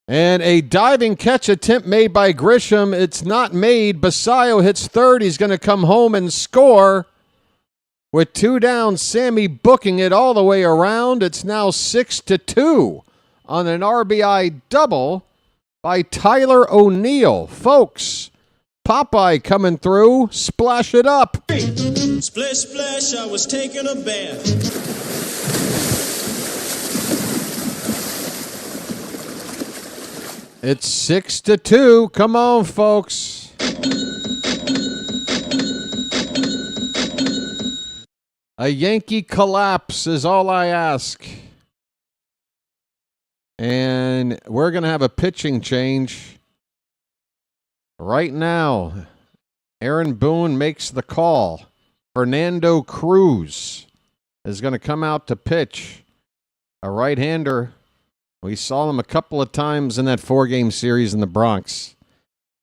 And a diving catch attempt made by Grisham. It's not made. Basayo hits third. He's going to come home and score. With 2 down, Sammy booking it all the way around. It's now 6-2 on an RBI double by Tyler O'Neill. Folks, Popeye coming through. Splash it up. Splish, splash, I was taking a bath. It's 6-2. Come on, folks. A Yankee collapse is all I ask. And we're going to have a pitching change right now. Aaron Boone makes the call. Fernando Cruz is going to come out to pitch. A right-hander. We saw him a couple of times in that 4-game series in the Bronx.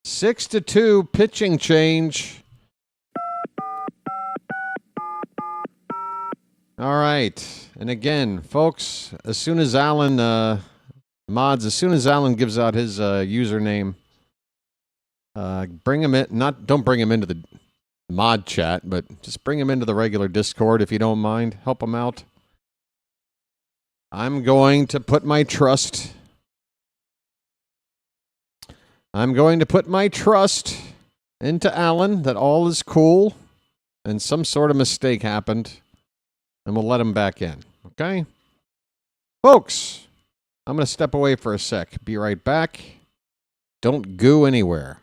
6-2 pitching change. All right. And again, folks, as soon as Alan gives out his username, bring him in. Don't bring him into the mod chat, but just bring him into the regular Discord if you don't mind. Help him out. I'm going to put my trust into Allen that all is cool and some sort of mistake happened, and we'll let him back in. Okay? Folks, I'm going to step away for a sec. Be right back. Don't go anywhere.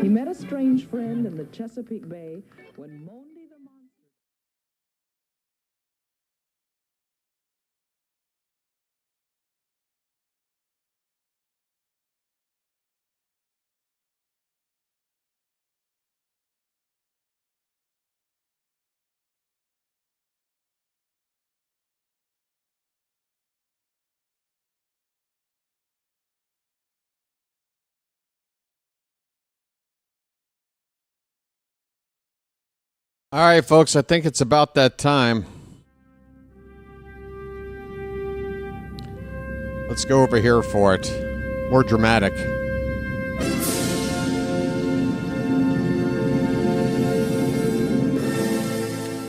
He met a strange friend in the Chesapeake Bay when Monday the Monster... All right, folks, I think it's about that time. Let's go over here for it. More dramatic.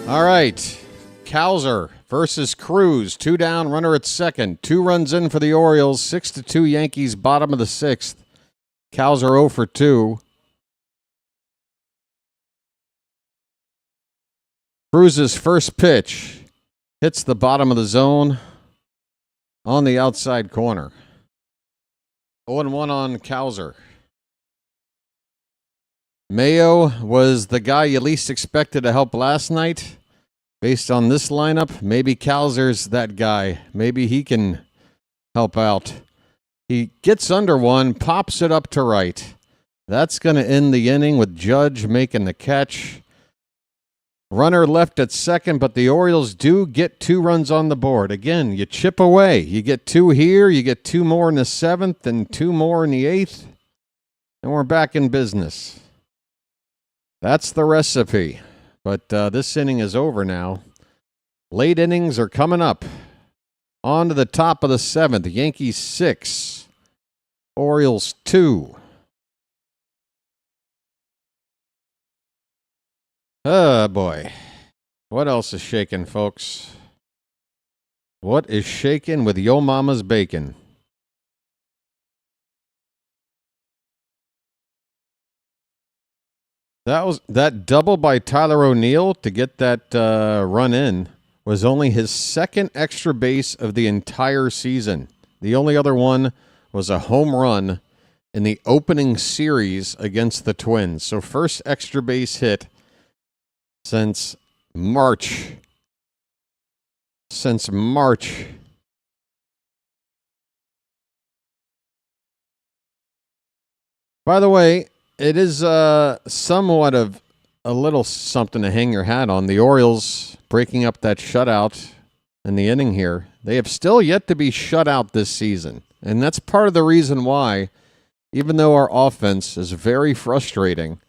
All right. Cowser versus Cruz. 2 down, runner at second. 2 runs in for the Orioles. 6-2 Yankees, bottom of the 6th. Cowser 0 for 2. Cruz's first pitch hits the bottom of the zone on the outside corner. 0-1 on Cowser. Mayo was the guy you least expected to help last night. Based on this lineup, maybe Cowser's that guy. Maybe he can help out. He gets under one, pops it up to right. That's going to end the inning with Judge making the catch. Runner left at second, but the Orioles do get 2 runs on the board. Again, you chip away. You get 2 here, you get 2 more in the 7th, and 2 more in the 8th, and we're back in business. That's the recipe. But this inning is over now. Late innings are coming up. On to the top of the 7th. Yankees 6, Orioles 2. Oh, boy. What else is shaking, folks? What is shaking with Yo Mama's bacon? That double by Tyler O'Neill to get that run in was only his 2nd extra base of the entire season. The only other one was a home run in the opening series against the Twins. So first extra base hit since March. By the way, it is somewhat of a little something to hang your hat on. The Orioles breaking up that shutout in the inning here. They have still yet to be shut out this season. And that's part of the reason why, even though our offense is very frustrating,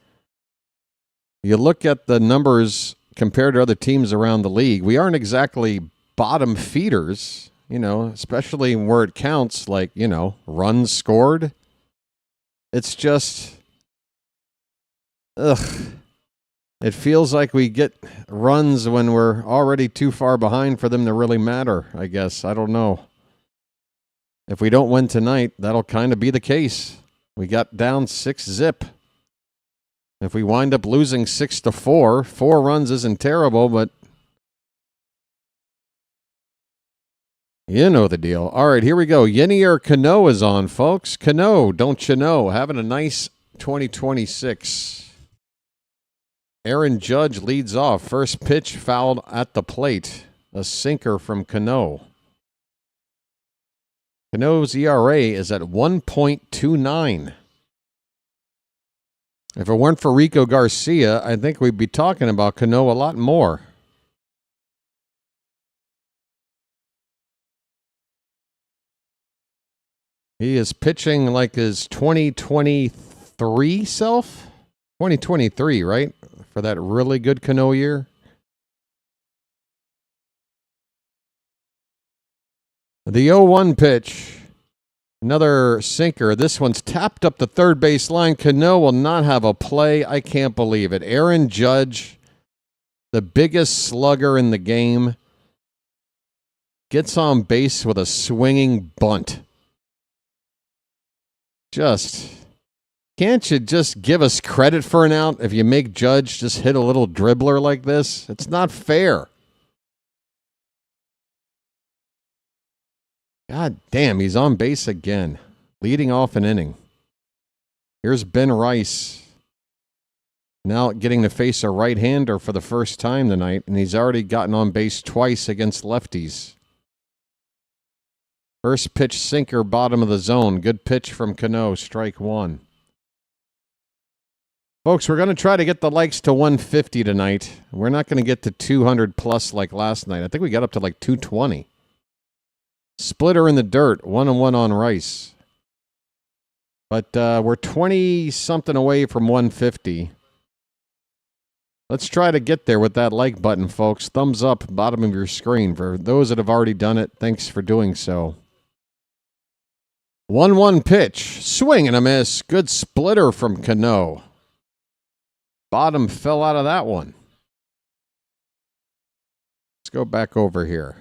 you look at the numbers compared to other teams around the league, we aren't exactly bottom feeders, especially where it counts, like, runs scored. It's just, it feels like we get runs when we're already too far behind for them to really matter, I guess. I don't know. If we don't win tonight, that'll kind of be the case. We got down 6-0. If we wind up losing 6-4, 4 runs isn't terrible, but you know the deal. All right, here we go. Yenier Cano is on, folks. Cano, don't you know, having a nice 2026. Aaron Judge leads off. First pitch fouled at the plate. A sinker from Cano. Cano's ERA is at 1.29. If it weren't for Rico Garcia, I think we'd be talking about Cano a lot more. He is pitching like his 2023 self? 2023, right? For that really good Cano year. The 0-1 pitch. Another sinker. This one's tapped up the third base line. Cano will not have a play. I can't believe it. Aaron Judge, the biggest slugger in the game, gets on base with a swinging bunt. Can't you just give us credit for an out if you make Judge just hit a little dribbler like this? It's not fair. God damn, he's on base again, leading off an inning. Here's Ben Rice, now getting to face a right-hander for the first time tonight, and he's already gotten on base twice against lefties. First pitch sinker, bottom of the zone. Good pitch from Cano, strike one. Folks, we're going to try to get the likes to 150 tonight. We're not going to get to 200 plus like last night. I think we got up to like 220. Splitter in the dirt, 1-1 on Rice. But we're 20-something away from 150. Let's try to get there with that like button, folks. Thumbs up, bottom of your screen. For those that have already done it, thanks for doing so. 1-1 pitch. Swing and a miss. Good splitter from Cano. Bottom fell out of that one. Let's go back over here.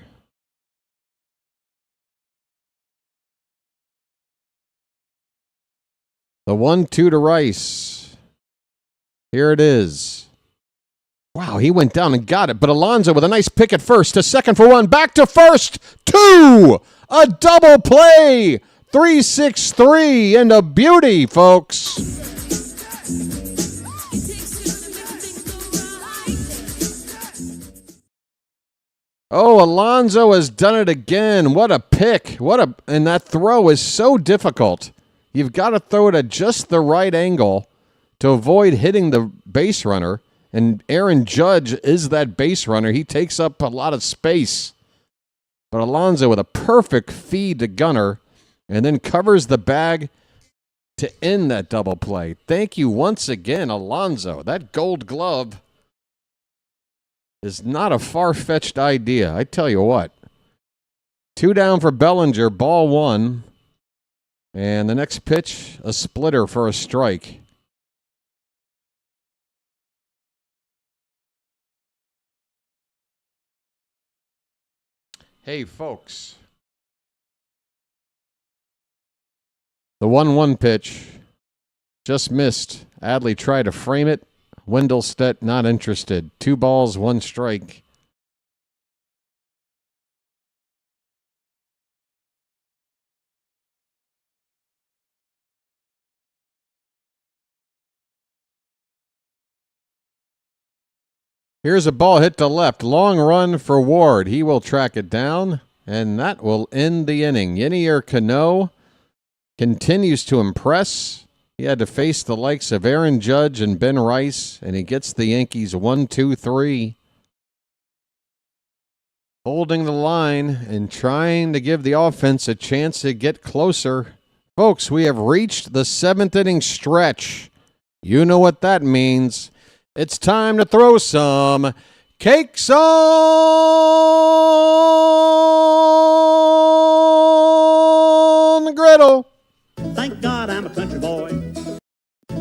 The 1-2 to Rice. Here it is. Wow, he went down and got it. But Alonso with a nice pick at first. To second for one. Back to first. 2. A double play. 3-6-3. And a beauty, folks. Oh, Alonso has done it again. What a pick. And that throw is so difficult. You've got to throw it at just the right angle to avoid hitting the base runner. And Aaron Judge is that base runner. He takes up a lot of space. But Alonso with a perfect feed to Gunnar and then covers the bag to end that double play. Thank you once again, Alonso. That gold glove is not a far-fetched idea. I tell you what. 2 down for Bellinger, ball 1. And the next pitch, a splitter for a strike. Hey, folks. The 1-1 pitch just missed. Adley tried to frame it. Wendelstedt not interested. 2 balls, 1 strike. Here's a ball hit to left. Long run for Ward. He will track it down, and that will end the inning. Yenier Cano continues to impress. He had to face the likes of Aaron Judge and Ben Rice, and he gets the Yankees 1-2-3. Holding the line and trying to give the offense a chance to get closer. Folks, we have reached the 7th inning stretch. You know what that means. It's time to throw some cakes on the griddle. Thank God I'm a country boy.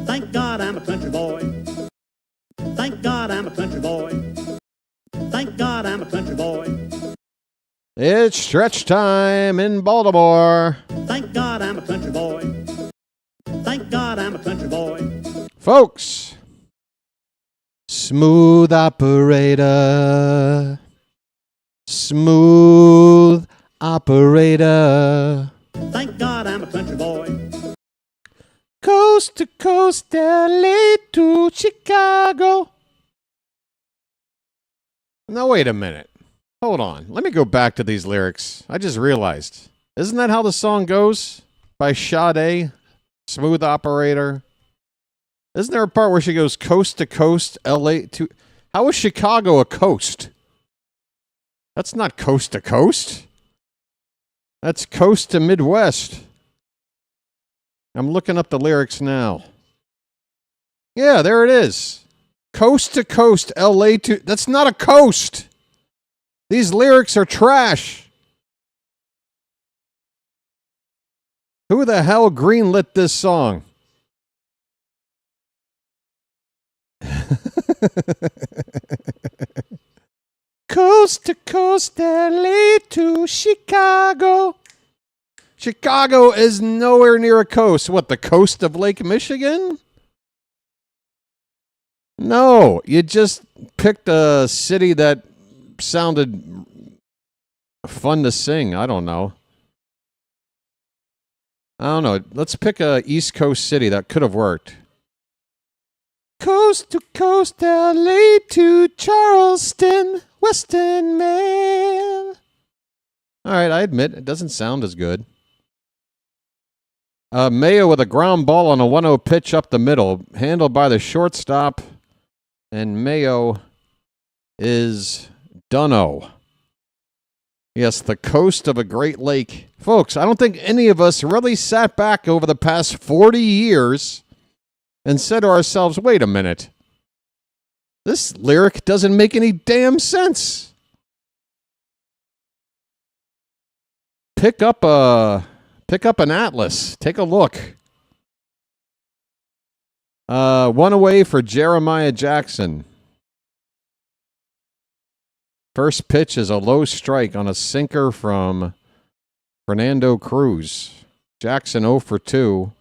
Thank God I'm a country boy. Thank God I'm a country boy. Thank God I'm a country boy. It's stretch time in Baltimore. Thank God I'm a country boy. Thank God I'm a country boy. Folks. Smooth operator. Smooth operator. Thank God I'm a country boy. Coast to coast, LA to Chicago. Now, wait a minute. Hold on. Let me go back to these lyrics. I just realized. Isn't that how the song goes? By Sade, Smooth Operator. Isn't there a part where she goes coast to coast, LA to... How is Chicago a coast? That's not coast to coast. That's coast to Midwest. I'm looking up the lyrics now. Yeah, there it is. Coast to coast, LA to... That's not a coast. These lyrics are trash. Who the hell greenlit this song? Coast to coast, LA to Chicago. Chicago is nowhere near a coast. What, the coast of Lake Michigan? No, you just picked a city that sounded fun to sing. I don't know. Let's pick a East Coast city that could have worked. Coast to coast, LA to Charleston, Western Maine. All right, I admit it doesn't sound as good. Mayo with a ground ball on a 1-0 pitch up the middle, handled by the shortstop, and Mayo is done-o. Yes, the coast of a great lake. Folks, I don't think any of us really sat back over the past 40 years and said to ourselves, wait a minute. This lyric doesn't make any damn sense. Pick up an atlas. Take a look. One away for Jeremiah Jackson. First pitch is a low strike on a sinker from Fernando Cruz. Jackson 0 for 2.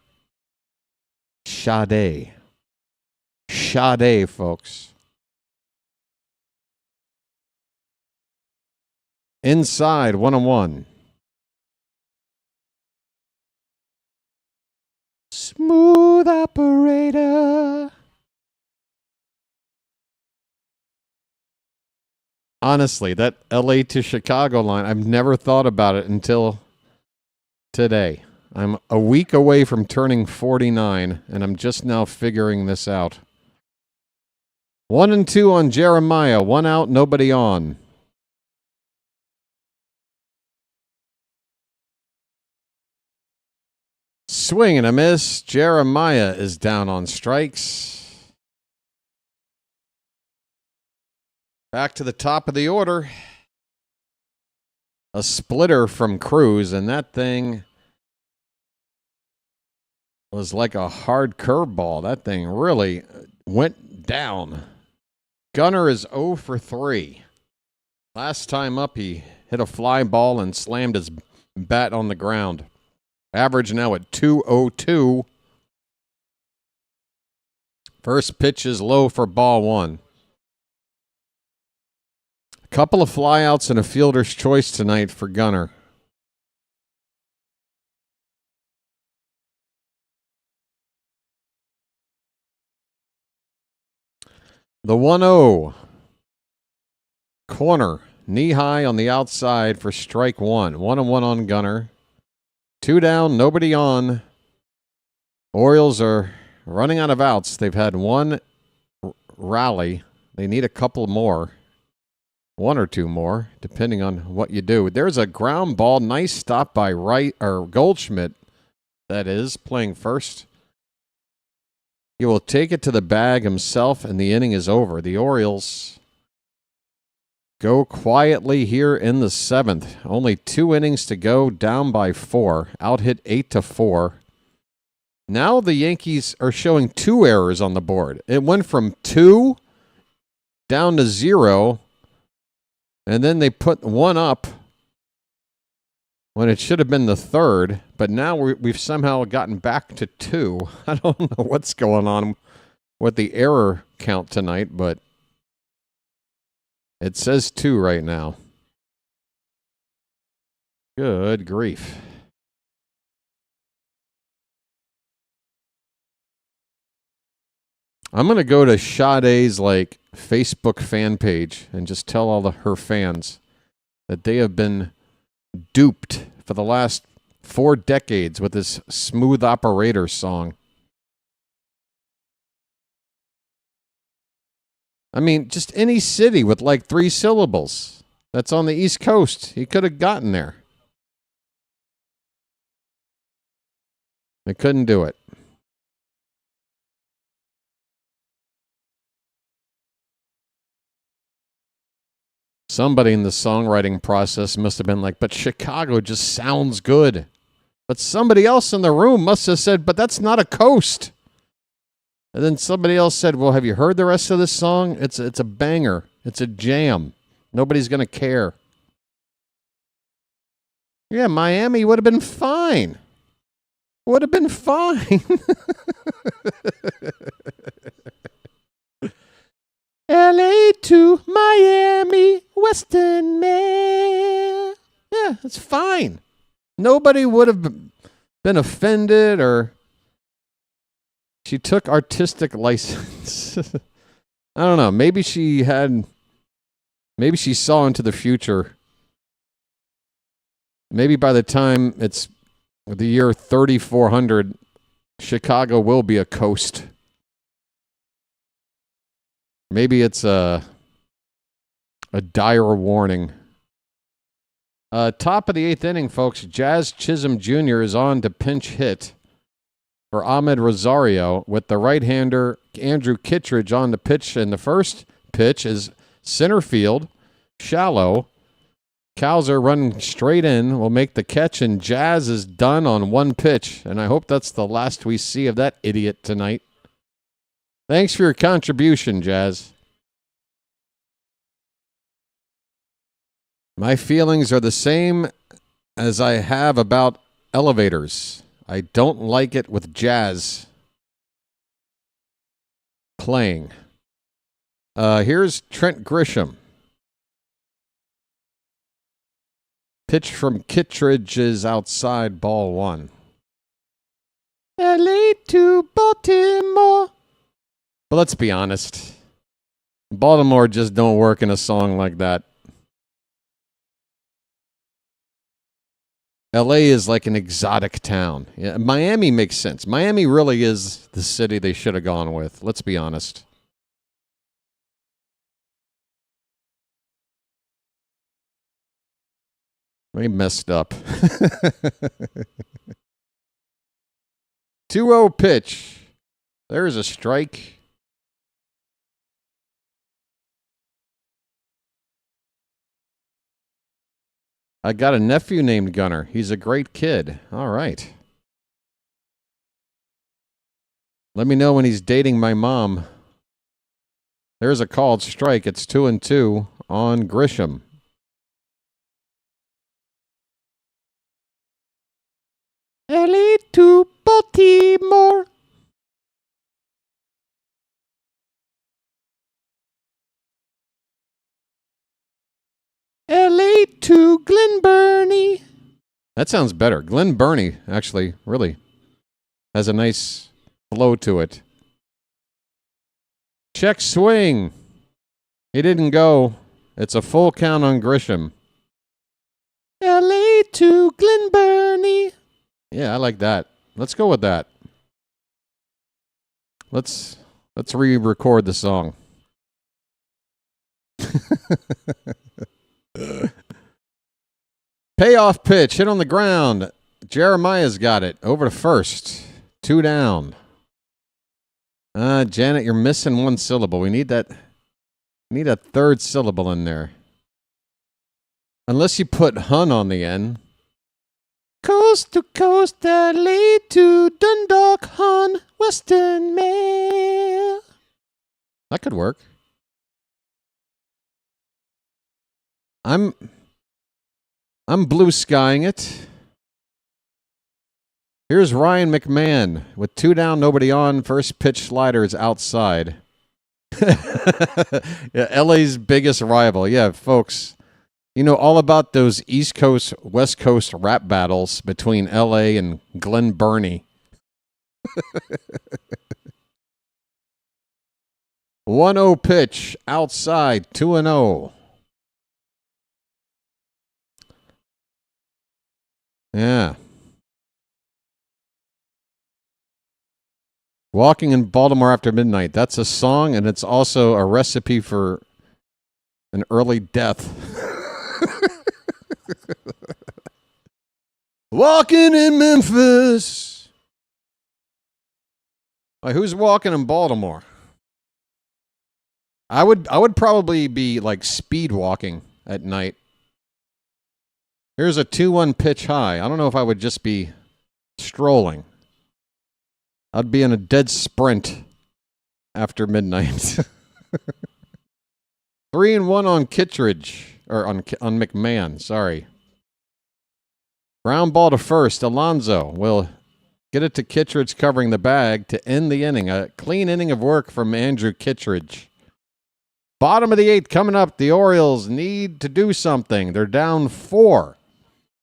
Sade, folks. Inside, 1-1. Smooth operator. Honestly, that LA to Chicago line, I've never thought about it until today. I'm a week away from turning 49, and I'm just now figuring this out. 1-2 on Jeremiah. 1 out, nobody on. Swing and a miss. Jeremiah is down on strikes. Back to the top of the order. A splitter from Cruz, and that thing was like a hard curveball. That thing really went down. Gunnar is 0 for 3. Last time up, he hit a fly ball and slammed his bat on the ground. Average now at 202. First pitch is low for ball 1. A couple of flyouts and a fielder's choice tonight for Gunnar. The 1-0. Corner. Knee high on the outside for strike 1. 1-1 on Gunnar. 2 down, nobody on. Orioles are running out of outs. They've had one rally. They need a couple more. 1 or 2 more, depending on what you do. There's a ground ball. Nice stop by Goldschmidt, that is, playing first. He will take it to the bag himself, and the inning is over. The Orioles go quietly here in the 7th. Only 2 innings to go, down by 4. Out-hit 8-4. Now the Yankees are showing 2 errors on the board. It went from 2 down to 0, and then they put 1 up when it should have been the 3rd, but now we've somehow gotten back to 2. I don't know what's going on with the error count tonight, but it says 2 right now. Good grief. I'm going to go to Sade's Facebook fan page and just tell all her fans that they have been duped for the last 4 decades with this Smooth Operator song. I mean, just any city with 3 syllables that's on the East Coast, he could have gotten there. They couldn't do it. Somebody in the songwriting process must have been like, but Chicago just sounds good. But somebody else in the room must have said, but that's not a coast. And then somebody else said, well, have you heard the rest of this song? It's a banger. It's a jam. Nobody's going to care. Yeah, Miami would have been fine. Would have been fine. LA to Miami, Western Mail. Yeah, it's fine. Nobody would have been offended or... She took artistic license. I don't know. Maybe she saw into the future. Maybe by the time it's the year 3400, Chicago will be a coast. Maybe it's a dire warning. Top of the 8th inning, folks. Jazz Chisholm Jr. is on to pinch hit for Ahmed Rosario with the right-hander Andrew Kittredge on the pitch. And the first pitch is center field, shallow. Cowser running straight in will make the catch, and Jazz is done on one pitch. And I hope that's the last we see of that idiot tonight. Thanks for your contribution, Jazz. My feelings are the same as I have about elevators. I don't like it with Jazz playing. Here's Trent Grisham. Pitch from Kittredge is outside, ball one. LA to Baltimore. But let's be honest. Baltimore just don't work in a song like that. LA is like an exotic town. Yeah, Miami makes sense. Miami really is the city they should have gone with. Let's be honest. They messed up. 2-0 pitch. There's a strike. I got a nephew named Gunner. He's a great kid. All right. Let me know when he's dating my mom. There's a called strike. It's 2-2 on Grisham. LA to Baltimore. LA to Glen Burnie. That sounds better. Glen Burnie actually really has a nice flow to it. Check swing. He didn't go. It's a full count on Grisham. LA to Glen Burnie. Yeah, I like that. Let's go with that. Let's re-record the song. Payoff pitch, hit on the ground. Jeremiah's got it. Over to first. 2 down. Janet, you're missing one syllable. We need that. Need a third syllable in there. Unless you put hun on the end. Coast to coast, LA to Dundalk, hun, Western Mail. That could work. I'm blue skying it. Here's Ryan McMahon with 2 down, nobody on. First pitch slider is outside. Yeah, LA's biggest rival. Yeah, folks. You know all about those East Coast, West Coast rap battles between LA and Glen Burnie. 1-0 pitch outside, 2-0. Yeah. Walking in Baltimore After Midnight. That's a song, and it's also a recipe for an early death. Walking in Memphis. Like, who's walking in Baltimore? I would probably be like speed walking at night. Here's a 2-1 pitch high. I don't know if I would just be strolling. I'd be in a dead sprint after midnight. 3-1 on Kittredge, or on McMahon, sorry. Ground ball to first. Alonso will get it to Kittredge covering the bag to end the inning. A clean inning of work from Andrew Kittredge. Bottom of the 8th coming up. The Orioles need to do something. They're down 4.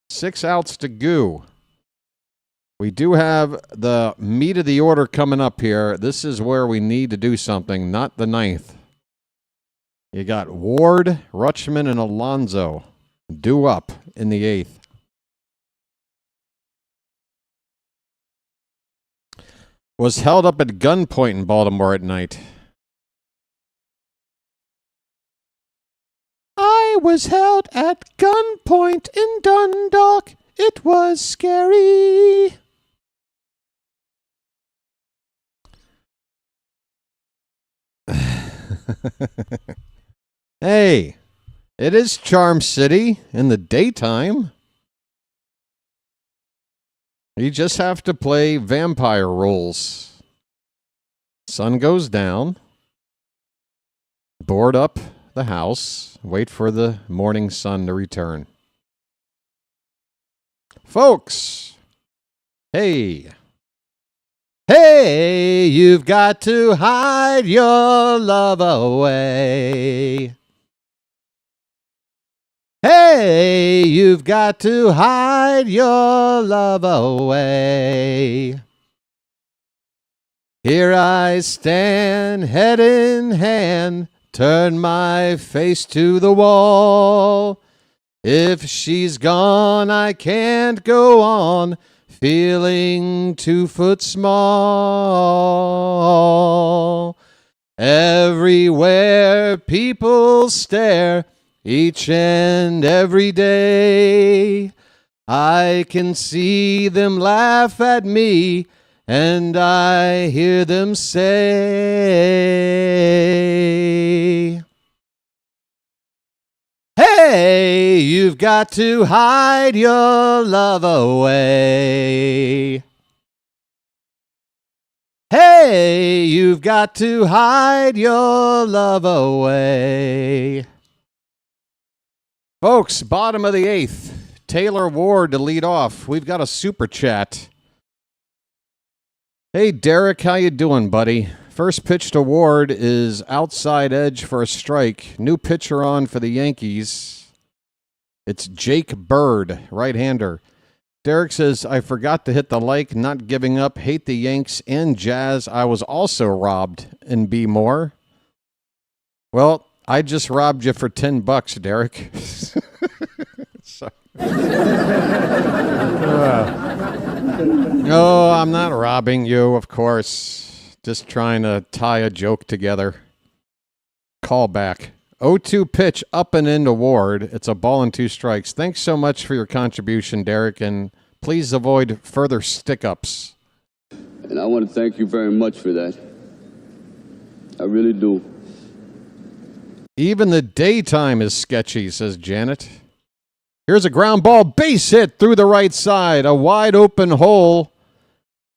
6 outs to go. We do have the meat of the order coming up here. This is where we need to do something, not the 9th. You got Ward, Rutschman, and Alonso due up in the 8th. Was held up at gunpoint in Baltimore at night. I was held at gunpoint in Dundalk. It was scary. Hey, it is Charm City in the daytime. You just have to play vampire roles. Sun goes down. Board up the house. Wait for the morning sun to return. Folks, hey. Hey, you've got to hide your love away. Hey, you've got to hide your love away. Here I stand, head in hand, turn my face to the wall. If she's gone, I can't go on, feeling 2 foot small. Everywhere people stare, each and every day, I can see them laugh at me, and I hear them say, hey, you've got to hide your love away. Hey, you've got to hide your love away. Folks, bottom of the 8th. Taylor Ward to lead off. We've got a super chat. Hey, Derek, how you doing, buddy? First pitch to Ward is outside edge for a strike. New pitcher on for the Yankees. It's Jake Bird, right-hander. Derek says, I forgot to hit the like, not giving up, hate the Yanks and Jazz. I was also robbed and be more. Well, I just robbed you for $10, Derek. No, I'm not robbing you, of course. Just trying to tie a joke together. Call back. 0-2 pitch up and into Ward. It's a ball and 2 strikes. Thanks so much for your contribution, Derek, and please avoid further stick-ups. And I want to thank you very much for that. I really do. Even the daytime is sketchy, says Janet. Here's a ground ball base hit through the right side. A wide open hole.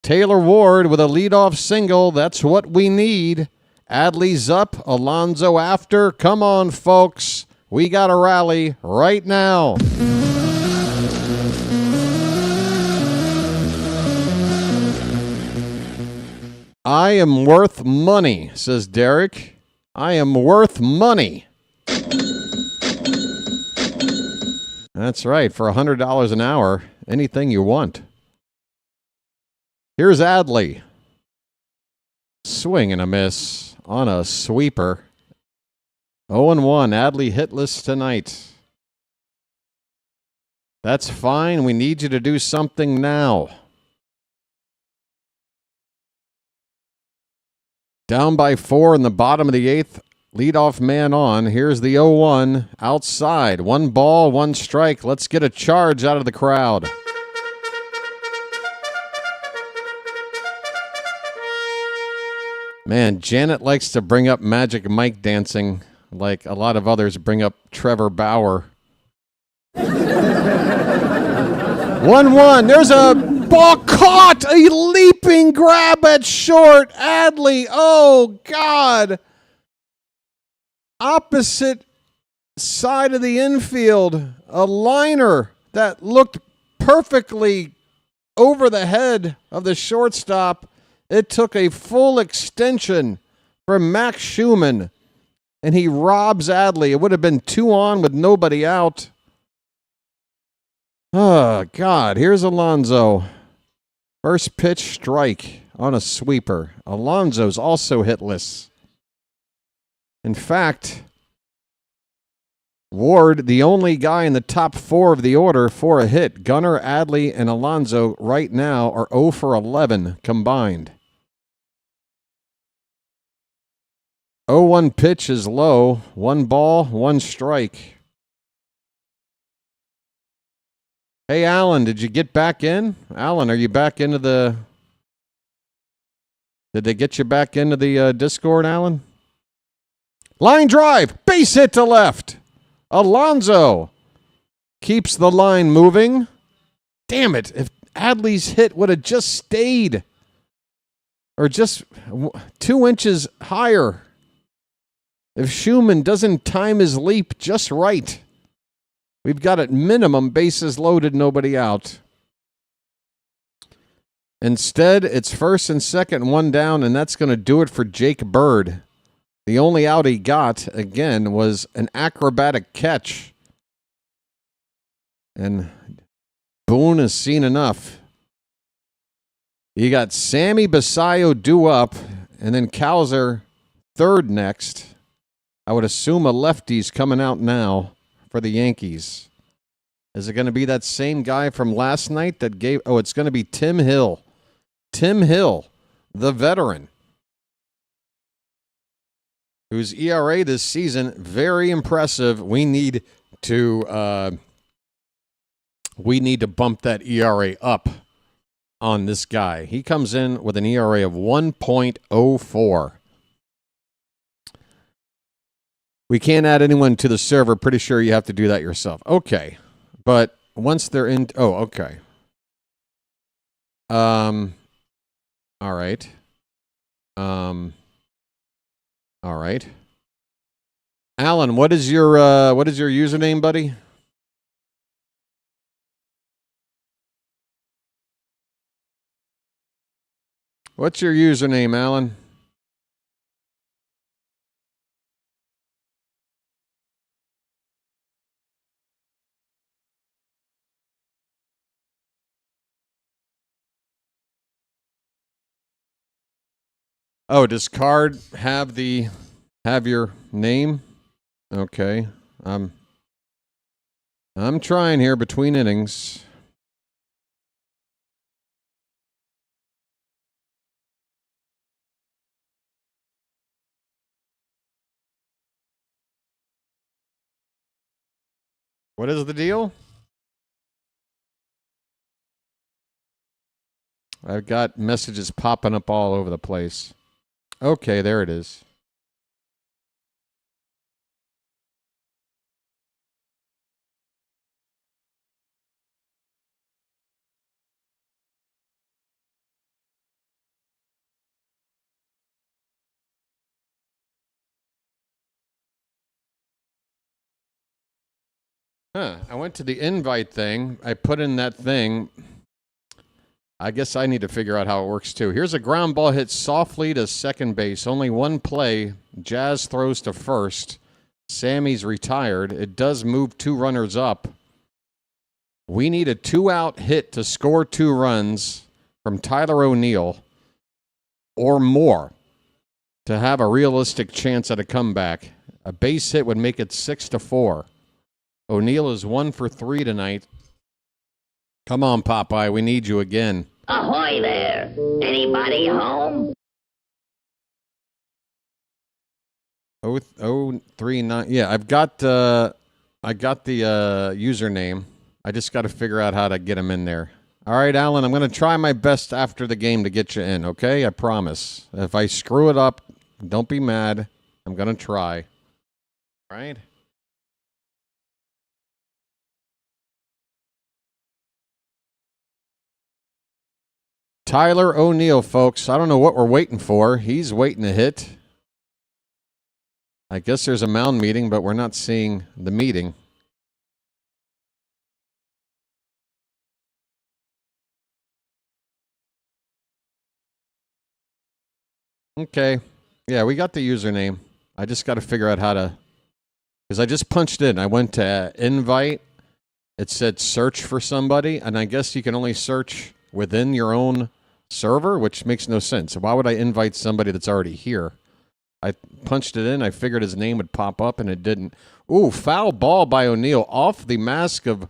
Taylor Ward with a leadoff single. That's what we need. Adley's up. Alonso after. Come on, folks. We got a rally right now. I am worth money, says Derek. I am worth money. That's right. For $100 an hour, anything you want. Here's Adley. Swing and a miss on a sweeper. 0-1. Adley hitless tonight. That's fine. We need you to do something now. Down by 4 in the bottom of the 8th. Leadoff man on. Here's the 0-1. Outside. 1 ball, 1 strike. Let's get a charge out of the crowd. Man, Janet likes to bring up Magic Mike dancing like a lot of others bring up Trevor Bauer. 1-1. There's a ball caught. A leaping grab at short. Adley. Oh, God. Opposite side of the infield. A liner that looked perfectly over the head of the shortstop. It took a full extension from Max Schumann, and he robs Adley. It would have been 2 on with nobody out. Oh, God. Here's Alonso. First pitch strike on a sweeper. Alonso's also hitless. In fact, Ward, the only guy in the top 4 of the order for a hit. Gunnar, Adley, and Alonso right now are 0 for 11 combined. 0-1 pitch is low. 1 ball, 1 strike. Hey, Alan, did you get back in? Alan, are you back into the... Did they get you back into the Discord, Alan? Line drive. Base hit to left. Alonso keeps the line moving. Damn it. If Adley's hit would have just stayed or just 2 inches higher. If Schumann doesn't time his leap just right, we've got at minimum bases loaded, nobody out. Instead, it's first and second, 1 down, and that's going to do it for Jake Bird. The only out he got, again, was an acrobatic catch. And Boone has seen enough. You got Sammy Basayo due up, and then Cowser third next. I would assume a lefty's coming out now for the Yankees. Is it going to be that same guy from last night that gave... Oh, it's going to be Tim Hill. Tim Hill, the veteran, whose ERA this season, very impressive. We need to bump that ERA up on this guy. He comes in with an ERA of 1.04. We can't add anyone to the server. Pretty sure you have to do that yourself. Okay. But once they're in... Oh, okay. All right. All right. Alan, what is your username, buddy? What's your username, Alan? Oh, does card have your name? Okay. I'm trying here between innings. What is the deal? I've got messages popping up all over the place. Okay, there it is. I went to the invite thing. I put in that thing. I guess I need to figure out how it works too. Here's a ground ball hit softly to second base. Only one play. Jazz throws to first. Sammy's retired. It does move 2 runners up. We need a 2-out hit to score 2 runs from Tyler O'Neill or more to have a realistic chance at a comeback. A base hit would make it 6-4. O'Neill is 1 for 3 tonight. Come on, Popeye. We need you again. Ahoy there! Anybody home? 039. Yeah, I got the username. I just got to figure out how to get him in there. All right, Alan, I'm going to try my best after the game to get you in, okay? I promise. If I screw it up, don't be mad. I'm going to try. All right? Tyler O'Neill, folks. I don't know what we're waiting for. He's waiting to hit. I guess there's a mound meeting, but we're not seeing the meeting. Okay. Yeah, we got the username. I just got to figure out how to, because I just punched in. I went to invite. It said search for somebody, and I guess you can only search within your own server, which makes no sense. Why would I invite somebody that's already here? I punched it in. I figured his name would pop up, and it didn't. Ooh, foul ball by O'Neill off the mask of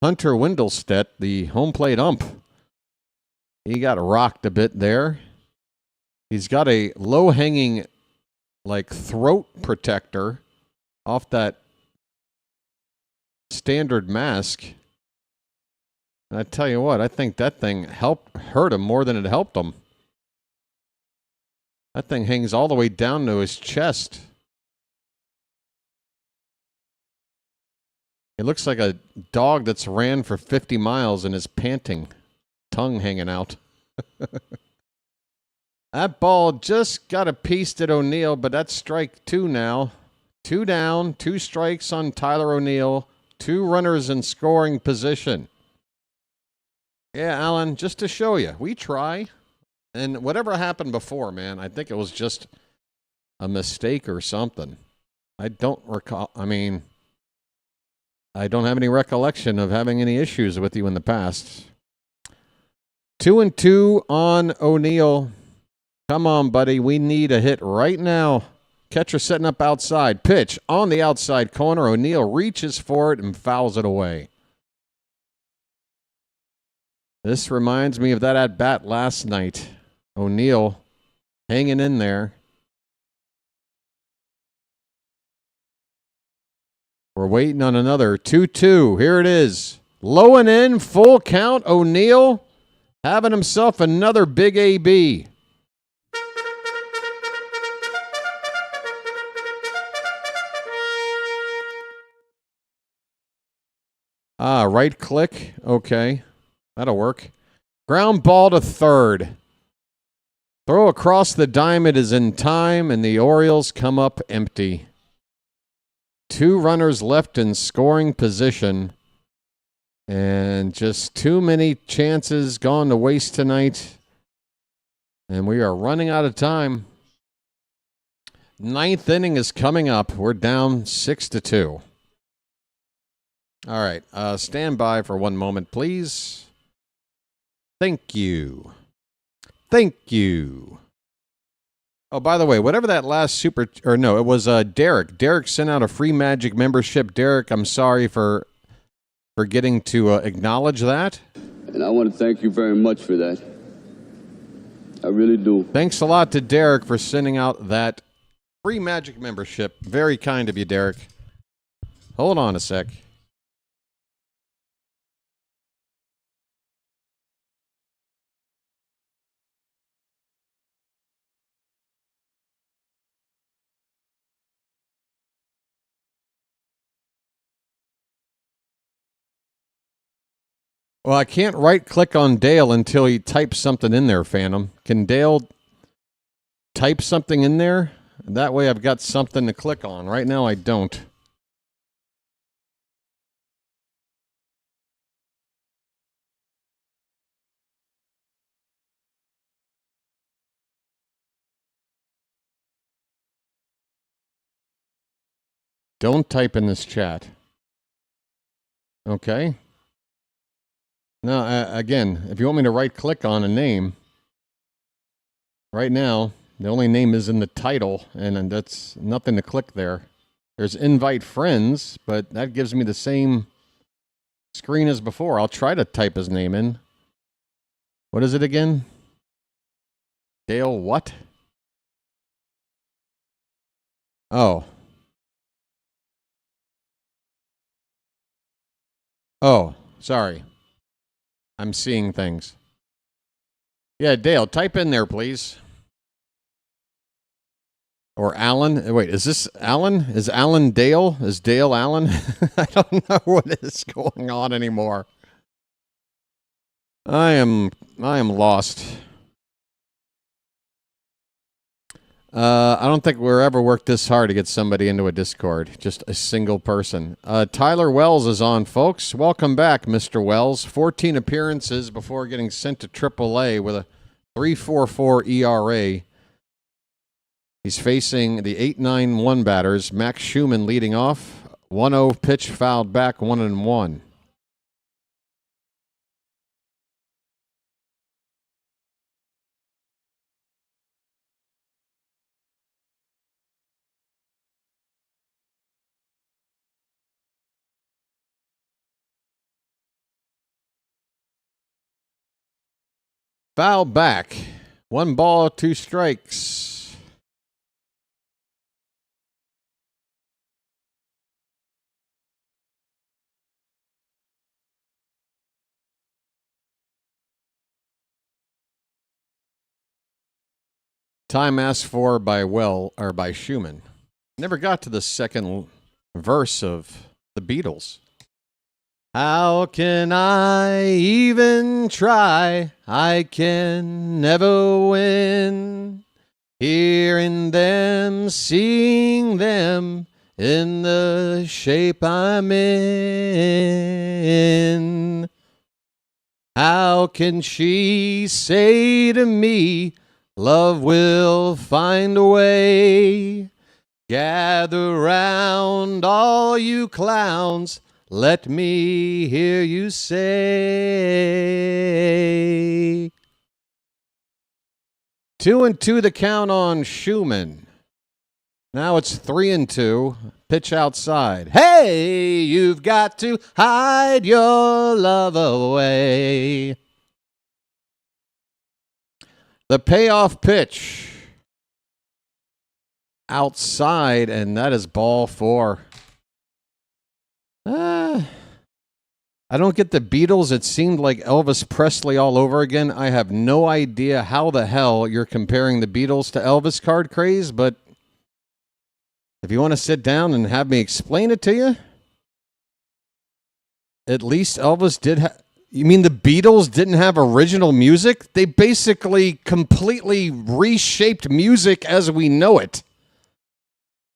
Hunter Wendelstedt, the home plate ump. He got rocked a bit there. He's got a low-hanging, like, throat protector off that standard mask. And I tell you what, I think that thing hurt him more than it helped him. That thing hangs all the way down to his chest. It looks like a dog that's ran for 50 miles and is panting, tongue hanging out. That ball just got a piece at O'Neill, but that's strike 2 now. 2 down, 2 strikes on Tyler O'Neill, 2 runners in scoring position. Yeah, Alan, just to show you, we try. And whatever happened before, man, I think it was just a mistake or something. I don't recall. I mean, I don't have any recollection of having any issues with you in the past. 2-2 on O'Neill. Come on, buddy. We need a hit right now. Catcher setting up outside. Pitch on the outside corner. O'Neill reaches for it and fouls it away. This reminds me of that at-bat last night. O'Neill hanging in there. We're waiting on another 2-2. Here it is. Low and in, full count. O'Neill having himself another big AB. Right click. Okay. That'll work. Ground ball to third. Throw across the diamond is in time, and the Orioles come up empty. 2 runners left in scoring position. And just too many chances gone to waste tonight. And we are running out of time. 9th inning is coming up. We're down 6-2. All right. Stand by for one moment, please. Thank you. Thank you. Oh, by the way, whatever that last it was Derek. Derek sent out a free Magic membership. Derek, I'm sorry for getting to acknowledge that. And I want to thank you very much for that. I really do. Thanks a lot to Derek for sending out that free Magic membership. Very kind of you, Derek. Hold on a sec. Well, I can't right-click on Dale until he types something in there, Phantom. Can Dale type something in there? That way I've got something to click on. Right now I don't. Don't type in this chat. Okay. Now, again, if you want me to right-click on a name, right now, the only name is in the title, and that's nothing to click there. There's invite friends, but that gives me the same screen as before. I'll try to type his name in. What is it again? Dale what? Oh. Oh, sorry. I'm seeing things. Yeah, Dale, type in there, please. Or Alan. Wait, is this Alan? Is Alan Dale? Is Dale Alan? I don't know what is going on anymore. I am lost. I don't think we're ever worked this hard to get somebody into a Discord. Just a single person. Tyler Wells is on, folks. Welcome back, Mr. Wells. 14 appearances before getting sent to AAA with a 3.44 ERA. He's facing the 8-9-1 batters. Max Schumann leading off. 1-0 pitch fouled back, 1-1. Foul back. 1 ball, 2 strikes. Time asked for by Schumann. Never got to the second verse of the Beatles. How can I even try? I can never win. Hearing them, seeing them in the shape I'm in. How can she say to me, love will find a way? Gather round all you clowns. Let me hear you say. 2-2 the count on Schumann. Now it's 3-2. Pitch outside. Hey, you've got to hide your love away. The payoff pitch. Outside, and that is ball 4. I don't get the Beatles. It seemed like Elvis Presley all over again. I have no idea how the hell you're comparing the Beatles to Elvis card craze, but if you want to sit down and have me explain it to you, at least Elvis did you mean the Beatles didn't have original music? They basically completely reshaped music as we know it.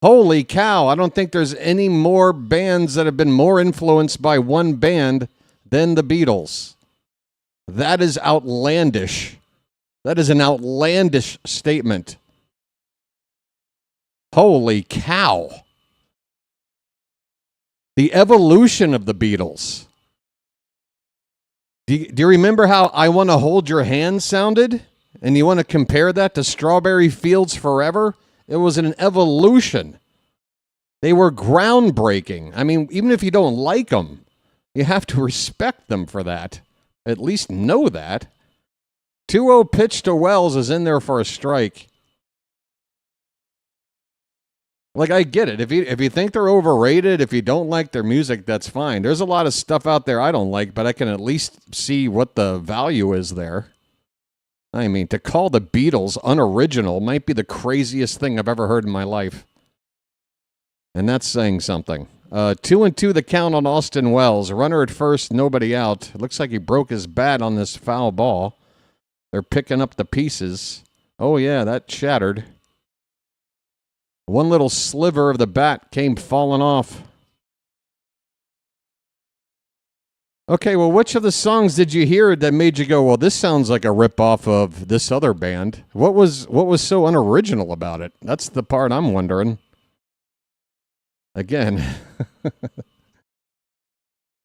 Holy cow, I don't think there's any more bands that have been more influenced by one band than the Beatles. That is outlandish. That is an outlandish statement. Holy cow. The evolution of the Beatles. Do you remember how I Want to Hold Your Hand sounded? And you want to compare that to Strawberry Fields Forever? It was an evolution. They were groundbreaking. I mean, even if you don't like them, you have to respect them for that. At least know that. 2-0 pitch to Wells is in there for a strike. Like, I get it. If you think they're overrated, if you don't like their music, that's fine. There's a lot of stuff out there I don't like, but I can at least see what the value is there. I mean, to call the Beatles unoriginal might be the craziest thing I've ever heard in my life. And that's saying something. 2-2 the count on Austin Wells. Runner at first, nobody out. It looks like he broke his bat on this foul ball. They're picking up the pieces. Oh, yeah, that shattered. One little sliver of the bat came falling off. Okay, well, which of the songs did you hear that made you go, well, this sounds like a ripoff of this other band? What was so unoriginal about it? That's the part I'm wondering. Again,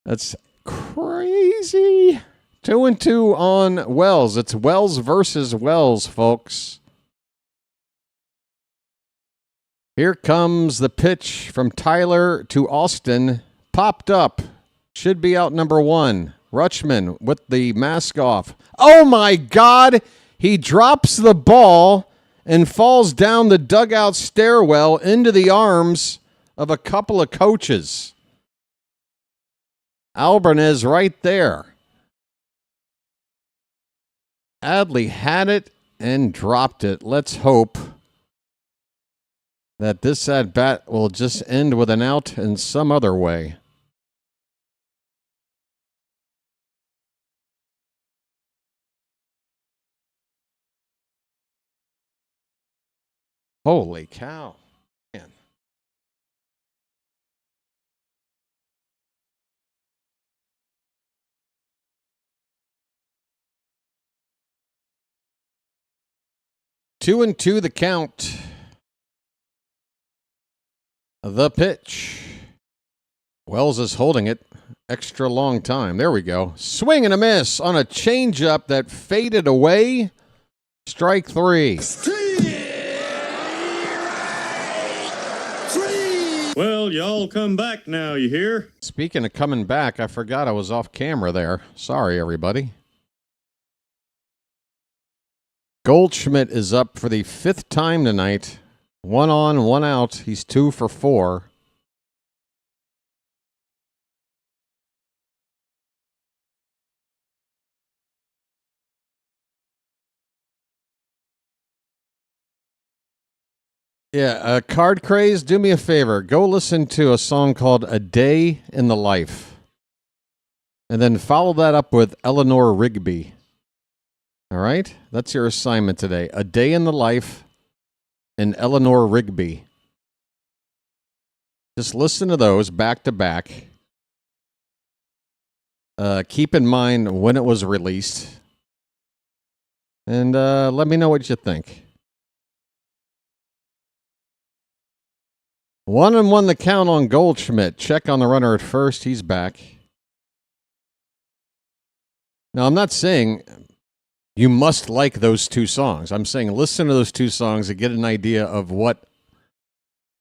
that's crazy. 2-2 on Wells. It's Wells versus Wells, folks. Here comes the pitch from Tyler to Austin. Popped up. Should be out number 1. Rutschman with the mask off. Oh, my God. He drops the ball and falls down the dugout stairwell into the arms of a couple of coaches. Albarnez right there. Adley had it and dropped it. Let's hope that this at-bat will just end with an out in some other way. Holy cow. Man. Two and two the count. The pitch. Wells is holding it extra long time. There we go. Swing and a miss on a changeup that faded away. Strike three. Well, y'all come back now, you hear? Speaking of coming back, I forgot I was off camera there. Sorry, everybody. Goldschmidt is up for the fifth time tonight. 1 on, 1 out. He's 2 for 4. Yeah, Card Craze, do me a favor. Go listen to a song called A Day in the Life. And then follow that up with Eleanor Rigby. All right? That's your assignment today. A Day in the Life and Eleanor Rigby. Just listen to those back to back. Keep in mind when it was released. And let me know what you think. 1-1 the count on Goldschmidt. Check on the runner at first. He's back. Now, I'm not saying you must like those two songs. I'm saying listen to those two songs and get an idea of what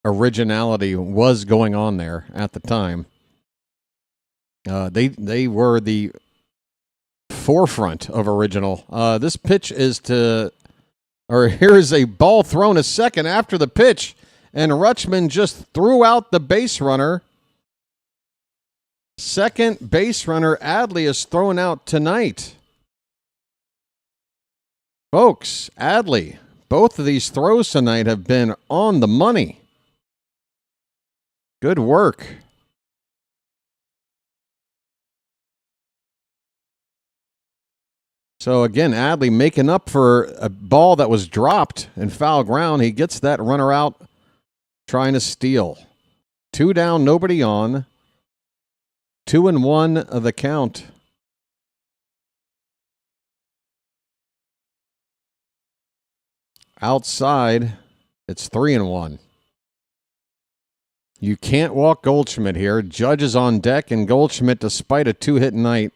originality was going on there at the time. They were the forefront of original. This pitch is here's a ball thrown a second after the pitch. And Rutschman just threw out the base runner. Second base runner Adley is thrown out tonight. Folks, Adley, both of these throws tonight have been on the money. Good work. So again, Adley making up for a ball that was dropped in foul ground. He gets that runner out. Trying to steal. 2 down, nobody on. 2-1 of the count. Outside, it's 3-1. You can't walk Goldschmidt here. Judge is on deck, and Goldschmidt, despite a 2-hit night,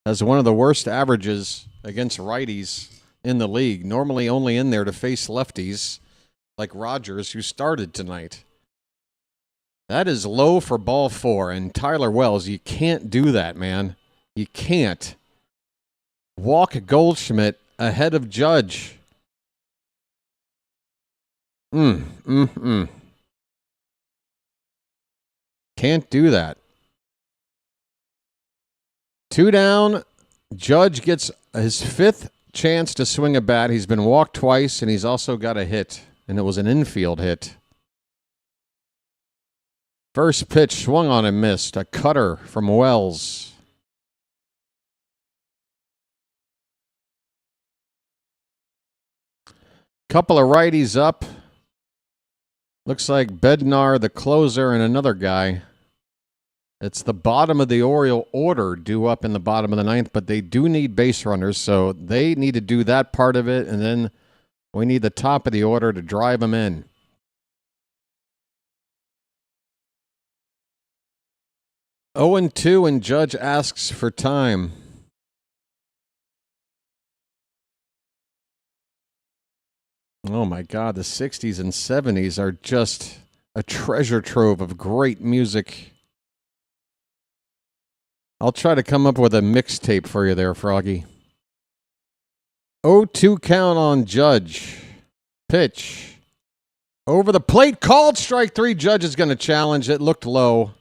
has one of the worst averages against righties in the league. Normally only in there to face lefties. Like Rogers, who started tonight. That is low for ball 4. And Tyler Wells, you can't do that, man. You can't. Walk Goldschmidt ahead of Judge. Can't do that. 2 down. Judge gets his 5th chance to swing a bat. He's been walked twice, and he's also got a hit. And it was an infield hit. First pitch swung on and missed. A cutter from Wells. Couple of righties up. Looks like Bednar, the closer, and another guy. It's the bottom of the Oriole order due up in the bottom of the 9th, but they do need base runners, so they need to do that part of it, and then we need the top of the order to drive them in. Oh and 2, and Judge asks for time. Oh my God, the 60s and 70s are just a treasure trove of great music. I'll try to come up with a mixtape for you there, Froggy. 0-2 count on Judge. Pitch. Over the plate. Called strike 3. Judge is going to challenge. It looked low.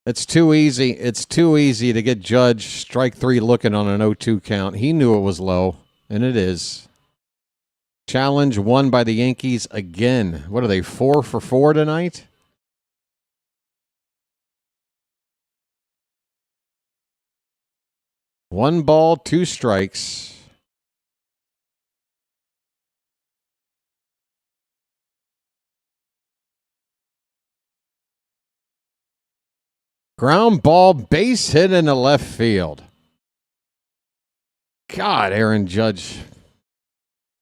It's too easy. It's too easy to get Judge strike 3 looking on an 0-2 count. He knew it was low, and it is. Challenge won by the Yankees again. What are they, 4 for 4 tonight? One ball, 2 strikes. Ground ball, base hit into left field. God, Aaron Judge.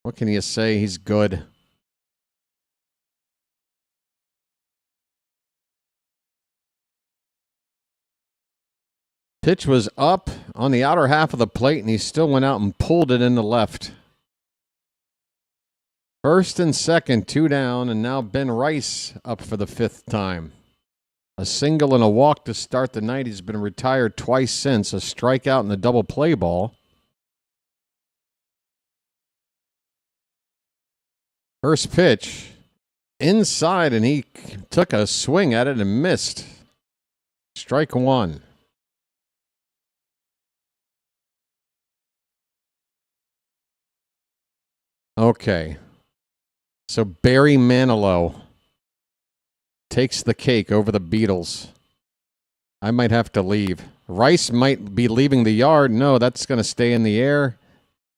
What can you say? He's good. Pitch was up on the outer half of the plate, and he still went out and pulled it into left. First and second, 2 down, and now Ben Rice up for the 5th time. A single and a walk to start the night. He's been retired twice since. A strikeout and a double play ball. First pitch, inside, and he took a swing at it and missed. Strike 1. Okay. So Barry Manilow takes the cake over the Beatles. I might have to leave. Rice might be leaving the yard. No, that's going to stay in the air.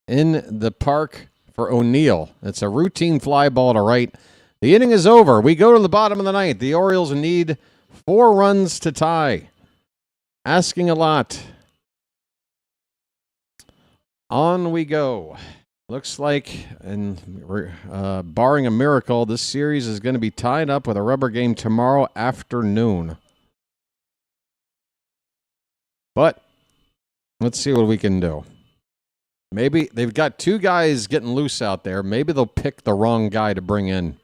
In the park for O'Neill. It's a routine fly ball to right. The inning is over. We go to the bottom of the ninth. The Orioles need 4 runs to tie. Asking a lot. On we go. Looks like, and barring a miracle, this series is going to be tied up with a rubber game tomorrow afternoon. But let's see what we can do. Maybe they've got 2 guys getting loose out there. Maybe they'll pick the wrong guy to bring in.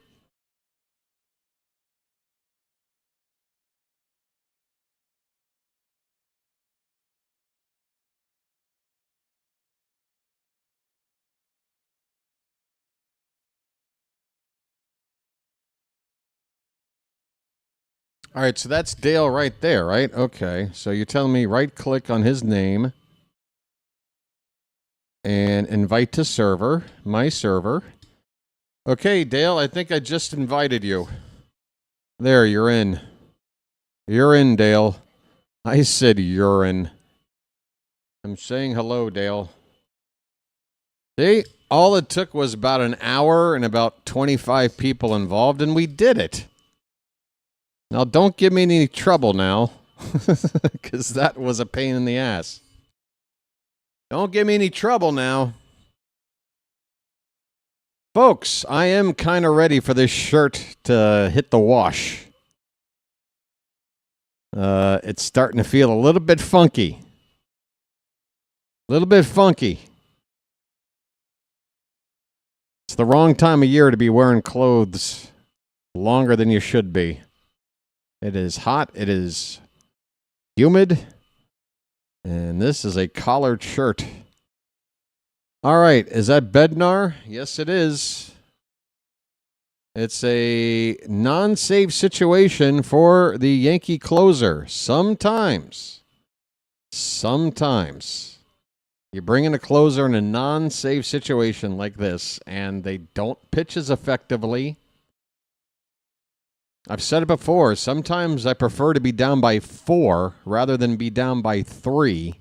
All right, so that's Dale right there, right? Okay, so you're telling me right-click on his name and invite to server, my server. Okay, Dale, I think I just invited you. There, you're in. You're in, Dale. I said you're in. I'm saying hello, Dale. See, all it took was about an hour and about 25 people involved, and we did it. Now, don't give me any trouble now, because that was a pain in the ass. Don't give me any trouble now. Folks, I am kind of ready for this shirt to hit the wash. It's starting to feel a little bit funky. A little bit funky. It's the wrong time of year to be wearing clothes longer than you should be. It is hot. It is humid. And this is a collared shirt. All right. Is that Bednar? Yes, it is. It's a non-save situation for the Yankee closer. Sometimes you bring in a closer in a non-save situation like this, and they don't pitch as effectively. I've said it before. Sometimes I prefer to be down by 4 rather than be down by 3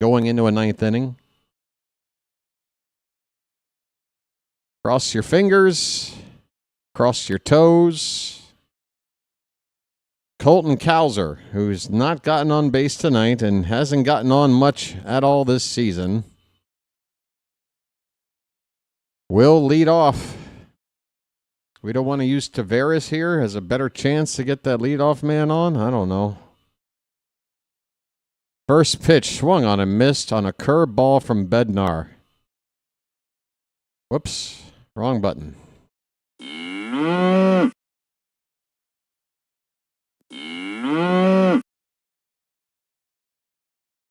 going into a 9th inning. Cross your fingers. Cross your toes. Colton Cowser, who's not gotten on base tonight and hasn't gotten on much at all this season, will lead off. We don't want to use Taveras here. Has a better chance to get that leadoff man on? I don't know. First pitch swung on and missed on a curve ball from Bednar. Whoops. Wrong button.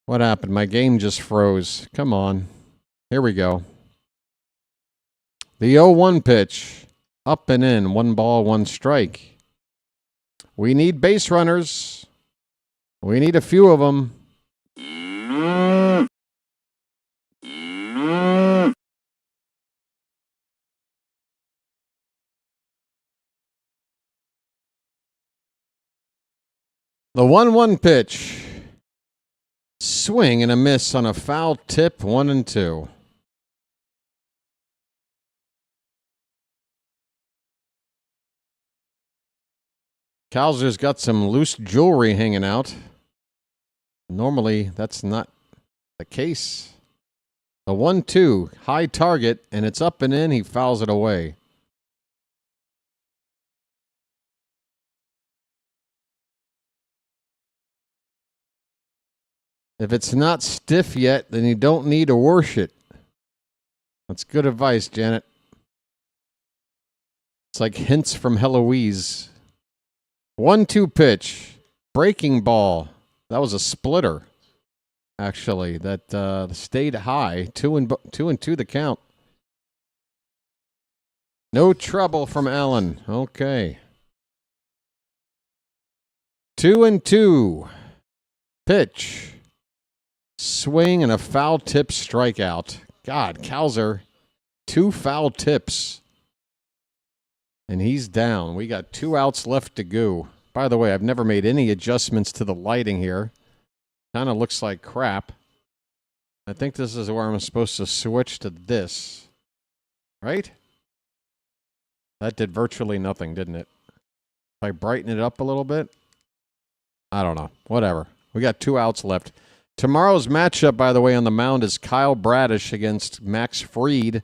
What happened? My game just froze. Come on. Here we go. The 0-1 pitch. Up and in. 1 ball, 1 strike. We need base runners. We need a few of them. The 1-1 pitch. Swing and a miss on a foul tip, 1-2. Cowser's got some loose jewelry hanging out. Normally, that's not the case. The 1-2, high target, and it's up and in. He fouls it away. If it's not stiff yet, then you don't need to wash it. That's good advice, Janet. It's like hints from Heloise. 1-2 pitch. Breaking ball. That was a splitter, actually. That stayed high. 2-2 the count. No trouble from Allen. Okay. 2-2. Pitch. Swing and a foul tip strikeout. God, Kowser, 2 foul tips. And he's down. We got 2 outs left to go. By the way, I've never made any adjustments to the lighting here. Kind of looks like crap. I think this is where I'm supposed to switch to this. Right? That did virtually nothing, didn't it? If I brighten it up a little bit? I don't know. Whatever. We got 2 outs left. Tomorrow's matchup, by the way, on the mound is Kyle Bradish against Max Fried.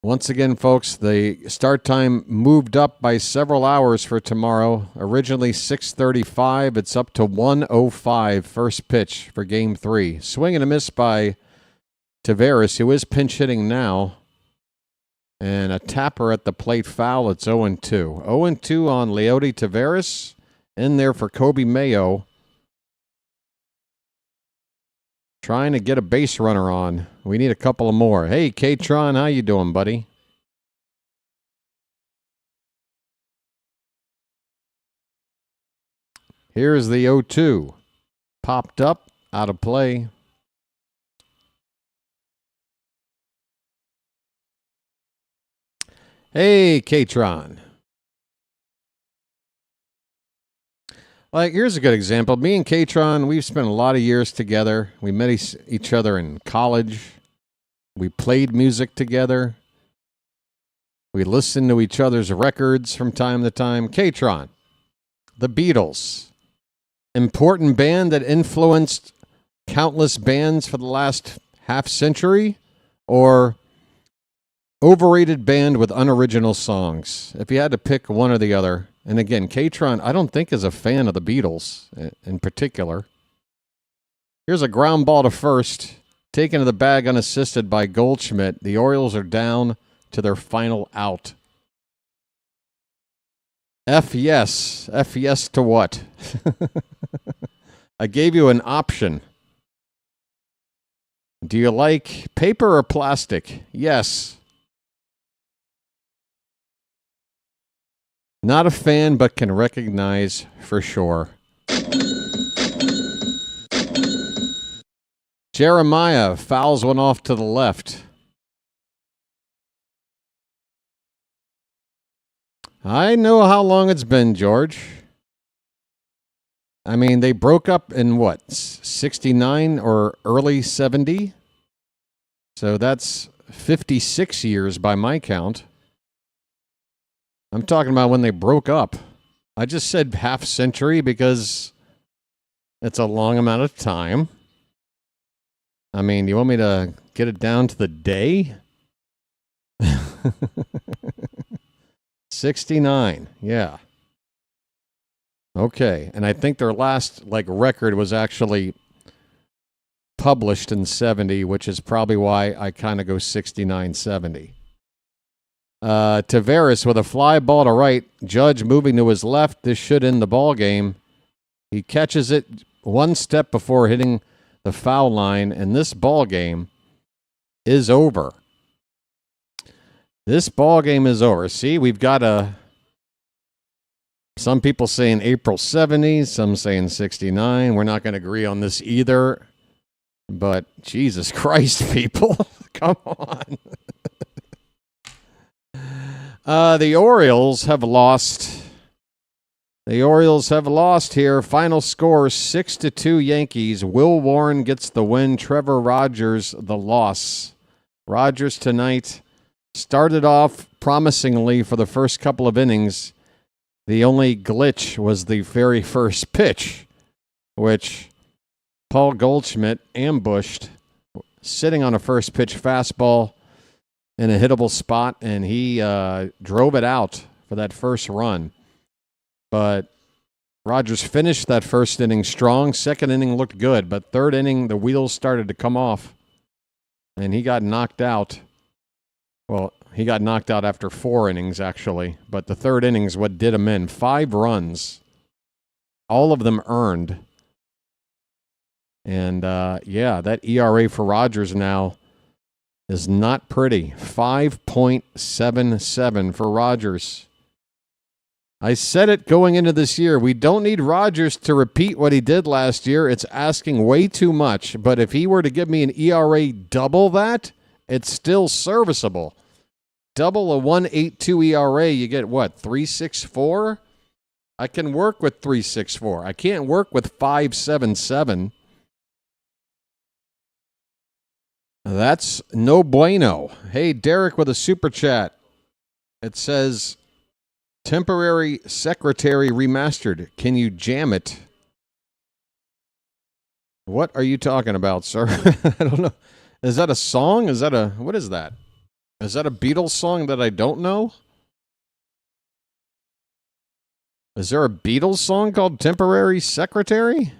Once again, folks, the start time moved up by several hours for tomorrow. Originally 6:35, it's up to 1:05 first pitch for Game 3. Swing and a miss by Taveras, who is pinch hitting now. And a tapper at the plate foul, it's 0-2. 0-2 on Leody Taveras. In there for Kobe Mayo. Trying to get a base runner on. We need a couple of more. Hey, K-Tron, how you doing, buddy? Here's the 0-2. Popped up, out of play. Hey, K-Tron. Like, here's a good example. Me and K-Tron, we've spent a lot of years together. We met each other in college. We played music together. We listened to each other's records from time to time. K-Tron, the Beatles, important band that influenced countless bands for the last half century, or overrated band with unoriginal songs? If you had to pick one or the other. And again, K-Tron, I don't think is a fan of the Beatles in particular. Here's a ground ball to first, taken to the bag unassisted by Goldschmidt. The Orioles are down to their final out. F yes. F yes to what? I gave you an option. Do you like paper or plastic? Yes. Not a fan, but can recognize for sure. Jeremiah fouls one off to the left. I know how long it's been, George. I mean, they broke up in what, 69 or early 70? So that's 56 years by my count. I'm talking about when they broke up. I just said half century because it's a long amount of time. I mean, you want me to get it down to the day? 69, yeah. Okay, and I think their last record was actually published in 70, which is probably why I kind of go 69-70. Taveras with a fly ball to right. Judge moving to his left. This should end the ball game. He catches it one step before hitting the foul line, and this ball game is over. This ball game is over. See, we've got some people saying April 70, some saying 69. We're not going to agree on this either. But Jesus Christ, people, come on. The Orioles have lost. The Orioles have lost here. Final score 6-2 Yankees. Will Warren gets the win. Trevor Rogers the loss. Rogers tonight started off promisingly for the first couple of innings. The only glitch was the very first pitch, which Paul Goldschmidt ambushed, sitting on a first pitch fastball in a hittable spot, and he drove it out for that first run. But Rogers finished that first inning strong. Second inning looked good, but third inning, the wheels started to come off, and he got knocked out. Well, he got knocked out after 4 innings, actually, but the third inning's what did him in. 5 runs, all of them earned. And, that ERA for Rogers now is not pretty. 5.77 for Rogers. I said it going into this year. We don't need Rogers to repeat what he did last year. It's asking way too much. But if he were to give me an ERA double that, it's still serviceable. Double a 1.82 ERA, you get what, 3.64? I can work with 3.64. I can't work with 5.77. That's no bueno. Hey, Derek with a super chat. It says, temporary secretary remastered. Can you jam it? What are you talking about, sir? I don't know. Is that a song? What is that? Is that a Beatles song that I don't know? Is there a Beatles song called Temporary Secretary?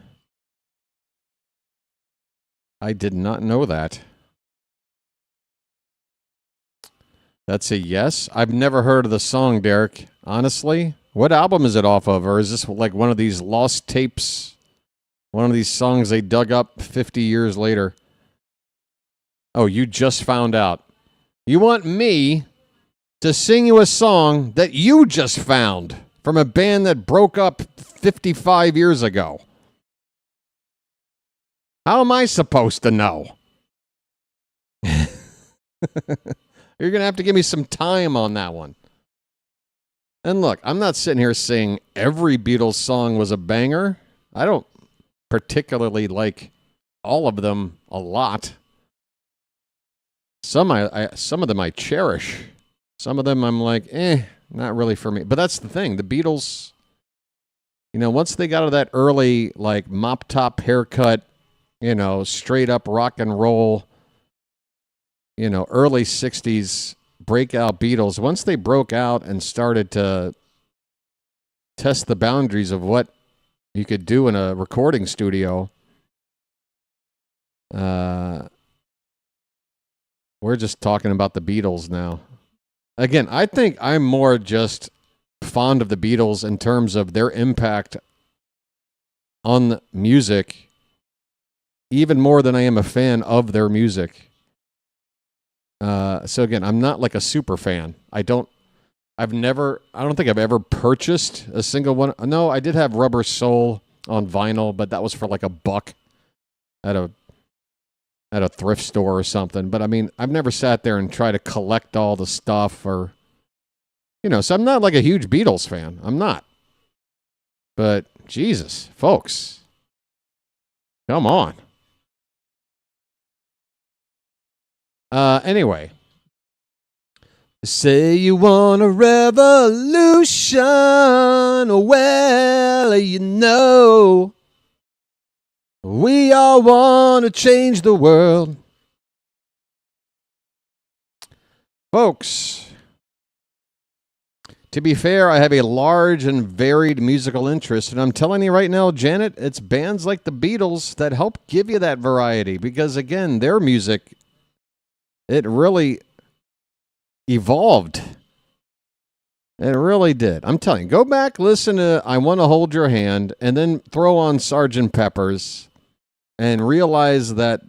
I did not know that. That's a yes. I've never heard of the song, Derek. Honestly, what album is it off of? Or is this like one of these lost tapes? One of these songs they dug up 50 years later? Oh, you just found out. You want me to sing you a song that you just found from a band that broke up 55 years ago. How am I supposed to know? You're going to have to give me some time on that one. And look, I'm not sitting here saying every Beatles song was a banger. I don't particularly like all of them a lot. Some of them I cherish. Some of them I'm like, not really for me. But that's the thing. The Beatles, once they got out of that early, like, mop top haircut, straight up rock and roll, early 60s breakout Beatles, once they broke out and started to test the boundaries of what you could do in a recording studio, we're just talking about the Beatles now. Again, I think I'm more just fond of the Beatles in terms of their impact on music, even more than I am a fan of their music. So again, I'm not like a super fan. I don't think I've ever purchased a single one. No, I did have Rubber Soul on vinyl, but that was for like $1 at a thrift store or something. But I mean, I've never sat there and tried to collect all the stuff or, so I'm not like a huge Beatles fan. I'm not. But Jesus, folks, come on. Anyway, say you want a revolution, well, we all want to change the world. Folks, to be fair, I have a large and varied musical interest, and I'm telling you right now, Janet, it's bands like the Beatles that help give you that variety, because again, their music, it really evolved. It really did. I'm telling you, go back, listen to I Want to Hold Your Hand, and then throw on Sgt. Pepper's and realize that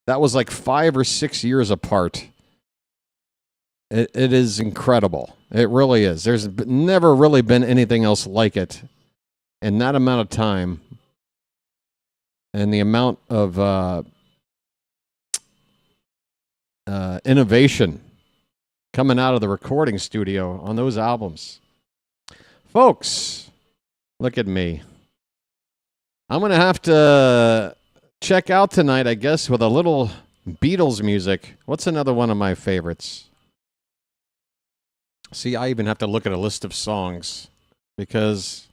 was like 5 or 6 years apart. It is incredible. It really is. There's never really been anything else like it in that amount of time and the amount of innovation coming out of the recording studio on those albums. Folks, look at me. I'm going to have to check out tonight, I guess, with a little Beatles music. What's another one of my favorites? See, I even have to look at a list of songs. because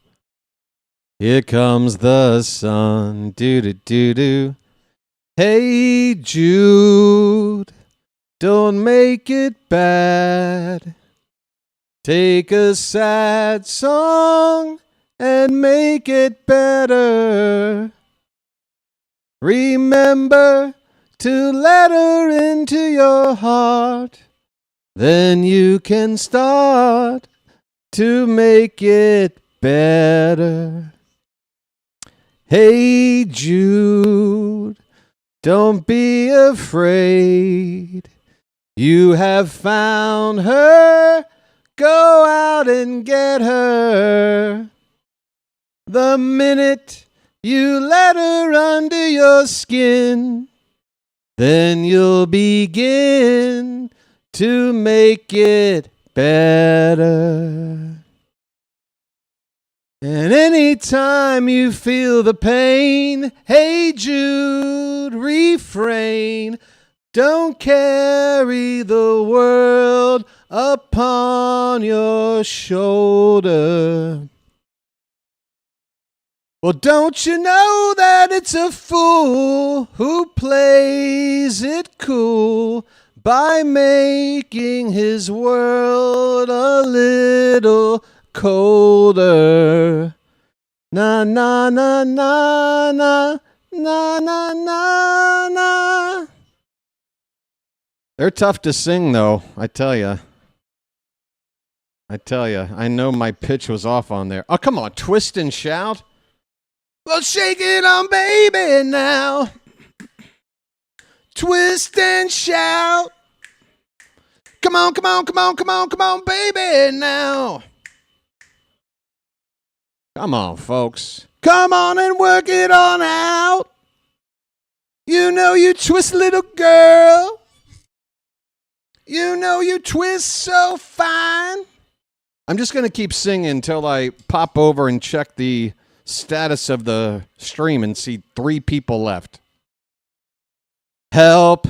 here comes the sun. Do-do-do-do. Hey, Jude, don't make it bad. Take a sad song and make it better. Remember to let her into your heart. Then you can start to make it better. Hey, Jude, don't be afraid. You have found her. Go out and get her. The minute you let her under your skin, then you'll begin to make it better. And anytime you feel the pain, hey Jude, refrain. Don't carry the world upon your shoulder. Well, don't you know that it's a fool who plays it cool by making his world a little colder? Na na na na na na na na na. They're tough to sing, though, I tell you. I know my pitch was off on there. Oh, come on, twist and shout. Well, shake it on, baby, now. Twist and shout. Come on, come on, come on, come on, come on, baby, now. Come on, folks. Come on and work it on out. You know you twist, little girl. You know you twist so fine. I'm just going to keep singing until I pop over and check the status of the stream and see 3 people left. Help.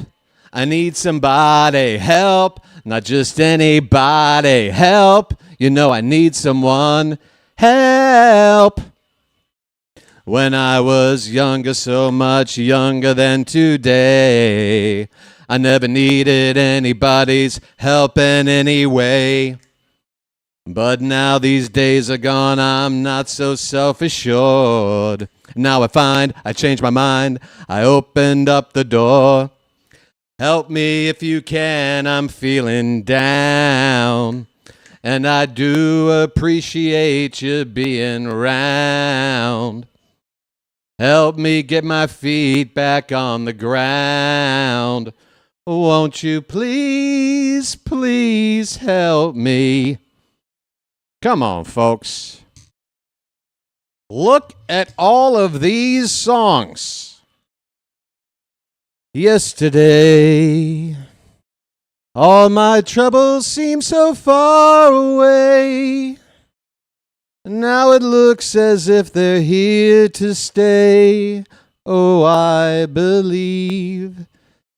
I need somebody. Help. Not just anybody. Help. You know I need someone. Help. When I was younger, so much younger than today, I never needed anybody's help in any way. But now these days are gone, I'm not so self-assured. Now I find I changed my mind, I opened up the door. Help me if you can, I'm feeling down. And I do appreciate you being around. Help me get my feet back on the ground. Won't you please, please help me? Come on, folks. Look at all of these songs. Yesterday, all my troubles seem so far away. Now it looks as if they're here to stay. Oh, I believe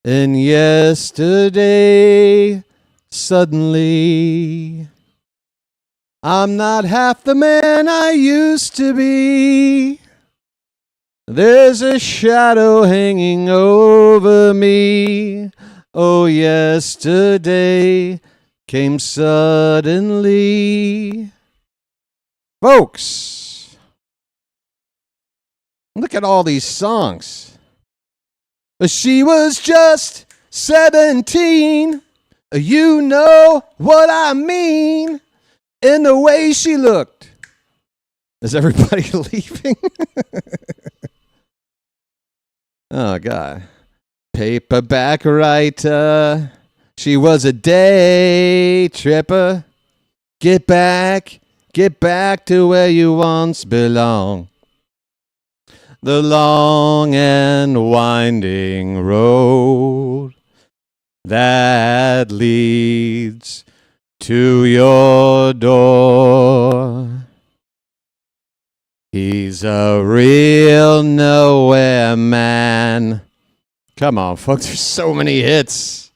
in yesterday. Suddenly, I'm not half the man I used to be. There's a shadow hanging over me. Oh, yesterday came suddenly. Folks, look at all these songs. She was just 17. You know what I mean. In the way she looked. Is everybody leaving? Oh, God. Paperback writer. She was a day tripper. Get back to where you once belonged. The long and winding road that leads to your door. He's a real nowhere man. Come on, folks, there's so many hits.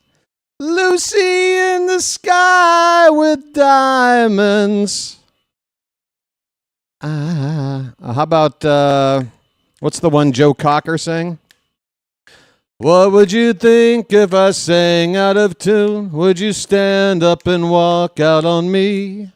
Lucy in the sky with diamonds. How about, what's the one Joe Cocker sang? What would you think if I sang out of tune? Would you stand up and walk out on me?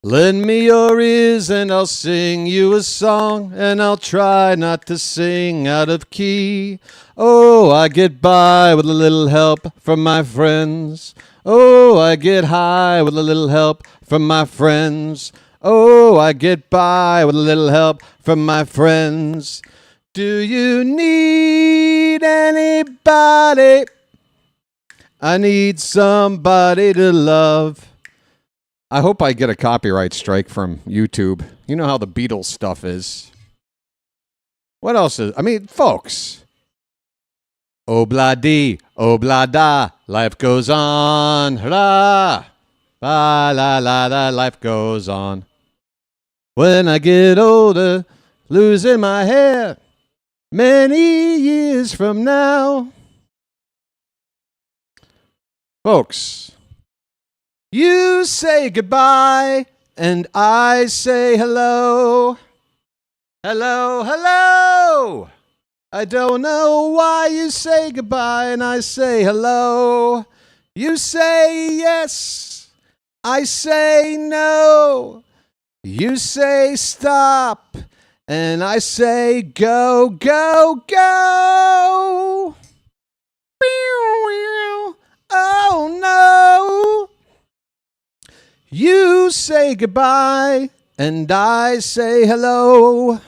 Lend me your ears and I'll sing you a song, and I'll try not to sing out of key. Oh, I get by with a little help from my friends. Oh, I get high with a little help from my friends. Oh, I get by with a little help from my friends. Do you need anybody? I need somebody to love. I hope I get a copyright strike from YouTube. You know how the Beatles stuff is. What else is... I mean, folks. Oh-blah-dee, oh-blah-da, life goes on. La, la, la, la, la, life goes on. When I get older, losing my hair, many years from now. Folks, you say goodbye and I say hello. Hello, hello. I don't know why you say goodbye and I say hello. You say yes, I say no. You say stop, and I say go, go, go. Oh no. You say goodbye, and I say hello.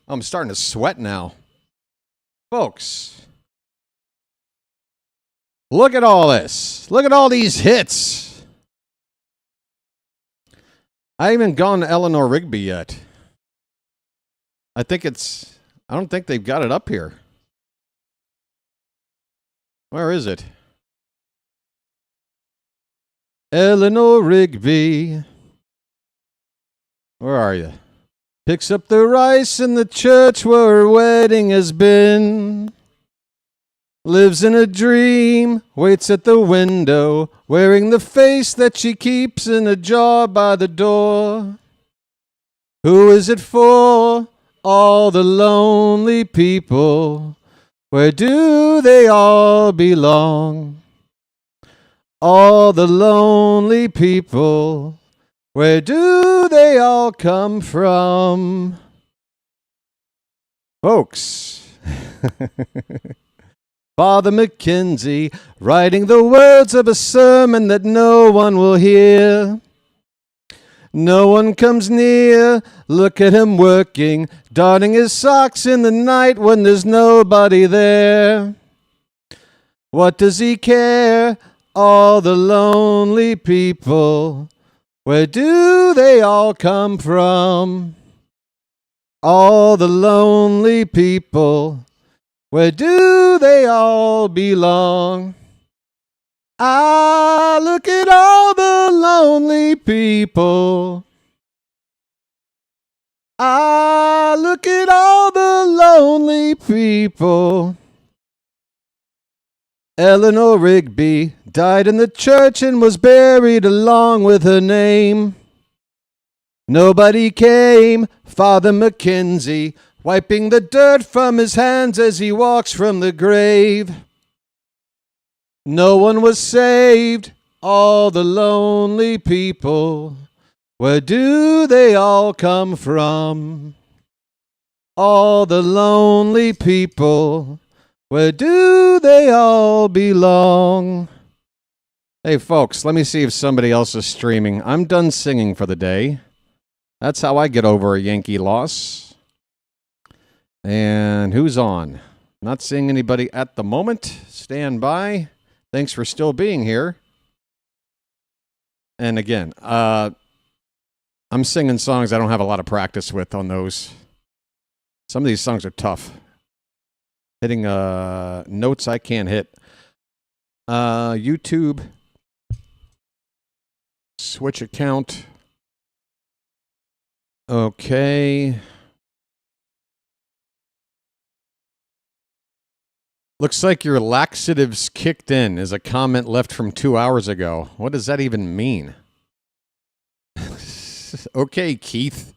I'm starting to sweat now. Folks, look at all this. Look at all these hits. I haven't gone to Eleanor Rigby yet. I don't think they've got it up here. Where is it? Eleanor Rigby. Where are you? Picks up the rice in the church where her wedding has been. Lives in a dream, waits at the window, wearing the face that she keeps in a jar by the door. Who is it for? All the lonely people. Where do they all belong? All the lonely people. Where do they all come from? Folks. Father McKenzie, writing the words of a sermon that no one will hear. No one comes near, look at him working, darning his socks in the night when there's nobody there. What does he care? All the lonely people, where do they all come from? All the lonely people, where do they all belong? Ah, look at all the lonely people. Ah, look at all the lonely people. Eleanor Rigby died in the church and was buried along with her name. Nobody came, Father McKenzie, wiping the dirt from his hands as he walks from the grave. No one was saved, all the lonely people. Where do they all come from? All the lonely people. Where do they all belong? Hey folks, let me see if somebody else is streaming. I'm done singing for the day. That's how I get over a Yankee loss. And who's on? Not seeing anybody at the moment. Stand by. Thanks for still being here. And again, I'm singing songs I don't have a lot of practice with on those. Some of these songs are tough. Hitting notes I can't hit. YouTube. Switch account. Okay. Looks like your laxatives kicked in is a comment left from 2 hours ago. What does that even mean? Okay, Keith.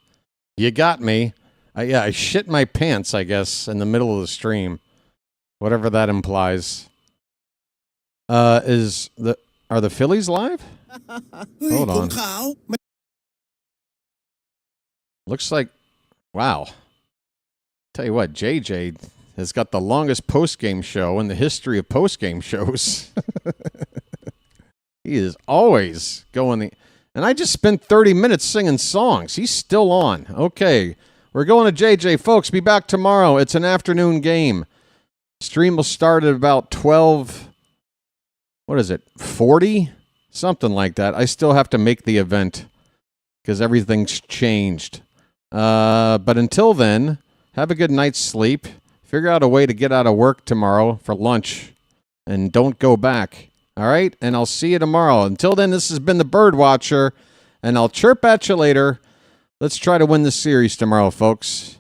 You got me. I shit my pants, I guess, in the middle of the stream. Whatever that implies. Are the Phillies live? Hold on. Looks like, wow. Tell you what, JJ has got the longest post-game show in the history of post-game shows. He is always going and I just spent 30 minutes singing songs. He's still on. Okay, we're going to JJ. Folks, be back tomorrow. It's an afternoon game. Stream will start at about 12, 40? Something like that. I still have to make the event because everything's changed. But until then, have a good night's sleep. Figure out a way to get out of work tomorrow for lunch and don't go back. All right? And I'll see you tomorrow. Until then, this has been the BirdWatcher, and I'll chirp at you later. Let's try to win this series tomorrow, folks.